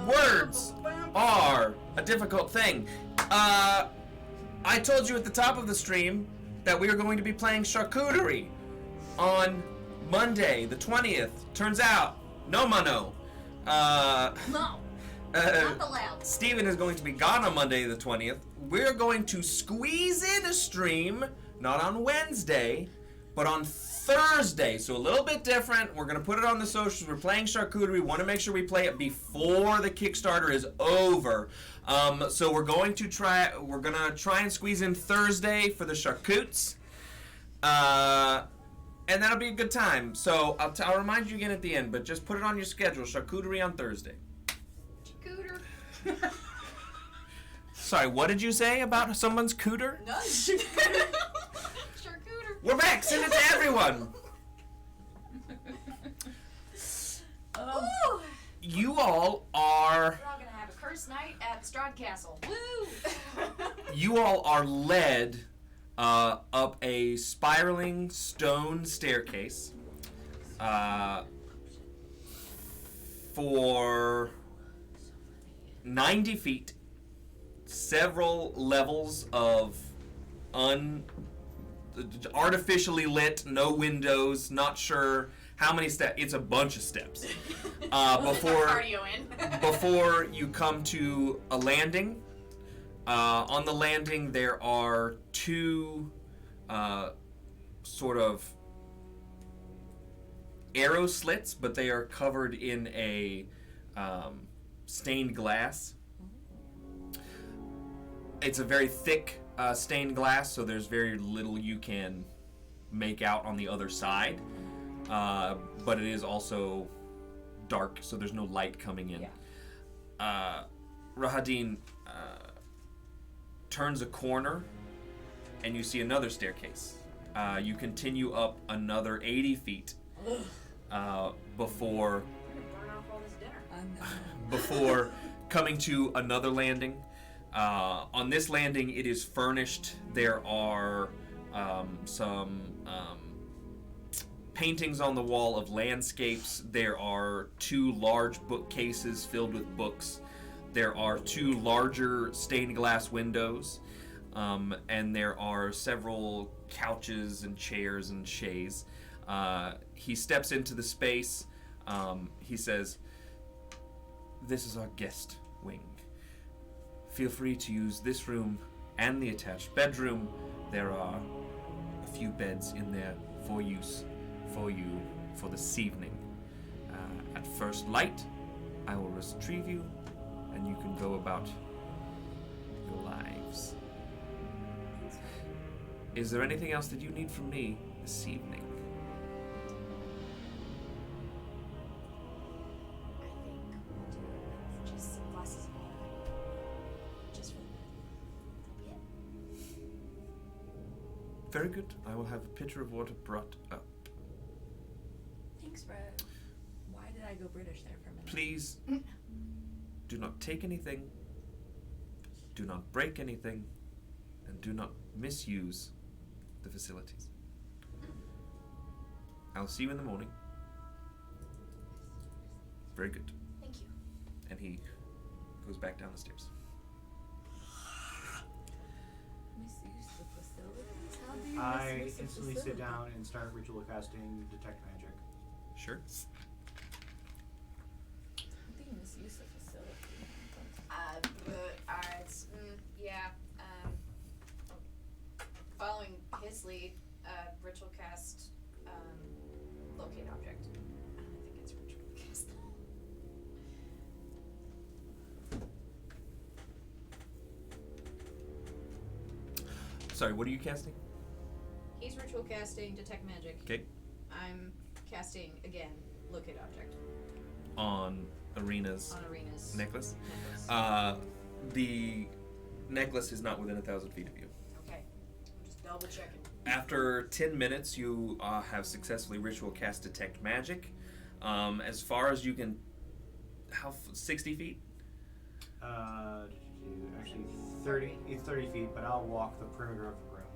A: Words are a difficult thing. I told you at the top of the stream that we were going to be playing charcuterie on Monday, the 20th. Turns out, no mano.
G: No, not allowed.
A: Steven is going to be gone on Monday, the 20th. We're going to squeeze in a stream, not on Wednesday, but on Thursday. So a little bit different. We're going to put it on the socials. We're playing charcuterie. We want to make sure we play it before the Kickstarter is over. So we're going to try and squeeze in Thursday for the charcutes. And that'll be a good time. So I'll remind you again at the end, but just put it on your schedule. Charcuterie on Thursday.
G: Cooter.
A: Sorry, what did you say about someone's cooter?
G: No, charcuterie.
A: We're back. Send it to everyone.
G: Ooh.
A: You all are.
G: We're all gonna have a curse night at Strahd Castle. Woo!
A: You all are led up a spiraling stone staircase for 90 feet, several levels of artificially lit, no windows, not sure how many steps. It's a bunch of steps. Before you come to a landing. On the landing, there are two sort of arrow slits, but they are covered in a stained glass. It's a very thick stained glass, so there's very little you can make out on the other side. But it is also dark, so there's no light coming in.
F: Yeah.
A: Rahadin turns a corner, and you see another staircase. You continue up another 80 feet before
G: Burn off all this dinner.
A: before coming to another landing. On this landing, it is furnished. There are some paintings on the wall of landscapes. There are two large bookcases filled with books. There are two larger stained glass windows, and there are several couches and chairs and chaise. He steps into the space. He says, "This is our guest wing. Feel free to use this room and the attached bedroom. There are a few beds in there for use for you for this evening. At first light, I will retrieve you, and you can go about your lives. Is there anything else that you need from me this evening?"
E: I think we'll do it with just some glasses of water. Just for the night. That'll be it.
A: Very good. I will have a pitcher of water brought up.
F: Thanks, Fred. Why did I go British there for a minute?
A: Please do not take anything, do not break anything, and do not misuse the facilities. I'll see you in the morning. Very good.
E: Thank you.
A: And he goes back down the stairs.
F: Misuse the facilities? How do you
D: I
F: misuse the
D: instantly sit
F: facility?
D: down and start ritual casting Detect Magic.
A: Sure.
F: How do you misuse the facility?
G: Following his lead, ritual cast, locate object.
E: I don't think it's ritual cast.
A: Sorry, what are you casting?
G: He's ritual casting Detect Magic.
A: Okay.
G: I'm casting, again, locate object
A: On Arena's
G: on Arena's
A: necklace.
G: necklace.
A: The necklace is not within 1,000 feet of you.
G: Okay. I'm just double checking.
A: After 10 minutes, you have successfully ritual cast Detect Magic. As far as you can, 60 feet?
D: Actually 30. It's 30 feet, but I'll walk the perimeter of the room.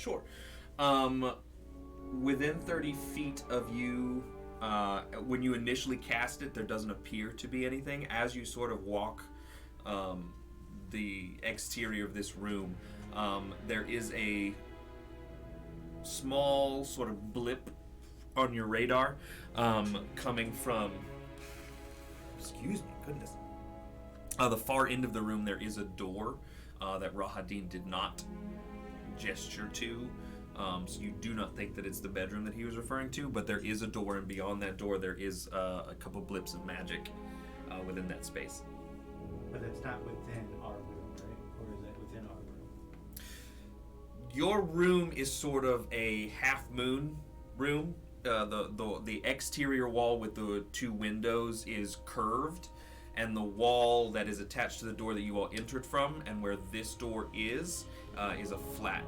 A: Sure. Within 30 feet of you, when you initially cast it, there doesn't appear to be anything. As you sort of walk the exterior of this room, there is a small sort of blip on your radar coming from, excuse me, goodness, the far end of the room. There is a door that Rahadin did not gesture to, so you do not think that it's the bedroom that he was referring to, but there is a door, and beyond that door there is a couple blips of magic within that space.
D: But it's not within our room, right? Or is it within our room?
A: Your room is sort of a half-moon room. The exterior wall with the two windows is curved, and the wall that is attached to the door that you all entered from, and where this door is a flat.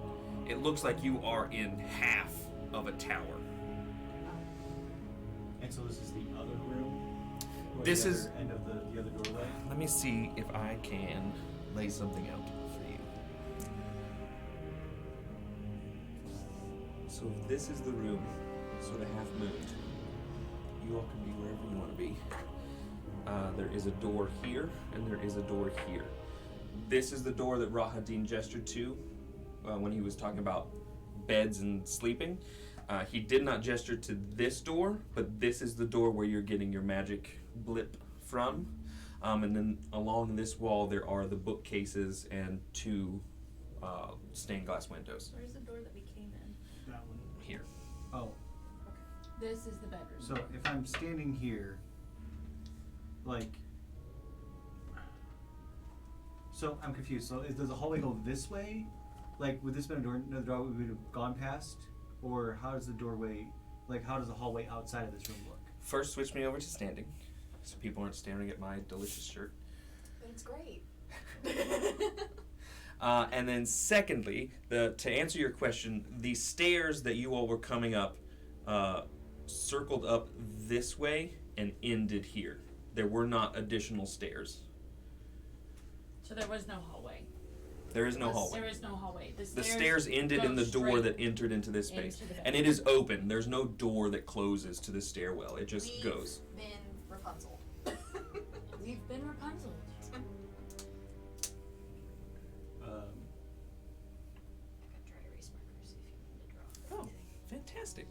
A: It looks like you are in half of a tower.
D: And so this is the other room? Or
A: This
D: the
A: is-
D: other end of the other doorway?
A: Let me see if I can lay something out for you. So if this is the room, sort of half mooned, you all can be wherever you want to be. There is a door here, and there is a door here. This is the door that Rahadin gestured to when he was talking about beds and sleeping. He did not gesture to this door, but this is the door where you're getting your magic blip from. And then along this wall, there are the bookcases and two stained glass windows
B: Where's the door that we came in?
D: That one.
A: here.
D: Oh,
F: This is the bedroom.
D: so if I'm standing here, like... So I'm confused. So does the hallway go this way? Like, would this been another door we would have gone past? Or how does the doorway, like, how does the hallway outside of this room look?
A: First, switch me over to standing, so people aren't staring at my delicious shirt.
E: But it's great.
A: And then secondly, to answer your question, the stairs that you all were coming up circled up this way and ended here. There were not additional stairs.
B: So there was no hallway.
A: There is no hallway.
B: There is no hallway.
A: The stairs ended
B: go
A: in the door
B: straight
A: that entered into this space.
B: into the
A: And it is open. There's no door that closes to the stairwell. It just
E: We've
A: goes.
E: been Rapunzel.
B: We've been Rapunzel.
E: I got dry erase markers if you want to draw.
A: Oh, fantastic.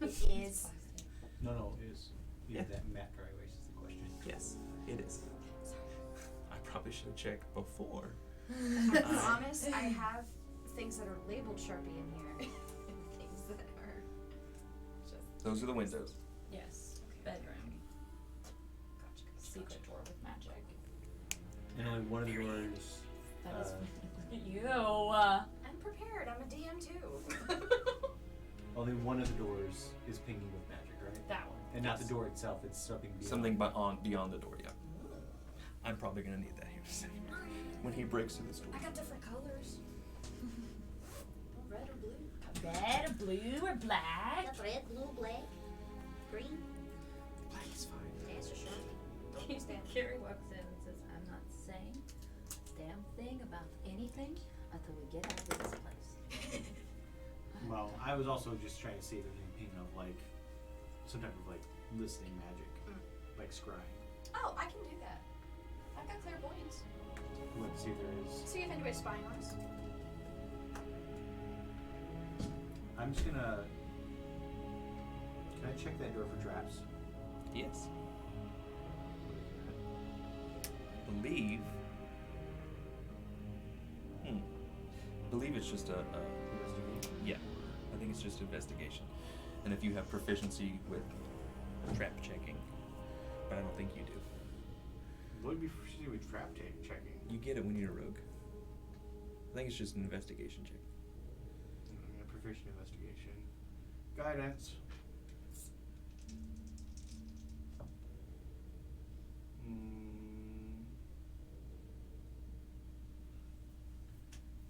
E: It is.
D: No, is
A: Yeah.
D: that matte dry erase is the question.
A: Yes, it is. I probably should have checked before.
E: I promise I have things that are labeled Sharpie in here. And things that are just.
A: Those are the windows.
B: Yes. Bedroom.
E: Gotcha.
B: Secret door with magic.
D: And only one of the doors.
B: That is.
D: Uh,
B: You.
E: I'm prepared. I'm a DM too.
D: Only one of the doors is pinging with magic, right?
B: That one.
D: And not the
B: Yes.
D: door itself, it's something beyond.
A: Something beyond the door, yeah. I'm probably going to need that here in a second. When he breaks through this door.
E: I got different colors. Red or blue?
B: Red or blue or black?
E: That's red, blue, black, green.
A: Black is fine.
E: Dance or Sharpie. Don't stand.
C: Carrie walks in and says, I'm not saying a damn thing about anything until we get out of this place.
D: Well, I was also just trying to see if there's any ping of like some type of like listening magic, like scrying.
E: Oh, I can do that. I've got clairvoyance.
D: Let's see if there is.
E: See if anybody's spying on us.
D: I'm just gonna. Can I check that door for traps?
A: Yes. I believe it's just a
D: Investigation.
A: yeah. I think it's just investigation. And if you have proficiency with trap checking, but I don't think you do.
D: What would be proficiency with trap checking?
A: You get it when you're a rogue. I think it's just an investigation check.
D: Proficient investigation. Guidance. Mm.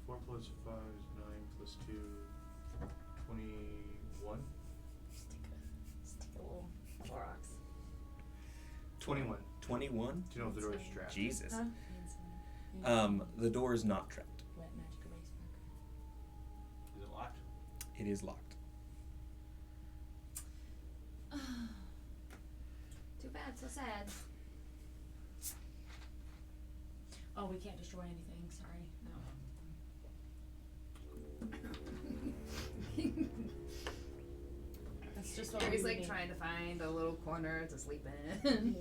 D: 4 plus 5 is 9 plus 2. 21.
B: Stick a little Clorox.
D: 21.
A: 21?
D: Do you know if the door is trapped?
A: Jesus.
B: Huh?
A: The door is not trapped.
F: Wet magic erase marker.
D: Is it locked?
A: It is locked.
C: Too bad, so sad.
B: Oh, we can't destroy anything. Sorry. No. That's just what
C: Gary's
B: we
C: like
B: need.
C: trying to find a little corner to sleep in.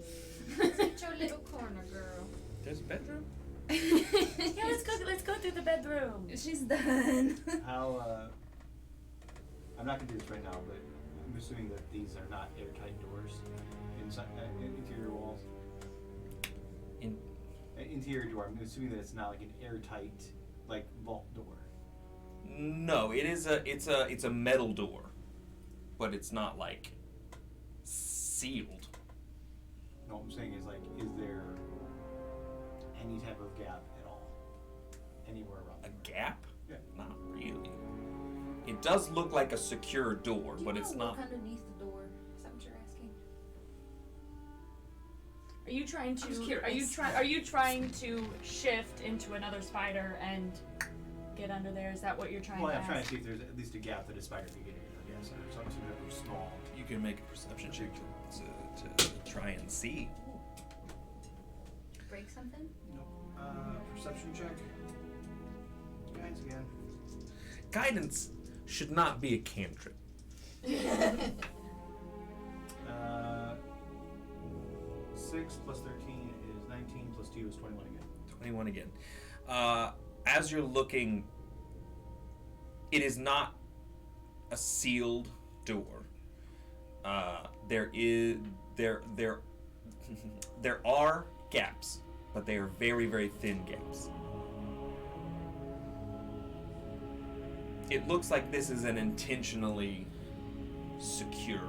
C: It's your little corner, girl.
A: There's a bedroom?
B: Yeah, let's go through the bedroom.
C: She's done.
D: How, I'm not gonna do this right now, but I'm assuming that these are not airtight doors inside, interior walls. Interior door, I'm assuming that it's not like an airtight, like, vault door.
A: No, it's a metal door, but it's not like sealed.
D: No, what I'm saying is, like, is there any type of gap at all? Anywhere around
A: A
D: the door?
A: gap?
D: Yeah.
A: Not really. It does look like a secure door,
C: Do you
A: but
C: know
A: it's
C: look
A: not.
C: underneath the door? Is that what you're asking?
B: Are you trying
C: I'm just
B: to?
C: curious.
B: Are you trying to shift into another spider and get under there? Is that what you're trying
D: Well,
B: to
D: I'm
B: ask?
D: trying to see if there's at least a gap that a spider could get in. Yes, so I'm assuming that we're small.
A: You can make a perception check to try and see.
C: Break something?
D: Perception check. Guys again.
A: Guidance should not be a cantrip.
D: 6 plus 13 is 19 plus 2 is 21 again.
A: 21 again. As you're looking, it is not a sealed door. There are gaps, but they are very, very thin gaps. It looks like this is an intentionally secure.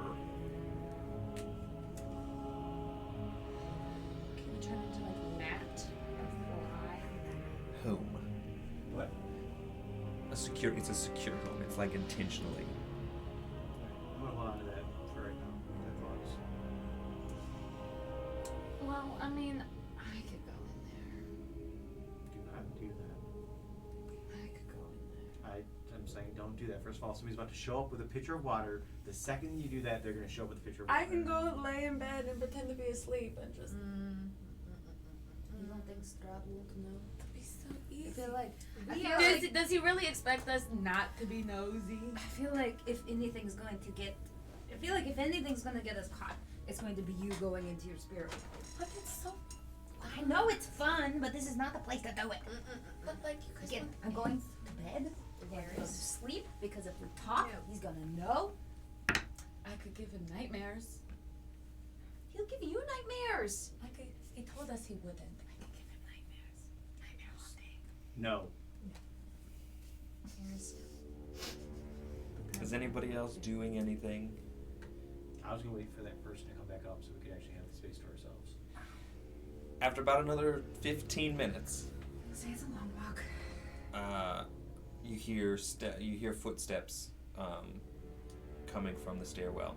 B: Can we turn into like a gnat or fly?
A: Home.
D: What?
A: It's a secure home. It's like intentionally.
D: I'm gonna hold on to that for right now. That thoughts.
B: Well, I mean, I could go in there.
D: Do not do that.
B: I could go in there.
D: I'm saying don't do that. First of all, somebody's about to show up with a pitcher of water. The second you do that, they're gonna show up with a pitcher of water.
F: I can go lay in bed and pretend to be asleep and just.
C: You don't think Strahd will know?
B: That'd be so
C: I
B: easy.
C: feel like
B: Does he really expect us not to be nosy?
C: I feel like if anything's going to get us caught, it's going to be you going into your spirit world.
B: But it's so.
C: I know it's fun, but this is not the place to do it.
B: But like you guys.
C: Again, I'm going to bed. We're going to go to sleep because if we talk, he's gonna know.
B: I could give him nightmares.
C: He'll give you nightmares.
B: He told us he wouldn't. I could give him nightmares. Nightmare haunting.
D: No.
A: Is anybody else doing anything?
D: I was gonna wait for that person to come back up so we could actually have the space to ourselves.
A: After about another 15 minutes,
C: Say it's a long walk.
A: you hear footsteps coming from the stairwell,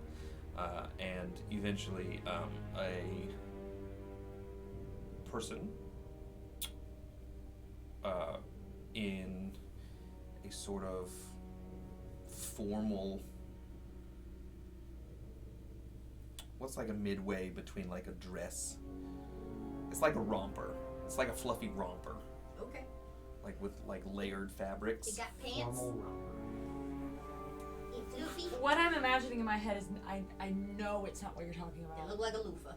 A: and eventually a person in a sort of formal, what's like a midway between like a dress, it's like a romper, it's like a fluffy romper,
G: Okay.
A: like with like layered fabrics.
G: You got pants?
D: Formal romper.
G: You floofy?
B: What I'm imagining in my head is I know it's not what you're talking
G: They
B: about.
G: look like a loofah.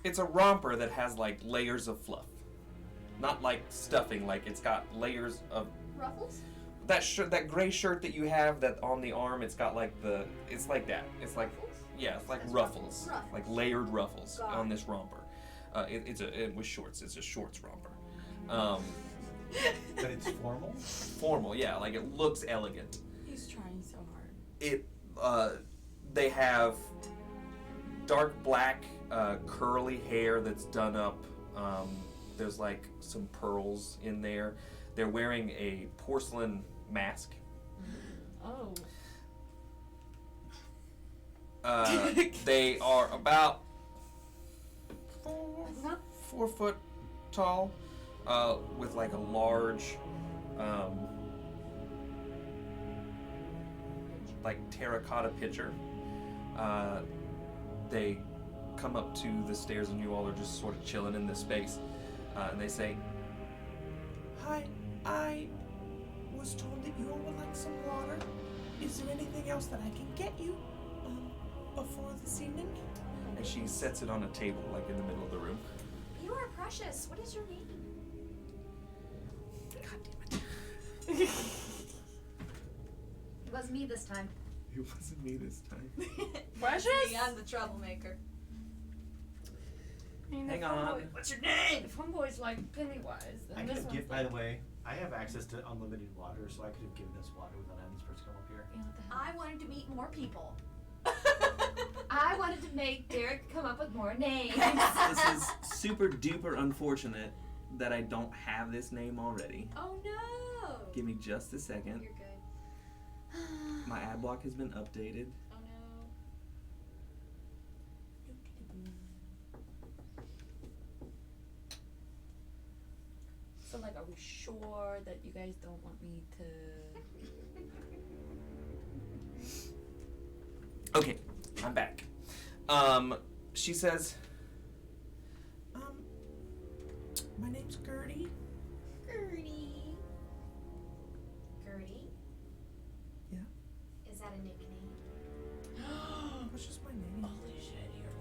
A: It's a romper that has like layers of fluff, not like stuffing, like it's got layers of
G: Ruffles?
A: that gray shirt that you have that on the arm, it's got like it's like that, it's like,
G: Ruffles?
A: yeah, it's like
G: That's
A: ruffles,
G: ruffles.
A: like layered ruffles
G: Got
A: on
G: it.
A: this romper. It with shorts, it's a shorts romper.
D: But it's formal?
A: Formal, yeah, like it looks elegant.
B: He's trying so hard.
A: They have dark black curly hair that's done up. There's like some pearls in there. They're wearing a porcelain mask.
B: Oh.
A: They are about 4 foot tall. with like a large, like terracotta pitcher. They come up to the stairs and you all are just sort of chilling in this space. And they say, "Hi, I was told that you all would like some water. Is there anything else that I can get you before this evening?" And she sets it on a table, like in the middle of the room.
E: You are precious. What is your name?
A: God damn it.
C: It was me this time.
A: It wasn't me this time.
F: Precious?
G: I'm the troublemaker.
F: I mean,
A: Hang
F: if
A: on.
F: homeboy-
D: What's your name?
F: If homeboy's like Pennywise, then
D: I could
F: this
D: have
F: one's
D: given, by
F: like...
D: the way, I have access to unlimited water, so I could have given this water without having this person come up here.
C: Yeah, what the hell?
E: I wanted to meet more people.
C: I wanted to make Derek come up with more names.
A: This is super duper unfortunate that I don't have this name already.
E: Oh no!
A: Give me just a second.
E: You're good.
A: My ad block has been updated.
E: Oh no.
F: So, like, are we sure that you guys don't want me to...
A: Okay, I'm back. She says, my name's Gertie.
E: Gertie. Gertie?
A: Yeah?
E: Is that a nickname?
A: That's just my name.
F: Holy shit, you're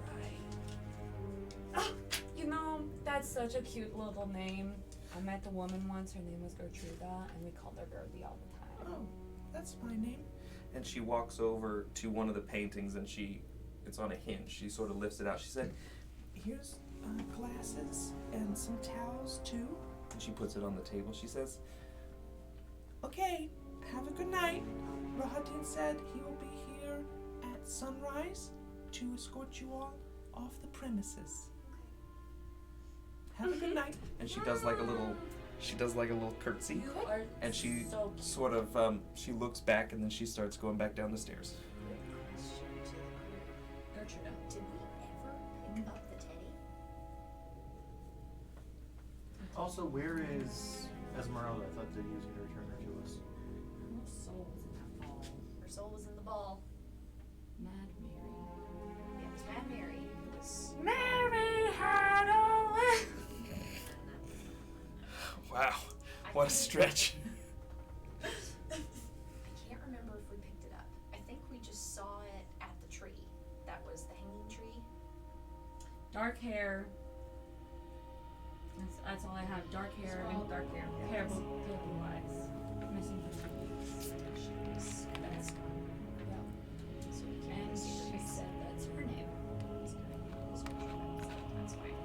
F: right. You know, that's such a cute little name. I met a woman once, her name was Gertruda, and we called her Gertie all the time.
A: Oh, that's my name. And she walks over to one of the paintings and it's on a hinge. She sort of lifts it out. She said, "Here's glasses and some towels too." And she puts it on the table. She says, "Okay, have a good night. Rahadin said he will be here at sunrise to escort you all off the premises. Have a good night." And she does like a little curtsy.
F: You are
A: And she
F: so cute.
A: sort of, she looks back and then she starts going back down the stairs.
F: Gertruda.
E: Did we ever pick up the teddy?
D: Also, where is Esmeralda? I thought that he was going to return her to us.
F: Her soul was in that ball.
E: Her soul was in the ball.
F: Mad Mary.
E: Yeah, it was Mad Mary. Who was
F: Mary had a way.
A: Wow, what a stretch.
E: I can't remember if we picked it up. I think we just saw it at the tree. That was the hanging tree.
F: Dark hair. That's all I have. Dark hair and dark hair. Hair blue eyes. Missing her.
E: That's
F: So we
E: can't
F: And
E: see her
F: she
E: face.
F: said that's her name.
E: That's fine.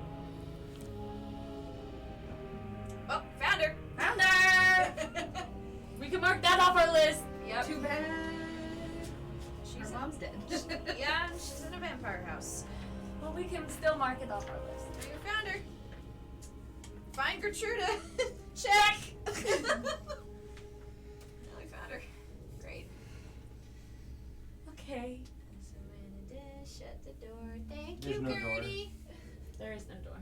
E: Oh, found her!
F: Found her! We can mark that off our list.
E: Yep.
C: Too bad.
E: She's
C: Her mom's dead.
E: yeah, she's in a vampire house.
F: Well, we can still mark it off our list.
E: There you found her. Find Gertruda. Check. Now we found her. Great.
F: Okay.
E: So shut the door. Thank
D: There's
E: you,
D: no door.
E: Gertie.
F: There is no door.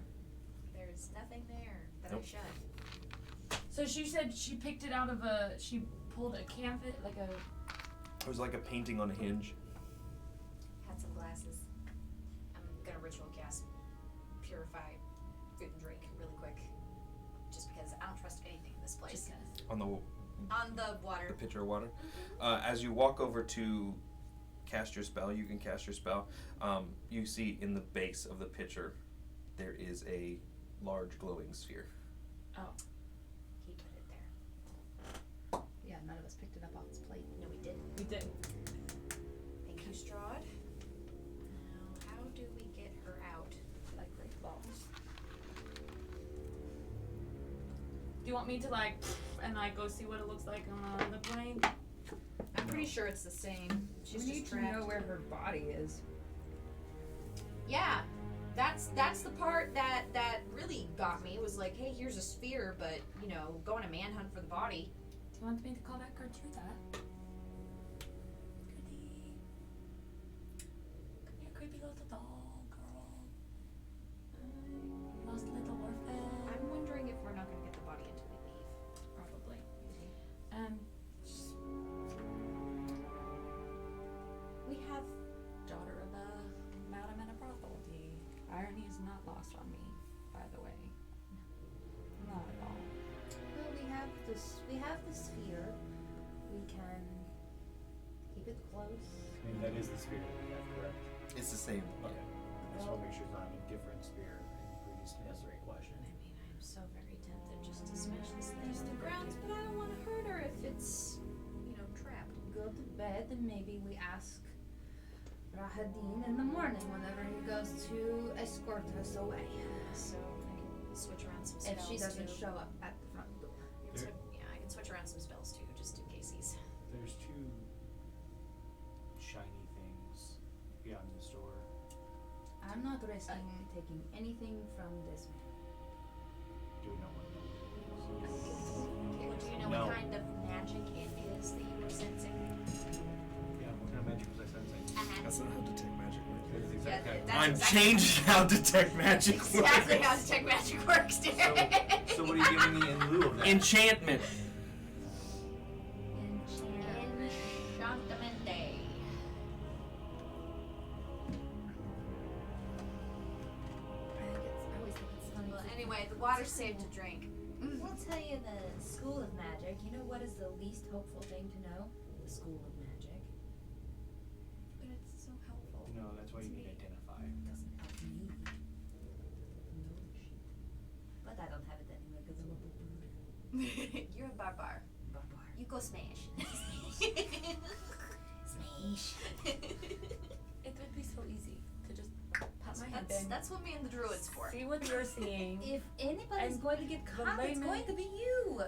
E: There's nothing there that
A: Nope.
E: I shut.
F: So she said she picked it out of she pulled a canvas, like a...
A: It was like a painting on a hinge.
E: Had some glasses. I'm gonna ritual cast purify food and drink really quick. Just because I don't trust anything in this place.
F: Just guys.
A: On the
E: On the water.
A: pitcher of water. As you walk over to cast your spell, you can cast your spell. You see in the base of the pitcher, there is a large glowing sphere.
F: Oh.
E: He put it there.
C: Yeah, none of us picked it up off his plate.
E: No, we didn't.
F: We did.
E: Thank you, Strahd. Now, how do we get her out?
F: Like great balls. Do you want me to like, and like go see what it looks like on the plane?
C: I'm pretty sure it's the same.
E: She's
C: we
E: just
C: need to
E: trapped.
C: know where her body is.
E: Yeah, that's the part that really got me. Was like, hey, here's a sphere, but you know, go on a manhunt for the body.
F: Do you want me to call back Gertruda? Come here, creepy little doll girl. Lost little orphan.
E: I'm wondering if we're not gonna get
F: not lost on me, by the way. Not at all.
C: Well, we have the sphere. We can keep it close.
D: I mean, that is the spirit that we have, correct?
A: It's the same.
D: Okay. I just want to make sure it's not a different spirit than previous necessary question.
E: I mean, I'm so very tempted just to smash this thing to the ground, but I don't want to hurt her if it's, trapped.
C: Go to bed and maybe we ask Rahadin in the morning whenever he goes to escort us away.
E: So I can switch around some spells
C: If she doesn't
E: too.
C: show up at the front door.
E: I can switch around some spells too, just in case he's.
D: There's two shiny things beyond the store.
C: I'm not risking taking anything from this man.
D: Do we know what it
E: Well, do you know
D: No.
E: what kind of magic it is that you were sensing?
D: is? Yeah, what kind of magic was I sensing?
A: That's not how detect magic works.
D: That is exactly
E: Yeah,
D: how-
E: that's
A: I'm
E: exactly-
A: changing how detect magic works.
E: Exactly how detect magic works, dude.
D: So what are you giving me in lieu of that?
A: Enchantment.
E: Enchantamente.
C: I always think it's funny.
E: Well, anyway, the water's safe to drink.
C: I'll tell you the School of Magic. You know what is the least hopeful thing to know? The School of Magic.
E: But it's so helpful.
D: No, that's why you need to identify.
C: It doesn't help me. No shit. But I don't have it anyway because I'm a barbar.
E: You're a barbar.
C: Barbar.
E: You go smash.
C: Smash.
F: It would be so easy to just pop my head in.
E: That's what me and the druid's for.
F: See what you're seeing.
C: If anybody's
F: And
C: going to get
F: the
C: caught, it's
F: layman-
C: going to be you.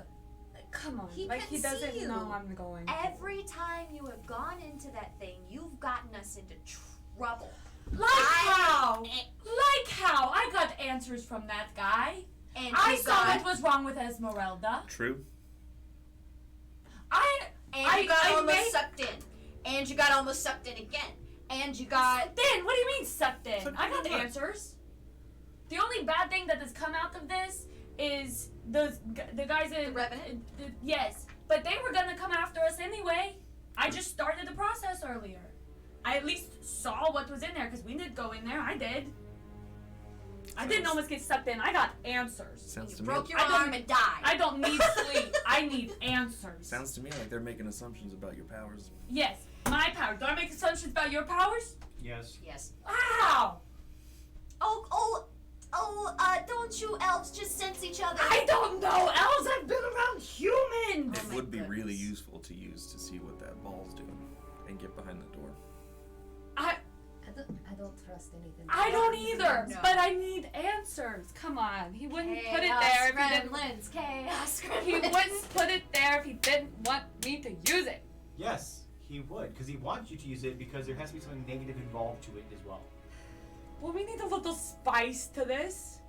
F: Come on,
C: He
F: like
C: can
F: he doesn't
C: see you.
F: know I'm going.
E: Every time you have gone into that thing, you've gotten us into trouble.
F: Like how? Like how? I got answers from that guy.
E: And
F: I
E: you
F: saw
E: got,
F: what was wrong with Esmeralda.
A: True.
E: and you got
F: I
E: almost
F: made-
E: sucked in. And you got almost sucked in again. And you got
F: Then, what do you mean sucked in?
A: Sucked
F: I got
A: in what?
F: answers. The only bad thing that has come out of this is the guys in
E: The Revenant?
F: Yes, but they were gonna come after us anyway. I just started the process earlier. I at least saw what was in there because we did go in there. I did. I didn't almost get sucked in. I got answers.
A: Sounds
E: you
A: to
E: broke
A: me.
E: your
F: I don't-
E: arm and died.
F: I don't need sleep. I need answers.
A: Sounds to me like they're making assumptions about your powers.
F: Yes, my power. Do I make assumptions about your powers?
D: Yes.
E: Yes.
F: Wow.
E: Don't you elves just sense each other?
F: I don't know. Elves have been around humans.
A: It
E: my
A: would be really
E: goodness.
A: useful to use to see what that ball's doing and get behind the door.
F: I
C: don't trust anything.
F: I don't either.
E: No.
F: But I need answers. Come on. He wouldn't put it
E: Chaos
F: there if he didn't.
E: gremlins, chaos gremlins.
F: He wouldn't put it there if he didn't want me to use it.
D: Yes, he would, because he wants you to use it because there has to be something negative involved to it as well.
F: Well, we need a little spice to this.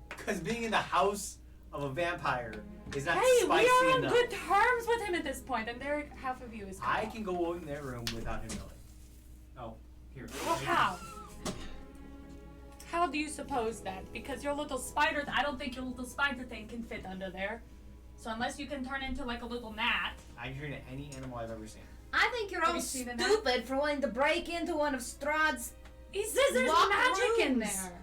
D: Because being in the house of a vampire is not
F: Hey, we
D: spicy
F: are on
D: enough.
F: good terms with him at this point, and there half of you is.
D: I can go in their room without him knowing. Oh, here.
F: Well, how? How do you suppose that? Because your little spider, I don't think your little spider thing can fit under there. So unless you can turn into like a little gnat.
D: I can turn into any animal I've ever seen.
C: I think you're
F: Have
C: all
F: you seen it
C: stupid for wanting to break into one of Strahd's.
F: He says there's
C: Locked
F: magic in
C: rooms.
F: there.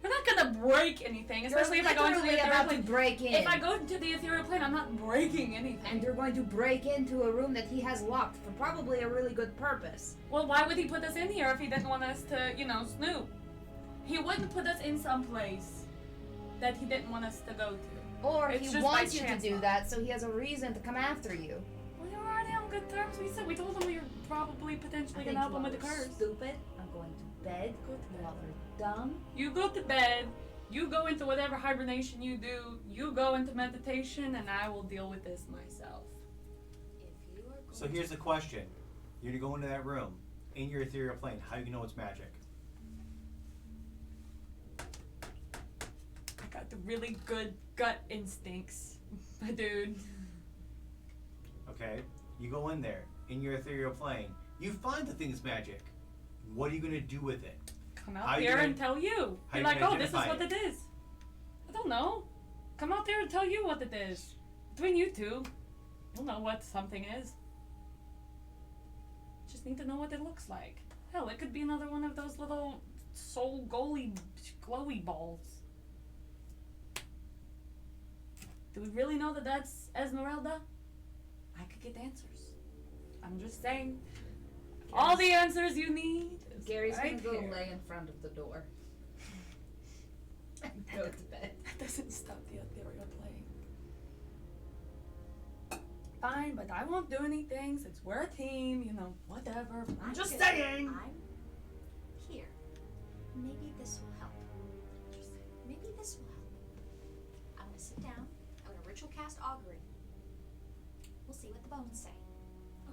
F: We're not gonna break anything, especially if I go into the
C: literally
F: ethereal
C: about to
F: plane.
C: break in.
F: If I go into the ethereal plane, I'm not breaking anything.
C: And you're going to break into a room that he has locked for probably a really good purpose.
F: Well, why would he put us in here if he didn't want us to, snoop? He wouldn't put us in some place that he didn't want us to go to.
C: Or
F: It's
C: he
F: just
C: wants
F: by
C: you to
F: chance
C: do
F: luck.
C: that so he has a reason to come after you.
F: Well, you're already on good terms. We told him we were probably potentially gonna help him with the curse.
C: Stupid. I'm going to bed.
F: Go to
C: You
F: bed.
C: all are dumb.
F: You go to bed. You go into whatever hibernation you do. You go into meditation, and I will deal with this myself.
E: If you are going
D: So here's the question. You're to go into that room, in your ethereal plane. How do you know it's magic?
F: I got the really good gut instincts, my dude.
D: Okay? You go in there, in your ethereal plane. You find the thing's magic. What are you going to do with it?
F: Come
D: How
F: out
D: you
F: there
D: gonna-
F: and tell you.
D: how
F: Be
D: you
F: like,
D: gonna
F: oh, this is
D: identify
F: what it is. I don't know. Come out there and tell you what it is. Between you two, you'll know what something is. Just need to know what it looks like. Hell, it could be another one of those little soul goalie glowy balls. Do we really know that that's Esmeralda? I could get answers. I'm just saying. All the answers you need.
C: Gary's
F: right
C: gonna go
F: here.
C: lay in front of the door. And go to bed.
F: That doesn't stop the ethereal plane. Fine, but I won't do anything since we're a team, you know, whatever. I'm just
E: good.
F: saying.
E: I'm here. Maybe this will help. Maybe this will help. I'm gonna sit down. I'm gonna ritual cast augury. We'll see what the bones say.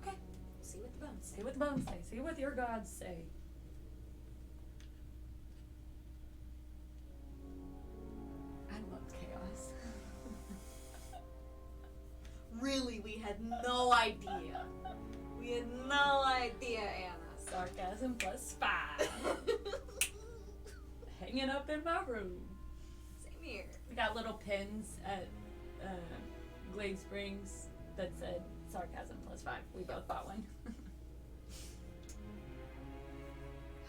F: Okay.
E: We'll see what the bones say.
F: See what the bones say. See what your gods say. I love chaos.
G: Really, we had no idea. We had no idea, Anna.
F: Sarcasm plus 5. Hanging up in my room.
G: Same here.
F: We got little pins at Glade Springs that said sarcasm plus 5. We both bought one.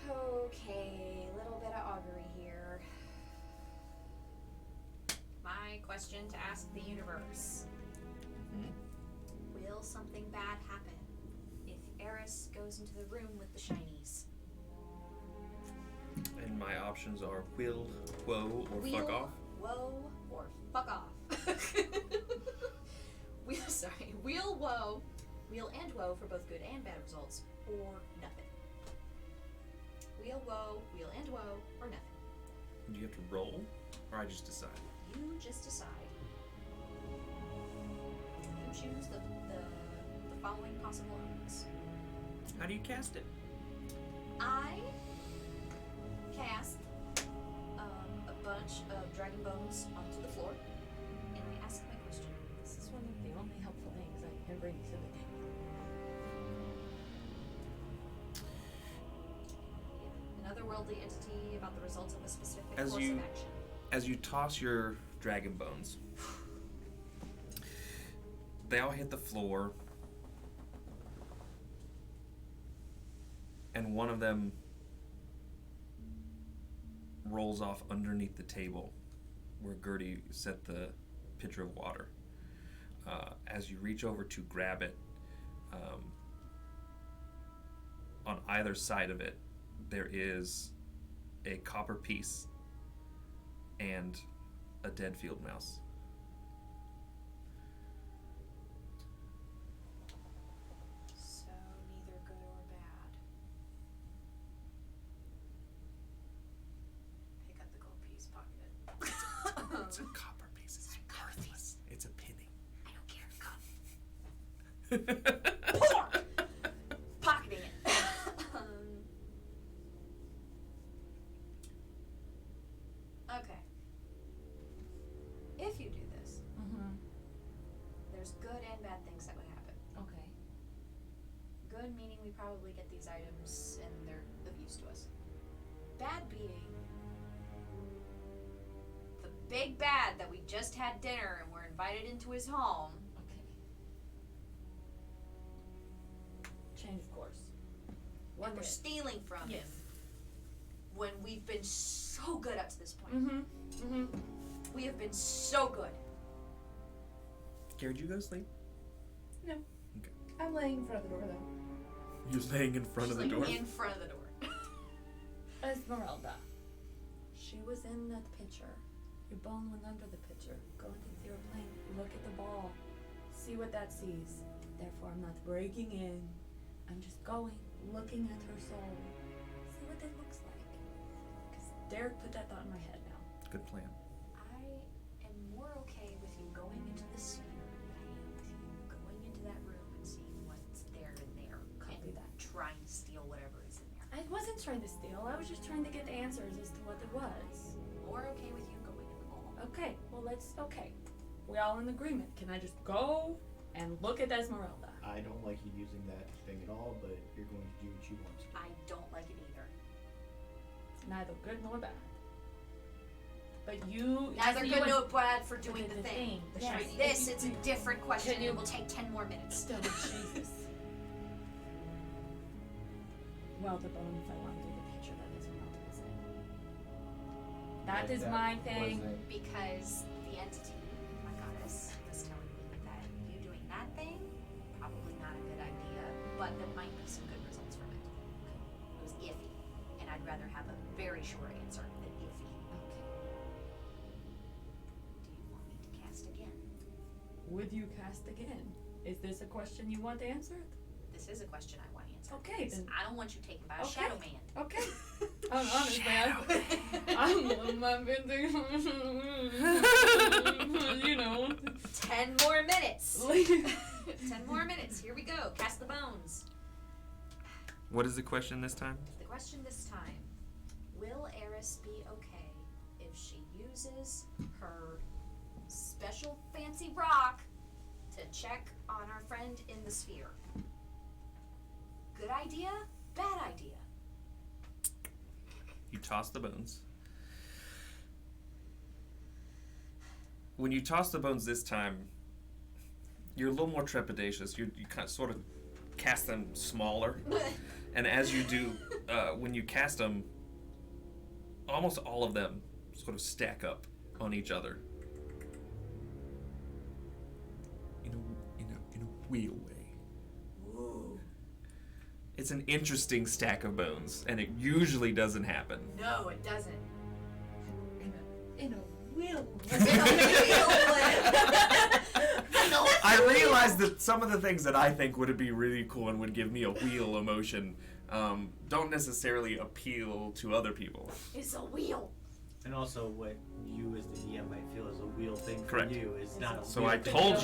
E: Okay, a little bit of augury here. My question to ask the universe. Will something bad happen if Eris goes into the room with the shinies?
A: And my options are will, whoa, or
E: Wheel,
A: fuck off.
E: Whoa, or fuck off. Wheel, whoa, wheel and woe for both good and bad results, or nothing. Wheel, whoa, wheel and woe, or nothing.
A: Do you have to roll, or I just decide?
E: You just decide. You choose the following possible outcomes.
A: How do you cast it?
E: I cast a bunch of dragon bones onto the floor, and I ask my question.
F: This is one of the only helpful things I can bring to the table.
E: An otherworldly entity about the results of a specific
A: As
E: course
A: you-
E: of action.
A: As you toss your dragon bones, they all hit the floor, and one of them rolls off underneath the table where Gertie set the pitcher of water. As you reach over to grab it, on either side of it, there is a copper piece and a dead field mouse.
E: So neither good or bad. Pick up the gold piece, pocket it.
A: It's a copper piece. It's worthless. It's a penny.
E: I don't care. Come. Pocketing it. Okay. If you do this, there's good and bad things that would happen.
F: Okay.
E: Good meaning we probably get these items and they're of use to us. Bad being the big bad that we just had dinner and we're invited into his home.
F: Okay. Change of course.
E: When
F: What
E: we're
F: bit?
E: stealing from
F: Yes.
E: him. When we've been so good up to this point. We have been so good.
A: Gary, did you go to sleep?
H: I'm laying in front of the door though.
A: You're laying in front
E: She's
A: of the
E: like
A: door?
E: in front of the door.
F: Esmeralda. She was in that pitcher. Your bone went under the pitcher. Go into the zero plane. Look at the ball. See what that sees. Therefore, I'm not breaking in. I'm just going, looking at her soul. See what it looks like. Because Derek put that thought in my head now.
A: Good plan.
E: I am more okay with you going into the sphere than I am with you going into that room and seeing what's there in there.
F: Copy
E: and
F: that.
E: trying to steal whatever is in there.
F: I wasn't trying to steal. I was just trying to get the answers as to what it was.
E: More okay with you going in the ball.
F: Okay, well, okay. We all in agreement. Can I just go and look at Esmeralda?
I: I don't like you using that thing at all, but you're going to do what you want to do.
E: I don't like it either.
F: Neither good nor bad. But you...
E: Neither
F: you
E: good
F: would-
E: nor bad for doing the thing.
F: Yes.
E: For this, it's a different question.
F: Can you-
E: It will take 10 more minutes.
F: Still, Jesus. Well, the bone, if I want to do the picture that Esmeralda was in. That is my thing.
E: Because the entity, my goddess, was telling me that you doing that thing, probably not a good idea, but there might be some good results from it. It was iffy, and I'd rather have a very short answer than iffy. Do you want me to cast again?
F: Would you cast again? Is this a question you want answered?
E: This is a question I want answered.
F: Okay, then.
E: I don't want you taken by a
F: Okay.
E: shadow man.
F: Okay. Honestly, I'm you know.
E: 10 more minutes. 10 more minutes. Here we go. Cast the bones.
A: What is the question this time?
E: The question this time: will Eris be okay if she uses her special fancy rock to check on our friend in the sphere? Good idea? Bad idea?
A: You toss the bones. When you toss the bones this time, you're a little more trepidatious. You kind of sort of cast them smaller. And as you do, when you cast them, almost all of them sort of stack up on each other. In a wheel way.
E: Ooh.
A: It's an interesting stack of bones, and it usually doesn't happen.
E: No, it doesn't.
H: In a wheel.
A: I realized that some of the things that I think would be really cool and would give me a wheel emotion don't necessarily appeal to other people.
E: It's a wheel.
D: And also, what you as the DM might feel is a wheel thing for
A: Correct.
D: you is not a
A: So
D: wheel
A: I
D: thing.
A: told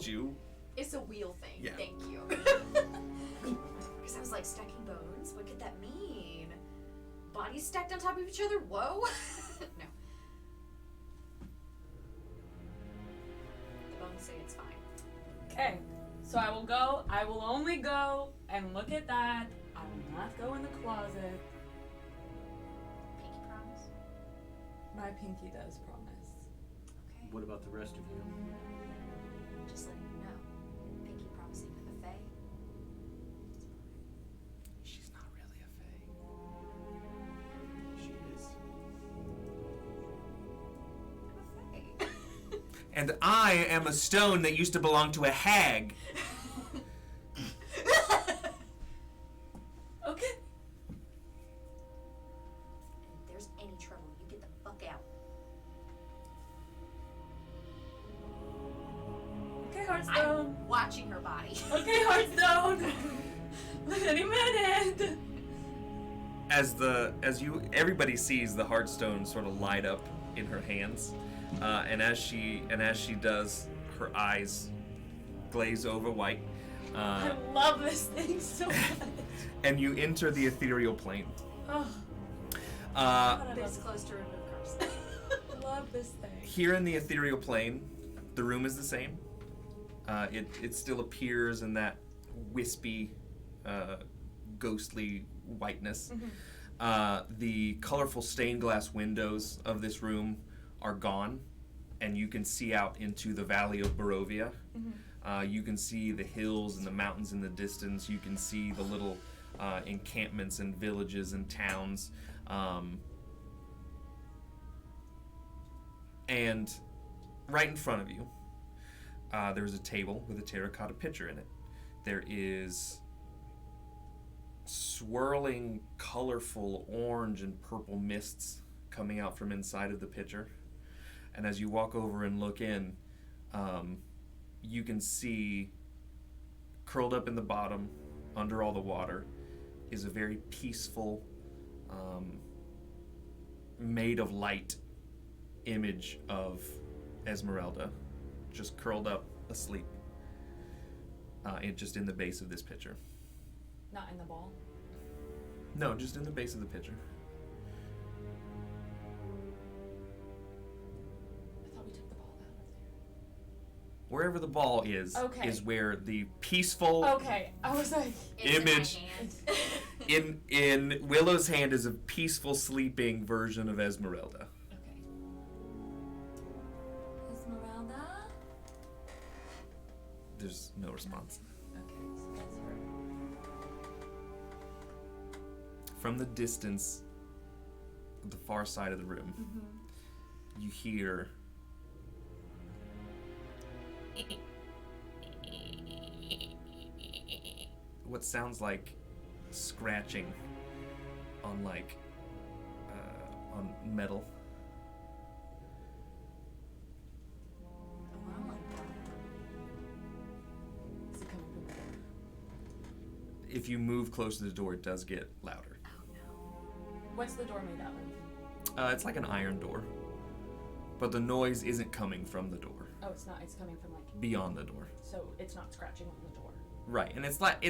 A: you.
E: It's a wheel thing.
A: Yeah.
E: Thank you. Because I was like, stacking bones? What could that mean? Bodies stacked on top of each other? Whoa. No. The bones say it's fine.
F: Okay. So I will go. I will only go and look at that. I will not go in the closet.
E: Pinky promise?
F: My pinky does promise.
E: Okay.
D: What about the rest of you?
E: Just letting you know. Pinky promising to the Fae.
A: She's not really a fae.
D: She is.
E: I'm a Fae.
A: And I am a stone that used to belong to a hag.
F: Okay.
E: And if there's any trouble, you get the fuck out.
F: Okay, Hearthstone.
E: I'm watching her body.
F: Okay, Hearthstone. Any minute.
A: Everybody sees the heartstone sort of light up in her hands, and as she does, her eyes glaze over white,
F: I love this thing so much.
A: and you enter the ethereal plane.
F: Oh,
E: This close to remove curse.
F: I love this thing.
A: Here in the ethereal plane, the room is the same. It still appears in that wispy, ghostly whiteness. The colorful stained glass windows of this room are gone, and you can see out into the valley of Barovia. You can see the hills and the mountains in the distance. You can see the little encampments and villages and towns. And right in front of you, there's a table with a terracotta pitcher in it. There is swirling, colorful orange and purple mists coming out from inside of the pitcher. And as you walk over and look in, you can see curled up in the bottom, under all the water, is a very peaceful, made of light image of Esmeralda, just curled up asleep, just in the base of this pitcher.
F: Not in the ball.
A: No, just in the base of the pitcher.
F: I thought we took the ball out of there.
A: Wherever the ball is
F: Okay.
A: where the peaceful
F: Okay, I was like,
E: It's
A: Image.
E: in my hand.
A: in Willow's hand is a peaceful sleeping version of Esmeralda.
F: okay. Esmeralda?
A: There's no response.
F: Okay, so that's her.
A: From the distance, the far side of the room, you hear what sounds like scratching on on metal.
H: Is it coming from the door?
A: If you move close to the door, it does get louder.
F: Oh no. What's the door made out of?
A: It's like an iron door, but the noise isn't coming from the door.
F: Oh, it's not. It's coming from like
A: Beyond the door.
F: So it's not scratching on the door.
A: Right, and it's like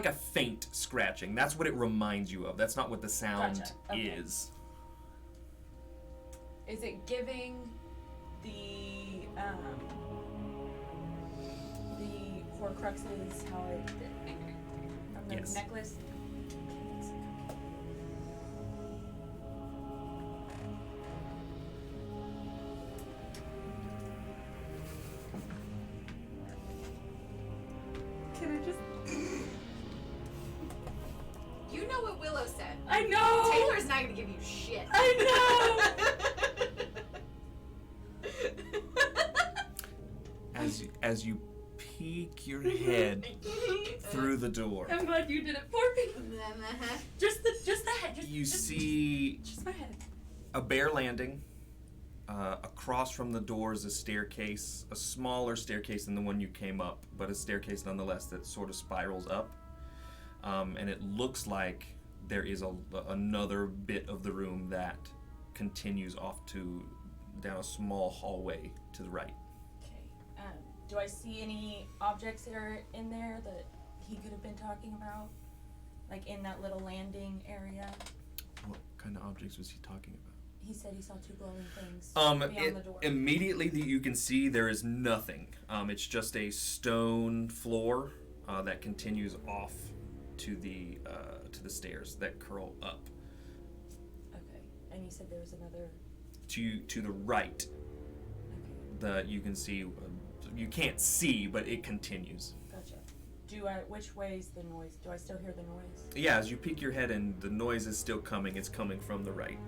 A: a faint scratching. That's what it reminds you of. That's not what the sound
F: Gotcha. Okay.
A: is.
F: Is it giving the Horcruxes how it from the
A: Yes.
F: necklace? Can I just?
G: You know what Willow said.
F: I know.
G: Taylor's not gonna give you shit.
F: I
A: As you peek your head through the door,
F: I'm glad you did it for me. Just the head.
A: you see
F: Just my head.
A: a bare landing. Across from the door is a staircase, a smaller staircase than the one you came up, but a staircase nonetheless that sort of spirals up. And it looks like there is another bit of the room that continues off down a small hallway to the right.
F: Okay. Do I see any objects that are in there that he could have been talking about? Like in that little landing area?
A: What kind of objects was he talking about?
F: He said he saw two glowing things beyond the door.
A: Immediately that you can see, there is nothing. It's just a stone floor that continues off to the stairs that curl up.
F: Okay. And you said there was another.
A: To the right,
F: Okay.
A: you can see. You can't see, but it continues.
F: Gotcha. Which way is the noise? Do I still hear the noise?
A: Yeah, as you peek your head in, the noise is still coming. It's coming from the right.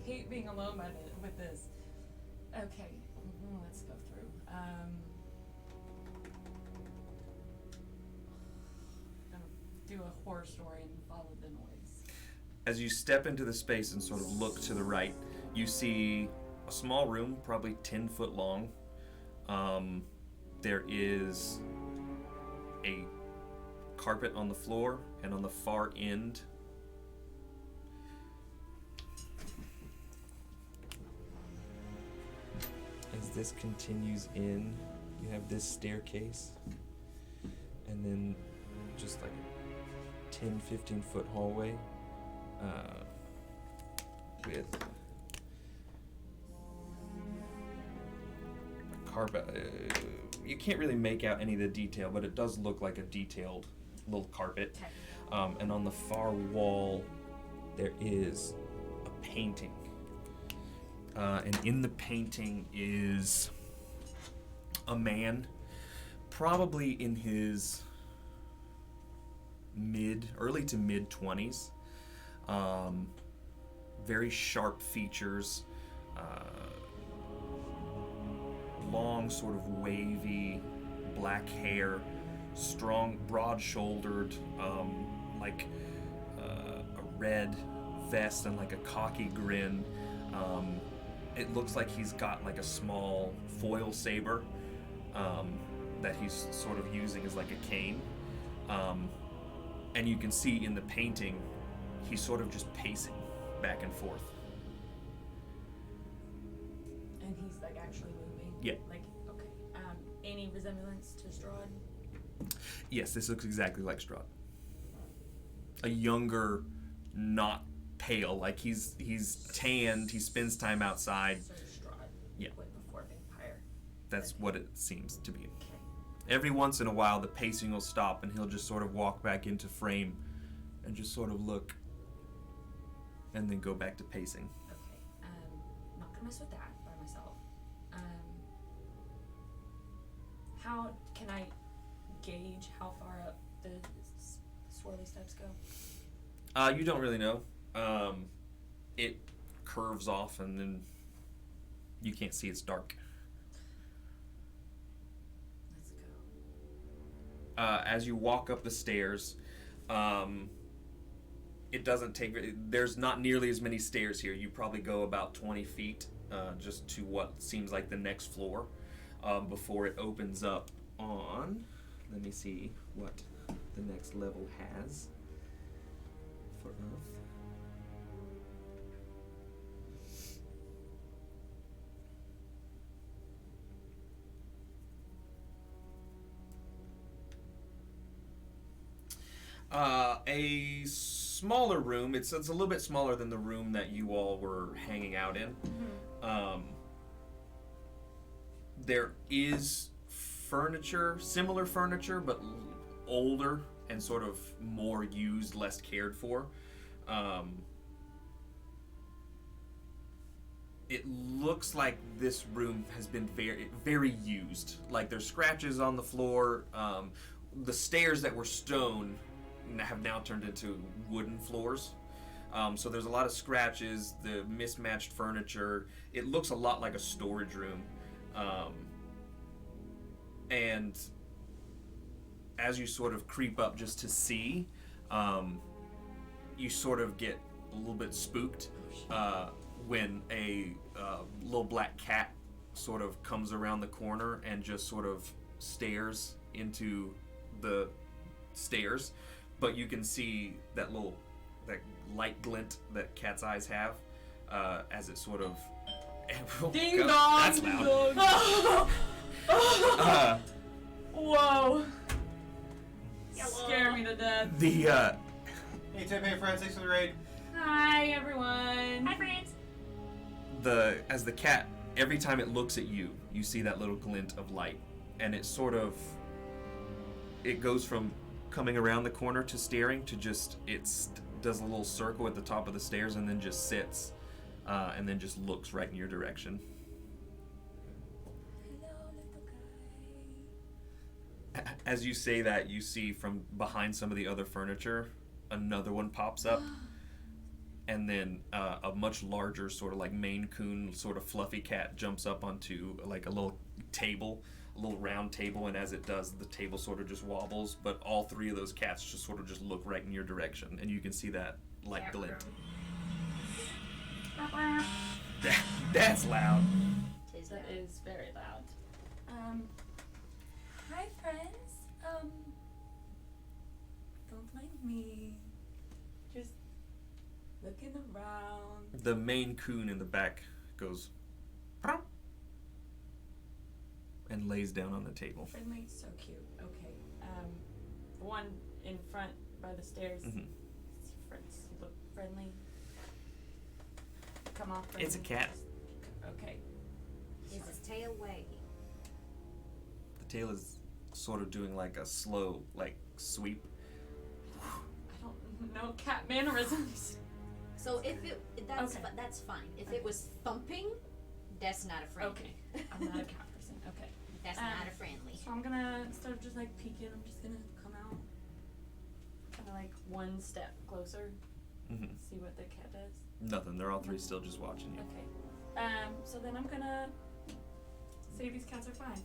F: I hate being alone with this. Okay. Let's go through. I'm gonna do a horror story and follow the noise.
A: As you step into the space and sort of look to the right, you see a small room, probably 10 foot long. There is a carpet on the floor, and on the far end, as this continues in, you have this staircase, and then just like a 10, 15 foot hallway with carpet. You can't really make out any of the detail, but it does look like a detailed little carpet. And on the far wall, there is a painting. And in the painting is a man, probably in his early to mid 20s. Very sharp features, long, sort of wavy black hair, strong, broad-shouldered, like a red vest and like a cocky grin. It looks like he's got like a small foil saber that he's sort of using as like a cane. And you can see in the painting, he's sort of just pacing back and forth.
F: And he's like actually moving?
A: Yeah.
F: Like, okay. Any resemblance to Strahd?
A: Yes, this looks exactly like Strahd. A younger, not pale, like he's tanned, he spends time outside.
F: So Strahd.
A: Yeah.
F: Way before vampire.
A: That's what it seems to be. Every once in a while, the pacing will stop and he'll just sort of walk back into frame and just sort of look and then go back to pacing.
F: Okay. Not gonna mess with that by myself. How can I gauge how far up the swirly steps go?
A: You don't really know. It curves off and then you can't see, it's dark.
F: Let's go.
A: As you walk up the stairs, it doesn't take. There's not nearly as many stairs here. You probably go about 20 feet just to what seems like the next floor before it opens up on. Let me see what the next level has for Earth. A smaller room. It's a little bit smaller than the room that you all were hanging out in. There is furniture, similar furniture, but older and sort of more used, less cared for. It looks like this room has been very used. Like there's scratches on the floor. The stairs that were stone have now turned into wooden floors. So there's a lot of scratches, the mismatched furniture. It looks a lot like a storage room. And as you sort of creep up just to see, you sort of get a little bit spooked when a little black cat sort of comes around the corner and just sort of stares into the stairs. But you can see that light glint that cat's eyes have as it sort of...
F: Ding dong!
A: That's loud.
F: Whoa. Scare me to death.
A: The
D: Hey, Tim, hey, friends, thanks for the raid.
F: Hi, everyone.
E: Hi, friends.
A: as the cat, every time it looks at you, you see that little glint of light, and it sort of, it goes from coming around the corner to staring to just, does a little circle at the top of the stairs and then just sits, and then just looks right in your direction.
E: Hello, little guy.
A: As you say that, you see from behind some of the other furniture, another one pops up. And then a much larger sort of like Maine Coon sort of fluffy cat jumps up onto like a little table, a little round table, and as it does, the table sort of just wobbles, but all three of those cats just sort of just look right in your direction, and you can see that light glint. That's loud.
F: That is very loud. Hi, friends. Don't mind me. Just looking around.
A: The Maine Coon in the back goes "Meow," and lays down on the table.
F: Friendly, so cute. Okay. The one in front by the stairs.
A: Mhm.
F: Friends look friendly. Come off friendly.
A: It's a cat.
F: Okay.
C: Is his tail waggy?
A: The tail is sort of doing like a slow like sweep.
F: I don't know cat mannerisms.
C: So if that's
F: Okay.
C: that's fine. If it was thumping, that's not a friendly.
F: Okay. I'm not a cat person. Okay.
C: That's not a friendly.
F: So I'm gonna, instead of just like peeking, I'm just gonna come out. Kind of like one step closer.
A: Mm-hmm.
F: See what the cat does.
A: Nothing. They're all three still just watching you.
F: Okay. So then I'm gonna say these cats are fine.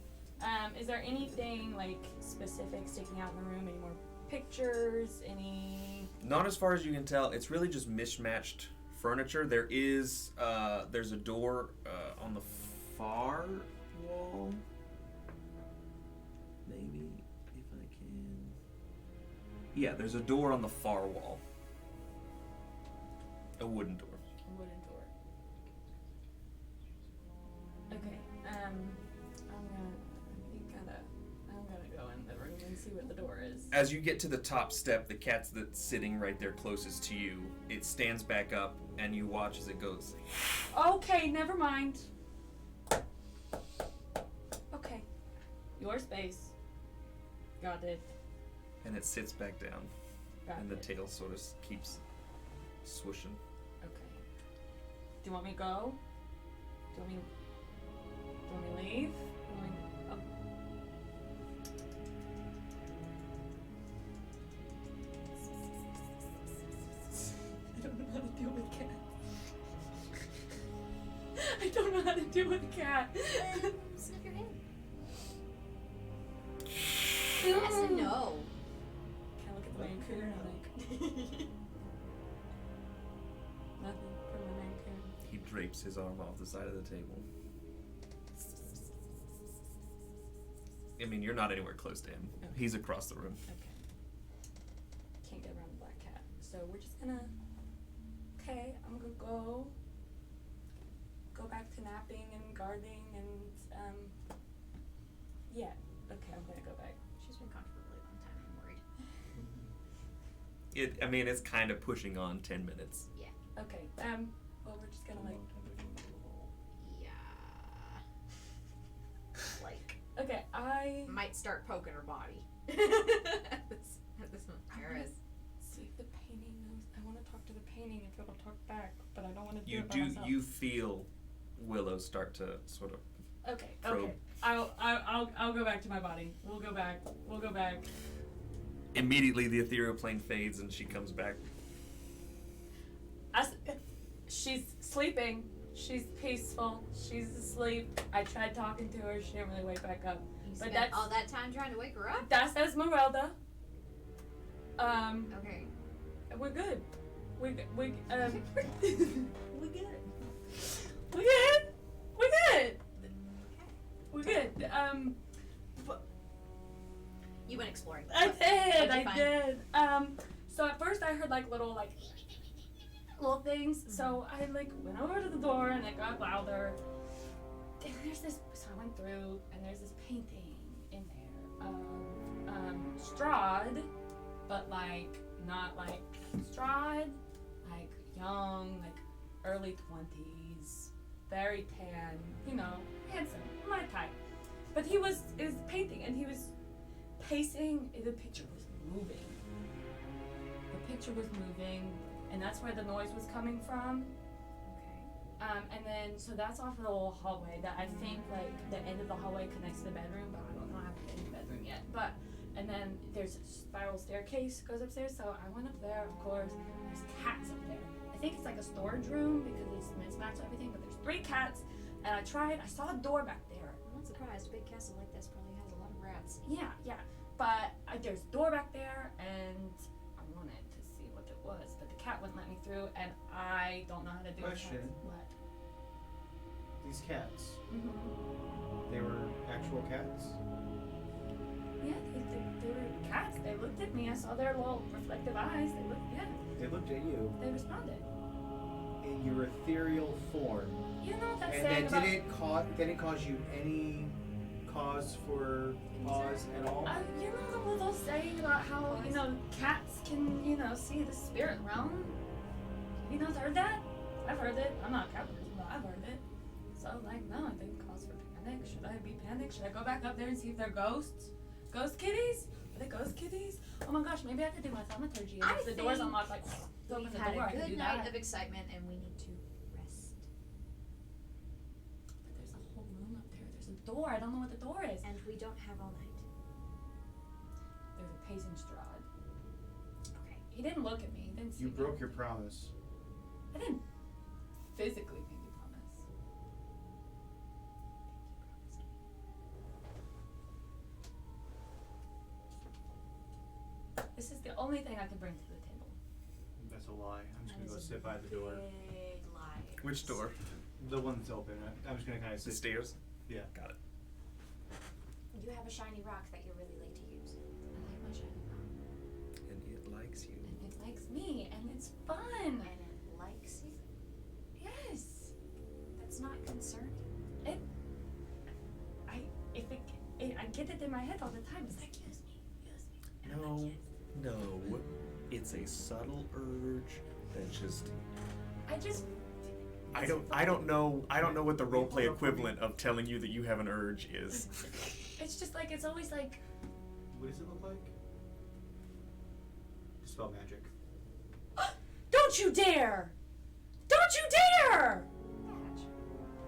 F: Is there anything like specific sticking out in the room? Any more pictures? Any?
A: Not as far as you can tell. It's really just mismatched furniture. There's a door on the far wall. Maybe if I can. Yeah, there's a door on the far wall. A wooden door.
F: A wooden door. Okay. I'm gonna go in the room and see what the door is.
A: As you get to the top step, the cat's that's sitting right there closest to you, it stands back up and you watch as it goes.
F: Okay, never mind. Okay. Your space. Got it.
A: And it sits back down.
F: Got
A: And the
F: it.
A: tail sort of keeps swooshing.
F: Okay. Do you want me to go? Do you want me to leave? Do you want me oh. do with a cat?
G: Sniff your hand. Yes and no.
F: Can I look at the mancoon and like nothing from the mancoon?
A: He drapes his arm off the side of the table. I mean, you're not anywhere close to him.
F: Okay.
A: He's across the room.
F: Okay. Can't get around the black cat. So we're just gonna. Okay, I'm gonna go back to napping and guarding and yeah. Okay, I'm gonna go back.
G: She's been gone for a really long time. I'm worried.
A: I mean, it's kind of pushing on 10 minutes.
G: Yeah.
F: Okay. Well, we're just gonna like.
G: Yeah. Like.
F: Okay, I
G: Might start poking her body. at this moment.
F: see if the painting knows. I want to talk to the painting if it'll talk back, but I don't want to do
A: You
F: it by
A: do.
F: myself.
A: You feel Willow start to sort of.
F: Okay.
A: probe.
F: Okay. I'll go back to my body. We'll go back.
A: Immediately, the ethereal plane fades, and she comes back.
F: She's sleeping. She's peaceful. She's asleep. I tried talking to her. She didn't really wake back up.
G: You
F: But
G: spent
F: that's-
G: all that time trying to wake her up?
F: That's Esmeralda.
G: Okay.
F: We're good. We good.
G: We good.
F: We good. We're good.
G: You went exploring.
F: I
G: What'd you find?
F: did. So at first I heard like little things. So I like went over to the door and it got louder. And there's this. So I went through and there's this painting in there of Strahd, but like not like Strahd, like young, like early 20s, very tan, handsome, my type. But it was painting and he was pacing. The picture was moving. And that's where the noise was coming from.
G: Okay.
F: And then, so that's off the little hallway that I think, like, the end of the hallway connects to the bedroom, but I don't know, I haven't been in the bedroom yet. And then there's a spiral staircase goes upstairs, so I went up there, of course. There's cats up there. I think it's like a storage room because it's mismatched everything, but there's 3 cats, and I saw a door back there.
G: I'm not surprised. A big castle like this probably has a lot of rats.
F: Yeah. But there's a door back there, and I wanted to see what it was, but the cat wouldn't let me through, and I don't know how to do
I: Question.
F: it. What?
I: These cats,
F: Mm-hmm.
I: they were actual cats?
F: Yeah, they were cats. They looked at me. I saw their little reflective eyes.
I: They looked at you
F: They responded.
I: in your ethereal form.
F: You know what that's
I: And
F: saying
I: that
F: about...
I: didn't cause you any cause for pause at all?
F: you know the little saying about how, cats can, see the spirit realm? You guys heard that? I've heard it. I'm not a cat person, but I've heard it. So, no, it didn't cause for panic. Should I be panicked? Should I go back up there and see if they're ghosts? Ghost kitties? Are they ghost kitties? Oh my gosh, maybe I could do my thaumaturgy. And if the door's unlocked, open
G: We've
F: the
G: had
F: door,
G: a
F: I can
G: good
F: do
G: night
F: that.
G: of excitement and we need to rest.
F: But there's a whole room up there. There's a door. I don't know what the door is.
G: And we don't have all night.
F: There's a pacing Strahd.
G: Okay.
F: He didn't look at me. He didn't see
I: You
F: me.
I: broke your promise.
F: I didn't physically make you promise. This is the only thing I can bring to the table.
D: That's a lie. I'm just
G: That
D: gonna go
G: is a
D: sit by the door.
G: Big lie.
A: Which door?
D: The one that's open. I'm just gonna kind of
A: The
D: sit.
A: stairs?
D: Yeah.
A: Got it.
E: You have a shiny rock that you're really late to use.
F: I like my shiny rock.
A: And it likes you.
F: And it likes me, and it's fun.
E: And it likes you.
F: Yes.
E: That's not concerning.
F: I get it in my head all the time. It's like, use me. And I'm like,
A: No,
F: yes.
A: no. It's a subtle urge that just. I don't know what the roleplay equivalent of telling you that you have an urge is.
F: It's just like, it's always like,
D: What does it look like? Dispel magic.
F: don't you dare! Don't you dare!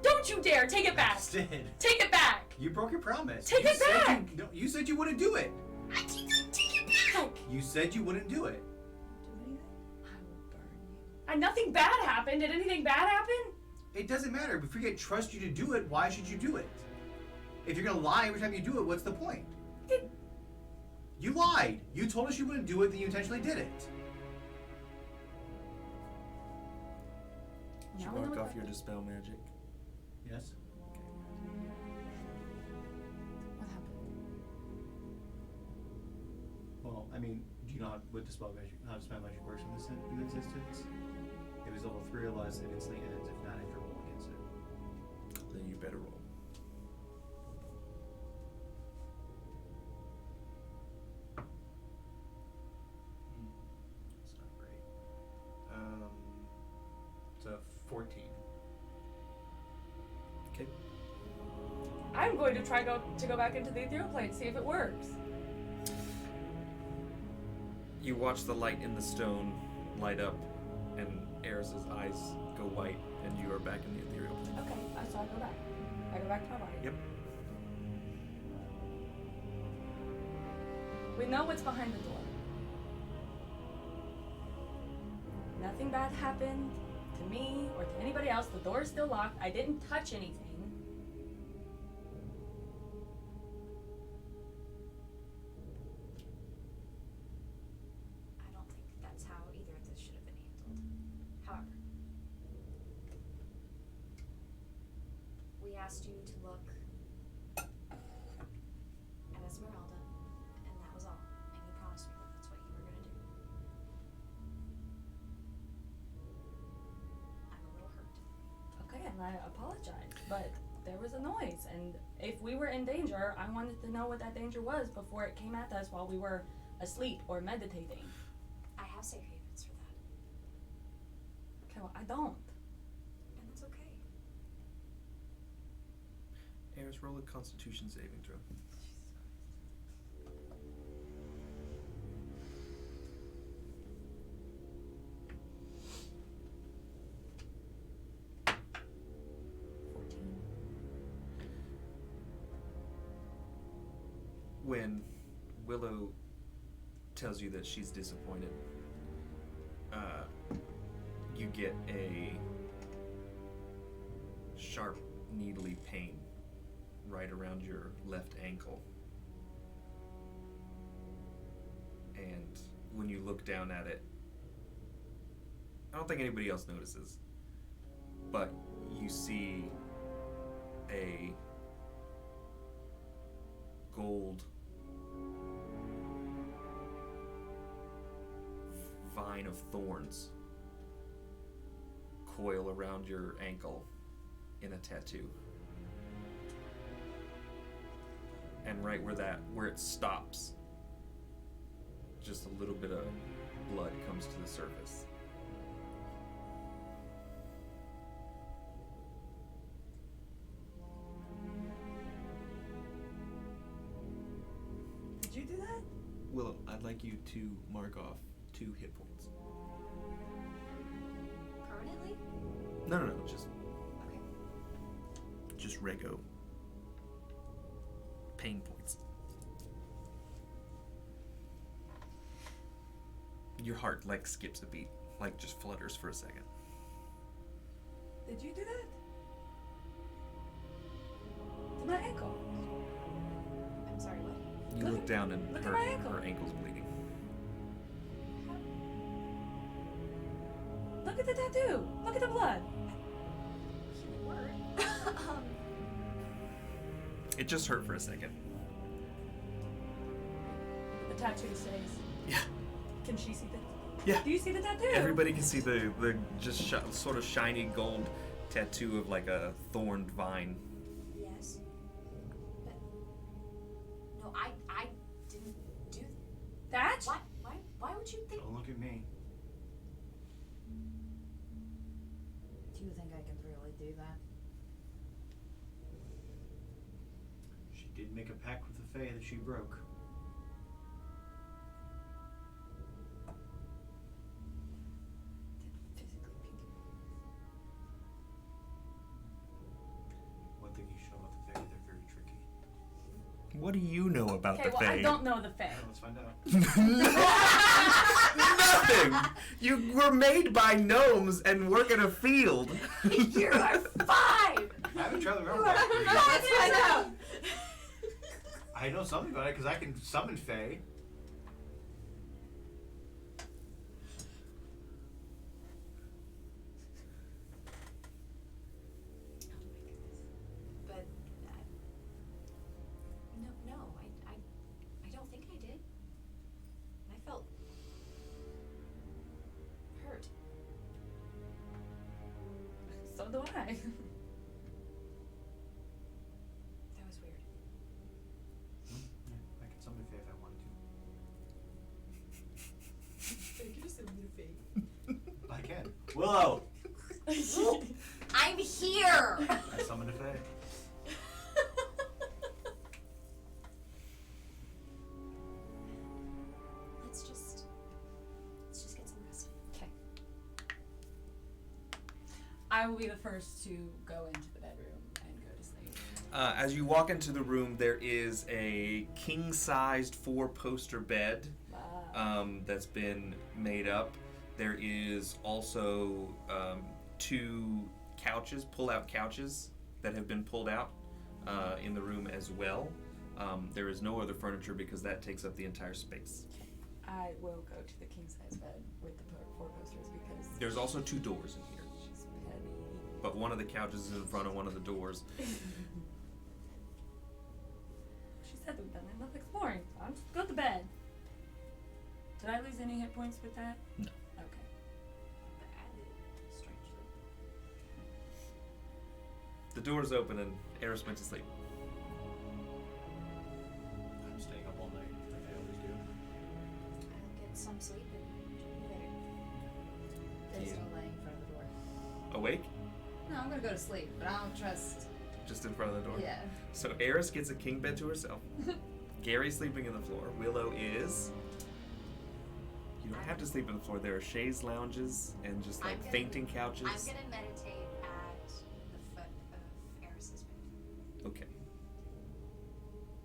F: Don't you dare! Take it back!
D: Instead,
F: Take it back!
D: you broke your promise.
F: Take
D: You
F: it
D: said
F: back!
D: You said you wouldn't do it.
F: I didn't take it back!
D: You said you wouldn't do it.
F: I will burn you. Nothing bad happened. Did anything bad happen?
D: It doesn't matter. If we can trust you to do it, why should you do it? If you're gonna lie every time you do it, what's the point? You lied. You told us you wouldn't do it, then you intentionally did it.
A: Did you
F: Now we know
A: mark
F: what
A: off your dispel magic?
D: Yes.
F: What happened?
D: Well, I mean, do you know how dispel magic works in this instance? If it's level 3 or less, it instantly ends. If not, if you roll against it.
A: Then you better roll.
D: It's not great. It's a 14.
A: Okay.
F: I'm going to try to go back into the ethereal plane, see if it works.
A: You watch the light in the stone light up, and Eris's eyes go white, and you are back in the ethereal plane.
F: Okay, so I go back. I go back to my body.
A: Yep.
F: We know what's behind the door. Nothing bad happened to me or to anybody else. The door is still locked. I didn't touch anything.
E: I don't think that's how either of this should have been handled. However, we asked you to look at Esmeralda, and that was all. And you promised me that that's what you were going to do. I'm a little hurt.
F: Okay, and I apologize, but there was a noise, and if we were in danger, I wanted to know what that danger was before it came at us while we were asleep or meditating.
E: I have safe havens for that,
F: Okay, well, I don't.
E: and that's okay.
A: Eris, roll a Constitution saving throw. When Willow tells you that she's disappointed, you get a sharp, needly pain right around your left ankle. And when you look down at it, I don't think anybody else notices, but you see a gold vine of thorns coil around your ankle in a tattoo. And right where it stops, just a little bit of blood comes to the surface.
F: Did you do that?
A: Willow, I'd like you to mark off 2 hit points.
E: Permanently?
A: No, just
E: Okay.
A: just rego pain points. Your heart like skips a beat, like just flutters for a second.
F: Did you do that? To my ankle.
E: I'm sorry, what?
A: You
F: Look
A: look
F: at-
A: down and
F: look at my ankle.
A: her ankle's bleeding.
F: Look at the tattoo. Look at the blood.
E: Human word.
A: It just hurt for a second.
F: The tattoo says.
A: Yeah.
F: Can she see the?
A: Yeah.
F: Do you see the tattoo?
A: Everybody can see the just sort of shiny gold tattoo of like a thorned vine.
E: Yes. But no, I didn't do
F: that.
E: Why would you think?
D: Don't look at me.
C: Do you think I can really do that?
D: She did make a pact with the Fae that she broke. One thing you should know about the Fae, they're very tricky.
A: What do you know about
F: Okay,
A: the
F: well,
A: Fae?
F: I don't know the Fae.
D: Let's find out.
A: Nothing! You were made by gnomes and work in a field.
F: You are 5!
D: I haven't tried the Ravenloft.
G: Let's find out.
D: I know something about it because I can summon Fae.
E: But no, I don't think I did. I felt hurt.
F: So do I.
E: That was weird.
D: I can summon Fae if I wanted to. I can. Willow!
E: I'm here.
D: I summoned a Fae.
E: Let's just get some rest.
F: Okay. I will be the first to go into the bedroom and go to sleep.
A: As you walk into the room, there is a king-sized 4-poster bed that's been made up. There is also 2 couches, pull-out couches that have been pulled out in the room as well. There is no other furniture because that takes up the entire space.
F: I will go to the king-size bed with the 4 posters because
A: There's also 2 doors in here,
F: she's petty.
A: but one of the couches is in front of one of the doors.
F: She said we've done enough exploring. So I'm just go to bed. Did I lose any hit points with that?
A: No.
F: Okay.
E: Strangely.
A: The door's open and Eris went to sleep.
D: I'm staying up all night, like I always do.
E: I'll get some sleep and join you later.
C: There's
A: Yeah.
C: no laying in front of the door.
A: Awake?
C: No, I'm gonna go to sleep, but I don't trust.
A: Just in front of the door.
C: Yeah.
A: So Eris gets a king bed to herself. Gary's sleeping in the floor. Willow is. You don't have to sleep on the floor. There are chaise lounges and just like
E: I'm gonna-
A: fainting couches.
E: I'm gonna meditate at the foot of Eris's bed
A: Okay.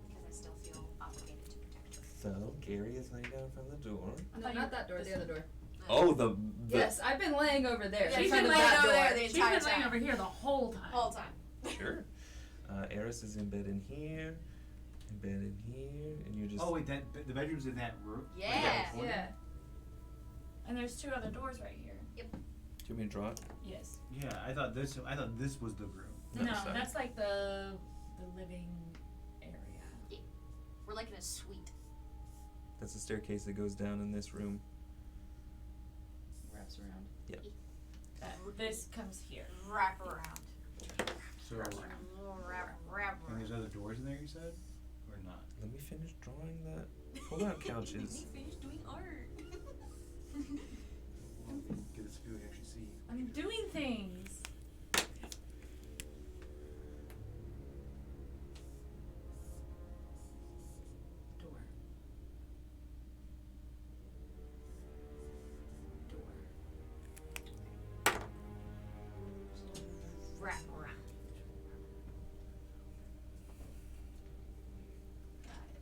E: because I still feel obligated to protect her.
A: So Gary is laying down in front of the door.
C: No, not that door. The other door.
A: Oh, the
C: Yes, I've been laying over there.
E: Yeah,
C: in
E: she's
C: front
E: been
C: of
E: laying
C: that
E: over
C: door.
E: there the
F: She's
E: entire
F: been laying
E: time.
F: over here the whole time.
E: Whole time.
A: Sure. Eris is in bed in here, in bed in here, and you're just.
D: Oh wait, the bedroom's in that room? Like
E: Yeah.
D: that corner?
C: Yeah.
F: And there's 2 other doors right here.
A: Do you want me to draw it?
F: Yes.
D: Yeah, I thought this was the room.
F: No,
A: sorry.
F: that's like the living area.
E: We're like in a suite.
A: That's a staircase that goes down in this room.
F: Wraps around.
A: Yep.
F: This comes here.
E: Wrap around.
D: So,
E: Wrap
D: and
E: around.
D: there's other doors in there, you said? Or not?
A: Let me finish drawing the pull-out couches.
E: Finished doing art.
D: Get this feeling I actually see.
F: I'm doing things. Door. Door.
E: Wrap around.
F: Got it.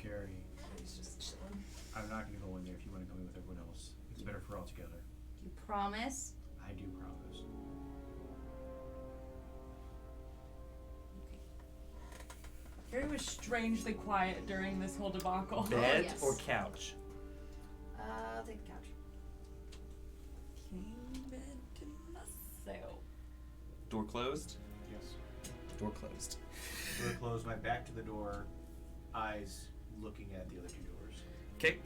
D: Gary,
C: He's just chilling.
D: I'm not gonna go in there if you want to go in with everyone else. It's better for all together.
C: You promise?
D: I do promise.
F: Gary was strangely quiet during this whole debacle.
A: Bed
C: yes.
A: or couch?
C: I'll take the couch.
F: King bed to myself.
A: Door closed?
D: Yes.
A: Door closed.
D: Door closed, my back to the door, eyes looking at the other 2 doors.
A: Okay.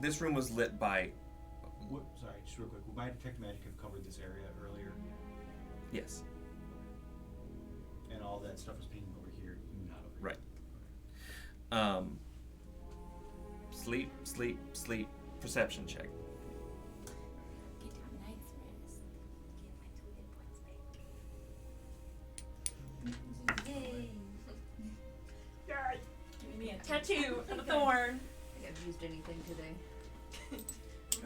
A: This room was lit by.
D: What, sorry, just real quick. Would my detect magic have covered this area earlier?
A: Yes.
D: And all that stuff was peeking over here, not over here.
A: Right. Sleep, sleep, sleep. Perception check.
E: Get a night's rest. Get my 2 hit points back.
C: Yay.
F: Give me a tattoo of a thorn.
C: I think I've used anything today.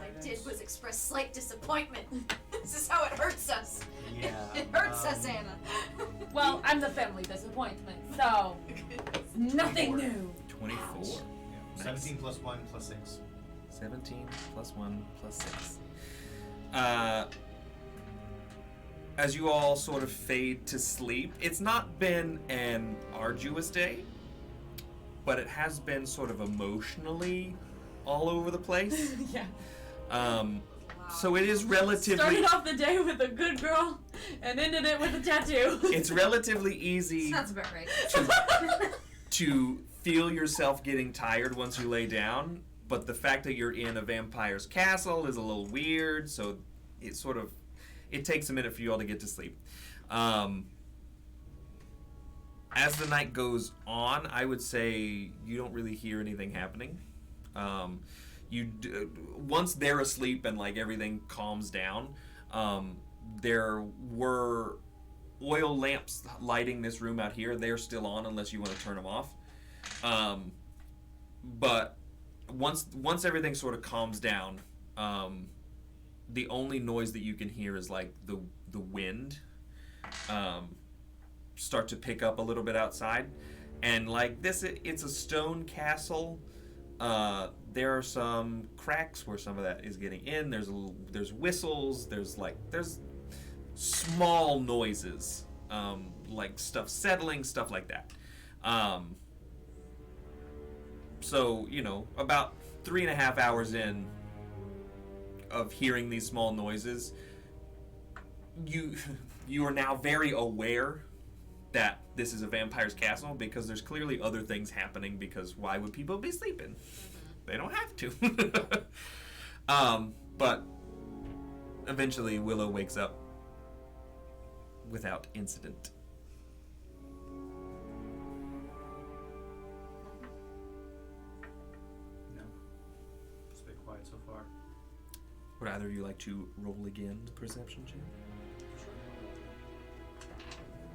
G: I did was express slight disappointment. This is how it hurts us.
D: Yeah.
G: It hurts us, Anna.
F: Well, I'm the family disappointment, so nothing new.
A: 24.
D: Yeah.
A: Nice.
D: 17 plus 1 plus 6.
A: 17 plus 1 plus 6. As you all sort of fade to sleep, it's not been an arduous day, but it has been sort of emotionally all over the place.
F: Yeah.
A: So it is relatively...
F: Started off the day with a good girl and ended it with a tattoo.
A: It's relatively easy
C: Sounds about right.
A: to feel yourself getting tired once you lay down, but the fact that you're in a vampire's castle is a little weird, so it sort of... It takes a minute for you all to get to sleep. As the night goes on, I would say you don't really hear anything happening. Once they're asleep and like everything calms down, there were oil lamps lighting this room out here. They're still on unless you want to turn them off. But once everything sort of calms down, the only noise that you can hear is like the wind start to pick up a little bit outside, and like this, it's a stone castle. There are some cracks where some of that is getting in. There's whistles. There's small noises, like stuff settling, stuff like that. So about 3.5 hours in of hearing these small noises, you are now very aware that this is a vampire's castle, because there's clearly other things happening, because why would people be sleeping? They don't have to. But eventually Willow wakes up without incident.
D: No. It's been quiet so far.
A: Would either of you like to roll again, perception check?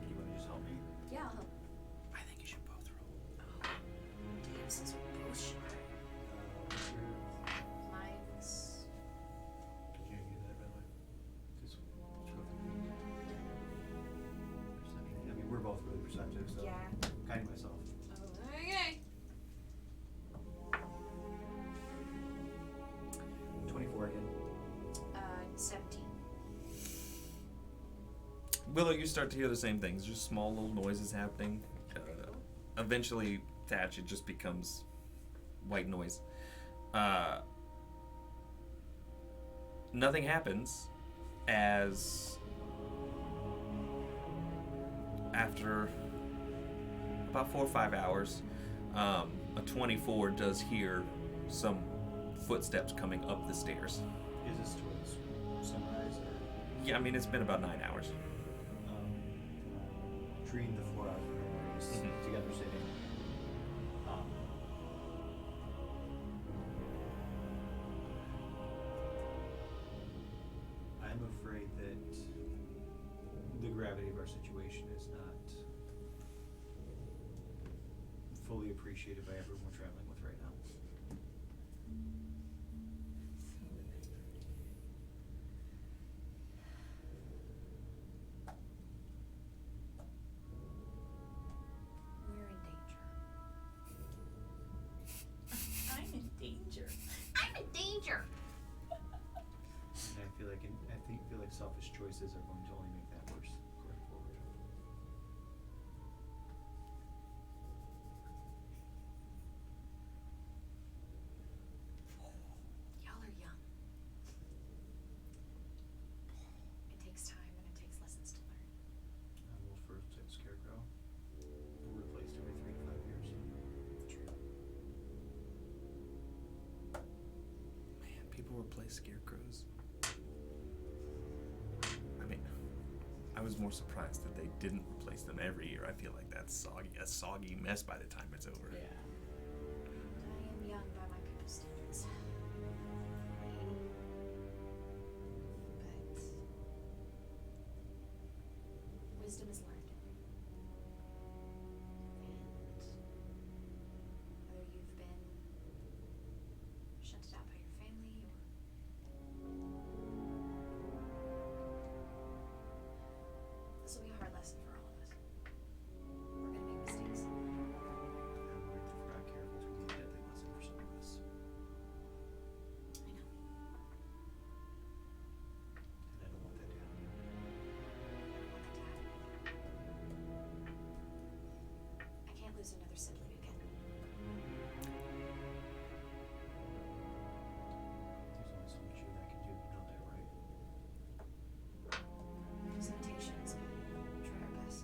D: You want to just help me?
E: Yeah, I'll help.
A: I think you should both roll.
E: Damn, this is bullshit. Mine's
D: Did you get that, by the way? Just go through. I mean, we're both really perceptive, so
E: yeah.
D: guiding myself.
E: Okay.
D: 24 again.
E: 17.
A: Willow, you start to hear the same things, just small little noises happening. Eventually, Thatch, it just becomes white noise. Nothing happens as after about 4 or 5 hours, a 24 does hear some footsteps coming up the stairs.
D: Is this towards sunrise or
A: Yeah, I mean, it's been about 9 hours.
D: treating the 4 hours memories
A: Mhm.
D: together sitting? I'm afraid that the gravity of our situation is not fully appreciated by everyone we're traveling with right now.
E: We're in danger.
F: I'm in danger.
E: I'm in danger.
D: And I feel like selfish choices are going to only make that worse going forward.
E: Y'all are young. It takes time and it takes lessons to learn.
D: Wolf first type scarecrow. We're replaced every 3 to 5 years.
E: True.
A: Man, people replace scarecrows. I mean, I was more surprised that they didn't replace them every year. I feel like that's a soggy mess by the time it's over.
F: Yeah.
E: I am young by my people's standards. But wisdom is learned. And whether you've been shunted out by your family or lose another sibling again.
D: There's only so much you and I can do. You know that, right?
E: There's limitations, but we'll try our best.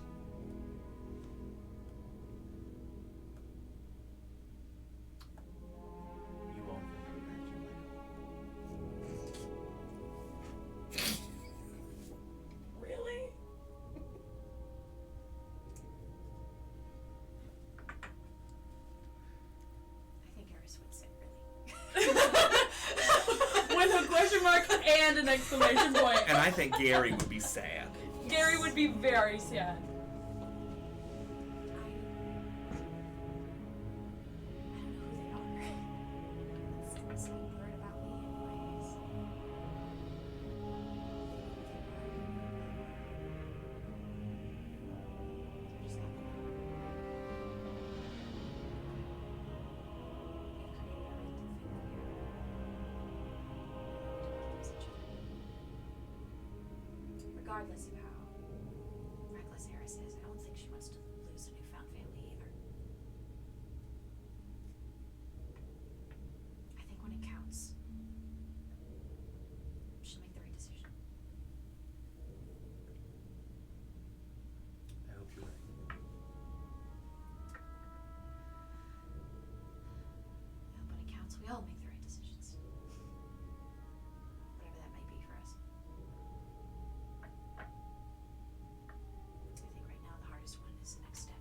D: You won't get me back to you later.
F: Really?
E: I think Eris would say really.
F: With a question mark and an exclamation point.
A: And I think Gary would be sad.
F: Gary would be very sad.
E: I don't know who they are. It's the same word about me anyways. I just got them out. Regardless of how reckless Eris is, I don't think she wants to lose a newfound family either. I think when it counts, she'll make the right decision.
D: I hope you're right.
E: I hope when it counts, we all make the right decisions. Whatever that may be for us. I think right now the hardest one is the next step.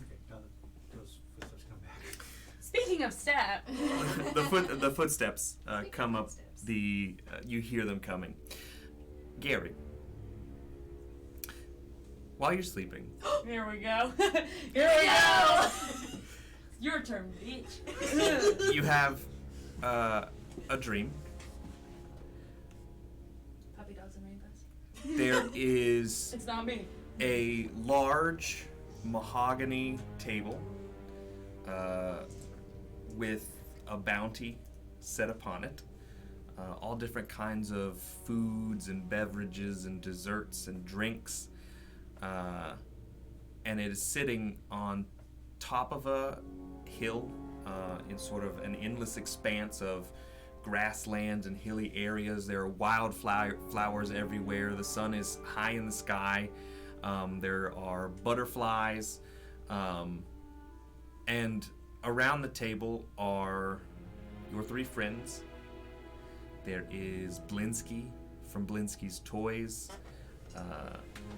D: Okay, now that those footsteps come back.
F: Speaking of step,
A: The footsteps
G: Speaking
A: come
G: of
A: up.
G: footsteps.
A: You hear them coming. Gary, while you're sleeping,
F: here we go. Here we go. Your turn, bitch.
A: you have a dream.
B: Puppy dogs and rainbows.
A: There is
F: It's not me.
A: a large mahogany table with a bounty set upon it. All different kinds of foods and beverages and desserts and drinks. And it is sitting on top of a hill in sort of an endless expanse of grasslands and hilly areas. There are wild flowers everywhere. The sun is high in the sky. There are butterflies. And around the table are your three friends. There is Blinsky from Blinsky's Toys,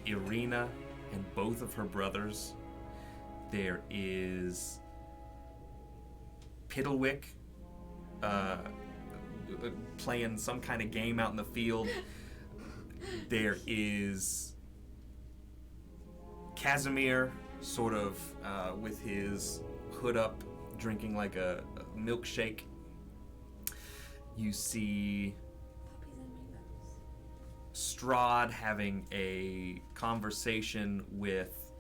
A: Irina and both of her brothers. There is Piddlewick playing some kind of game out in the field. There is Casimir, sort of with his hood up, drinking like a milkshake. You see
E: Puppies and rainbows.
A: Strahd having a conversation with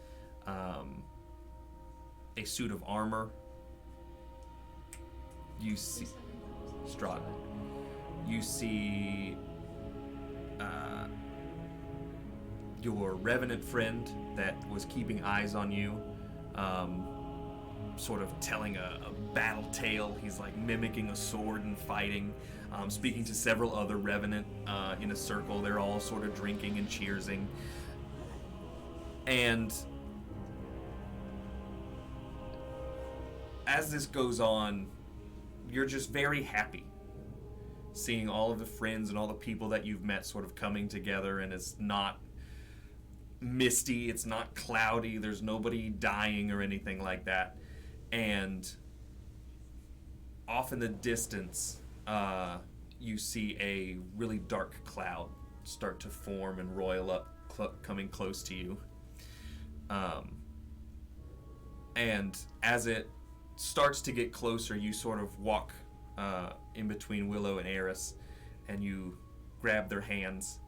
A: a suit of armor. You see Strahd. You see your revenant friend that was keeping eyes on you, sort of telling a battle tale. He's like mimicking a sword and fighting, speaking to several other revenant in a circle. They're all sort of drinking and cheersing. And as this goes on, you're just very happy seeing all of the friends and all the people that you've met sort of coming together, and it's not misty, it's not cloudy, there's nobody dying or anything like that. And off in the distance, you see a really dark cloud start to form and roil up, coming close to you. And as it starts to get closer, you sort of walk in between Willow and Eris, and you grab their hands,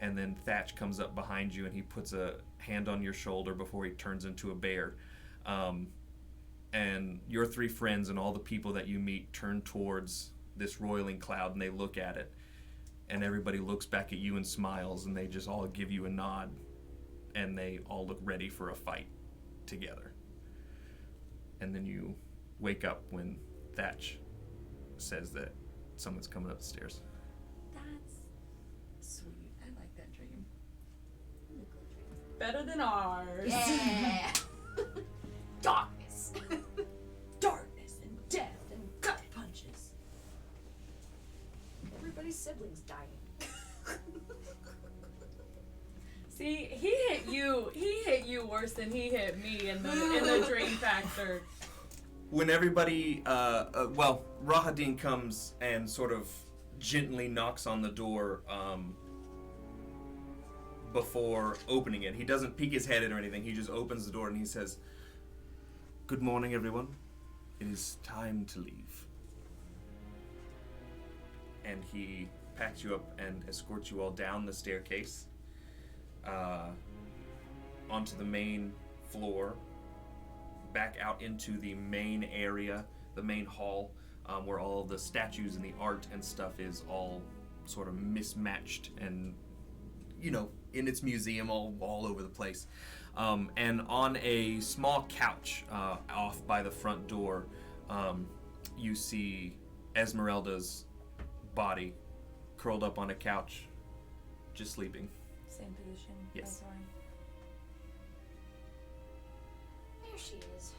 A: and then Thatch comes up behind you and he puts a hand on your shoulder before he turns into a bear. And your three friends and all the people that you meet turn towards this roiling cloud, and they look at it, And everybody looks back at you and smiles, and they just all give you a nod, and they all look ready for a fight together. And then you wake up when Thatch says that someone's coming up the stairs.
F: That's
H: Sweet. I like that dream.
F: better than ours.
G: Yeah. Darkness.
F: Darkness and death and gut punches.
G: Everybody's siblings dying.
F: See, he hit you worse than he hit me in the dream factor.
A: When everybody, Rahadin comes and sort of gently knocks on the door before opening it. He doesn't peek his head in or anything. He just opens the door and he says, "Good morning, everyone. It is time to leave." And he packs you up and escorts you all down the staircase onto the main floor, back out into the main area, the main hall, where all the statues and the art and stuff is all sort of mismatched and, you know, in its museum all over the place. And on a small couch off by the front door, you see Esmeralda's body curled up on a couch, just sleeping.
F: Same position.
A: Yes.
E: There she is.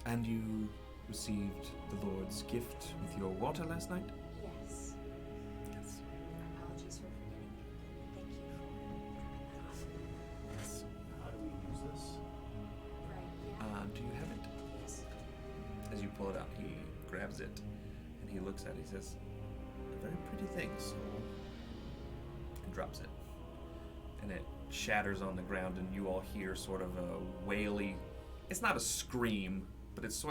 A: And you received the Lord's gift with your water last night?
E: Yes.
A: Yes.
E: Apologies for forgetting. Thank you for dropping that off.
A: Yes.
D: How do we use this?
E: Right, yeah.
A: Do you have it?
E: Yes.
A: As you pull it out, he grabs it and he looks at it. He says, "A very pretty thing, so," and drops it. And it shatters on the ground, and you all hear sort of a waily. It's not a scream, but it's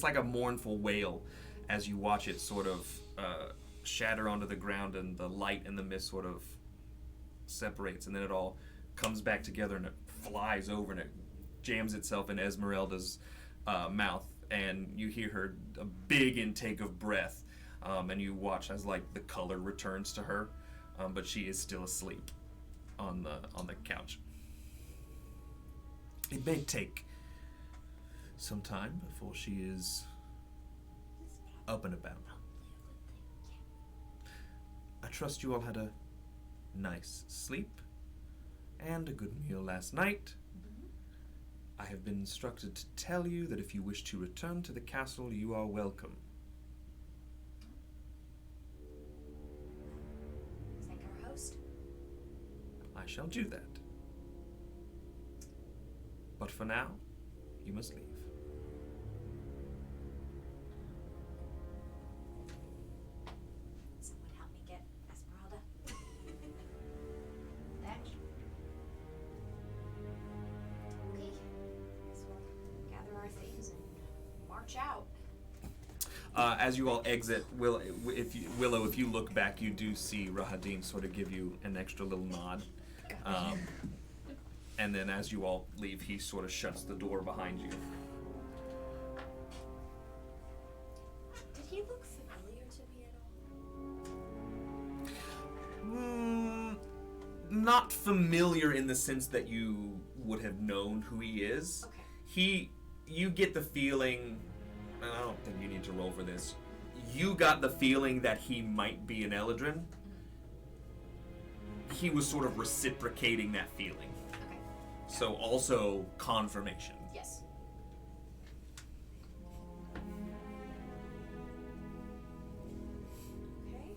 A: like a mournful wail as you watch it sort of shatter onto the ground, and the light and the mist sort of separates, and then it all comes back together and it flies over and it jams itself in Esmeralda's mouth, and you hear her a big intake of breath, and you watch as like the color returns to her, but she is still asleep on the couch. It may take some time before she is up and about. I trust you all had a nice sleep and a good meal last night. I have been instructed to tell you that if you wish to return to the castle, you are welcome.
E: Thank our host.
A: I shall do that. But for now, you must leave.
E: Someone help me get Esmeralda.
C: Thatch.
E: Okay. Guess we'll gather our things and march out.
A: As you all exit, Willow, if you look back, you do see Rahadin sort of give you an extra little nod. And then as you all leave, he sort of shuts the door behind you.
E: Did he look familiar to me at all?
A: Not familiar in the sense that you would have known who he is.
E: Okay.
A: You get the feeling, and I don't think you need to roll for this, you got the feeling that he might be an Eladrin. He was sort of reciprocating that feeling.
E: Okay.
A: So also confirmation.
E: Yes. Okay.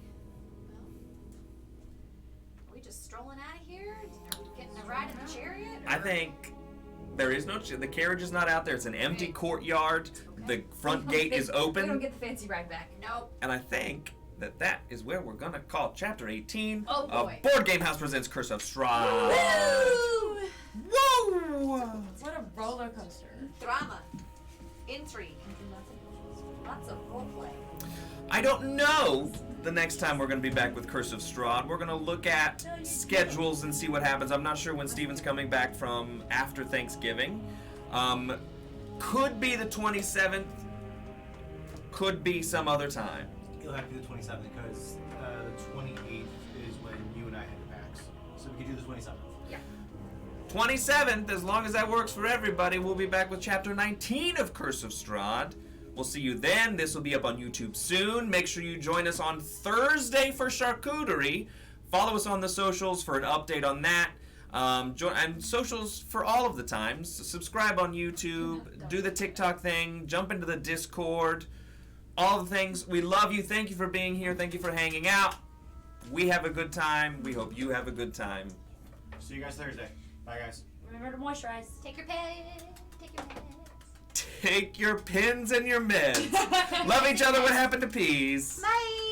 E: Well, are we just strolling out of here? Are we getting a ride in the chariot?
A: I think there is no, the carriage is not out there. It's an empty courtyard. The front gate is
C: We don't
A: open.
C: get the fancy ride back.
E: Nope.
A: And I think that is where we're gonna call chapter 18
C: Oh,
A: of
C: boy.
A: Board Game House Presents Curse of Strahd.
E: Woo!
A: Woo!
F: What a roller coaster.
G: Drama. Intrigue. Lots of roleplay.
A: I don't know the next time we're gonna be back with Curse of Strahd. We're gonna look at schedules and see what happens. I'm not sure when Steven's coming back from after Thanksgiving. Could be the 27th. Could be some other time.
D: It'll have to be the 27th because the 28th is when you and I head to PAX. So we could do the 27th.
A: 27th, as long as that works for everybody, we'll be back with Chapter 19 of Curse of Strahd. We'll see you then. This will be up on YouTube soon. Make sure you join us on Thursday for Charcuterie. Follow us on the socials for an update on that. And socials for all of the times. Subscribe on YouTube. Do the TikTok thing. Jump into the Discord. All the things. We love you. Thank you for being here. Thank you for hanging out. We have a good time. We hope you have a good time.
D: See you guys Thursday. Bye, guys.
F: Remember to moisturize.
C: Take your pen. Take your meds.
A: Take your pins and your meds. Love each other. What happened to peas?
C: Bye.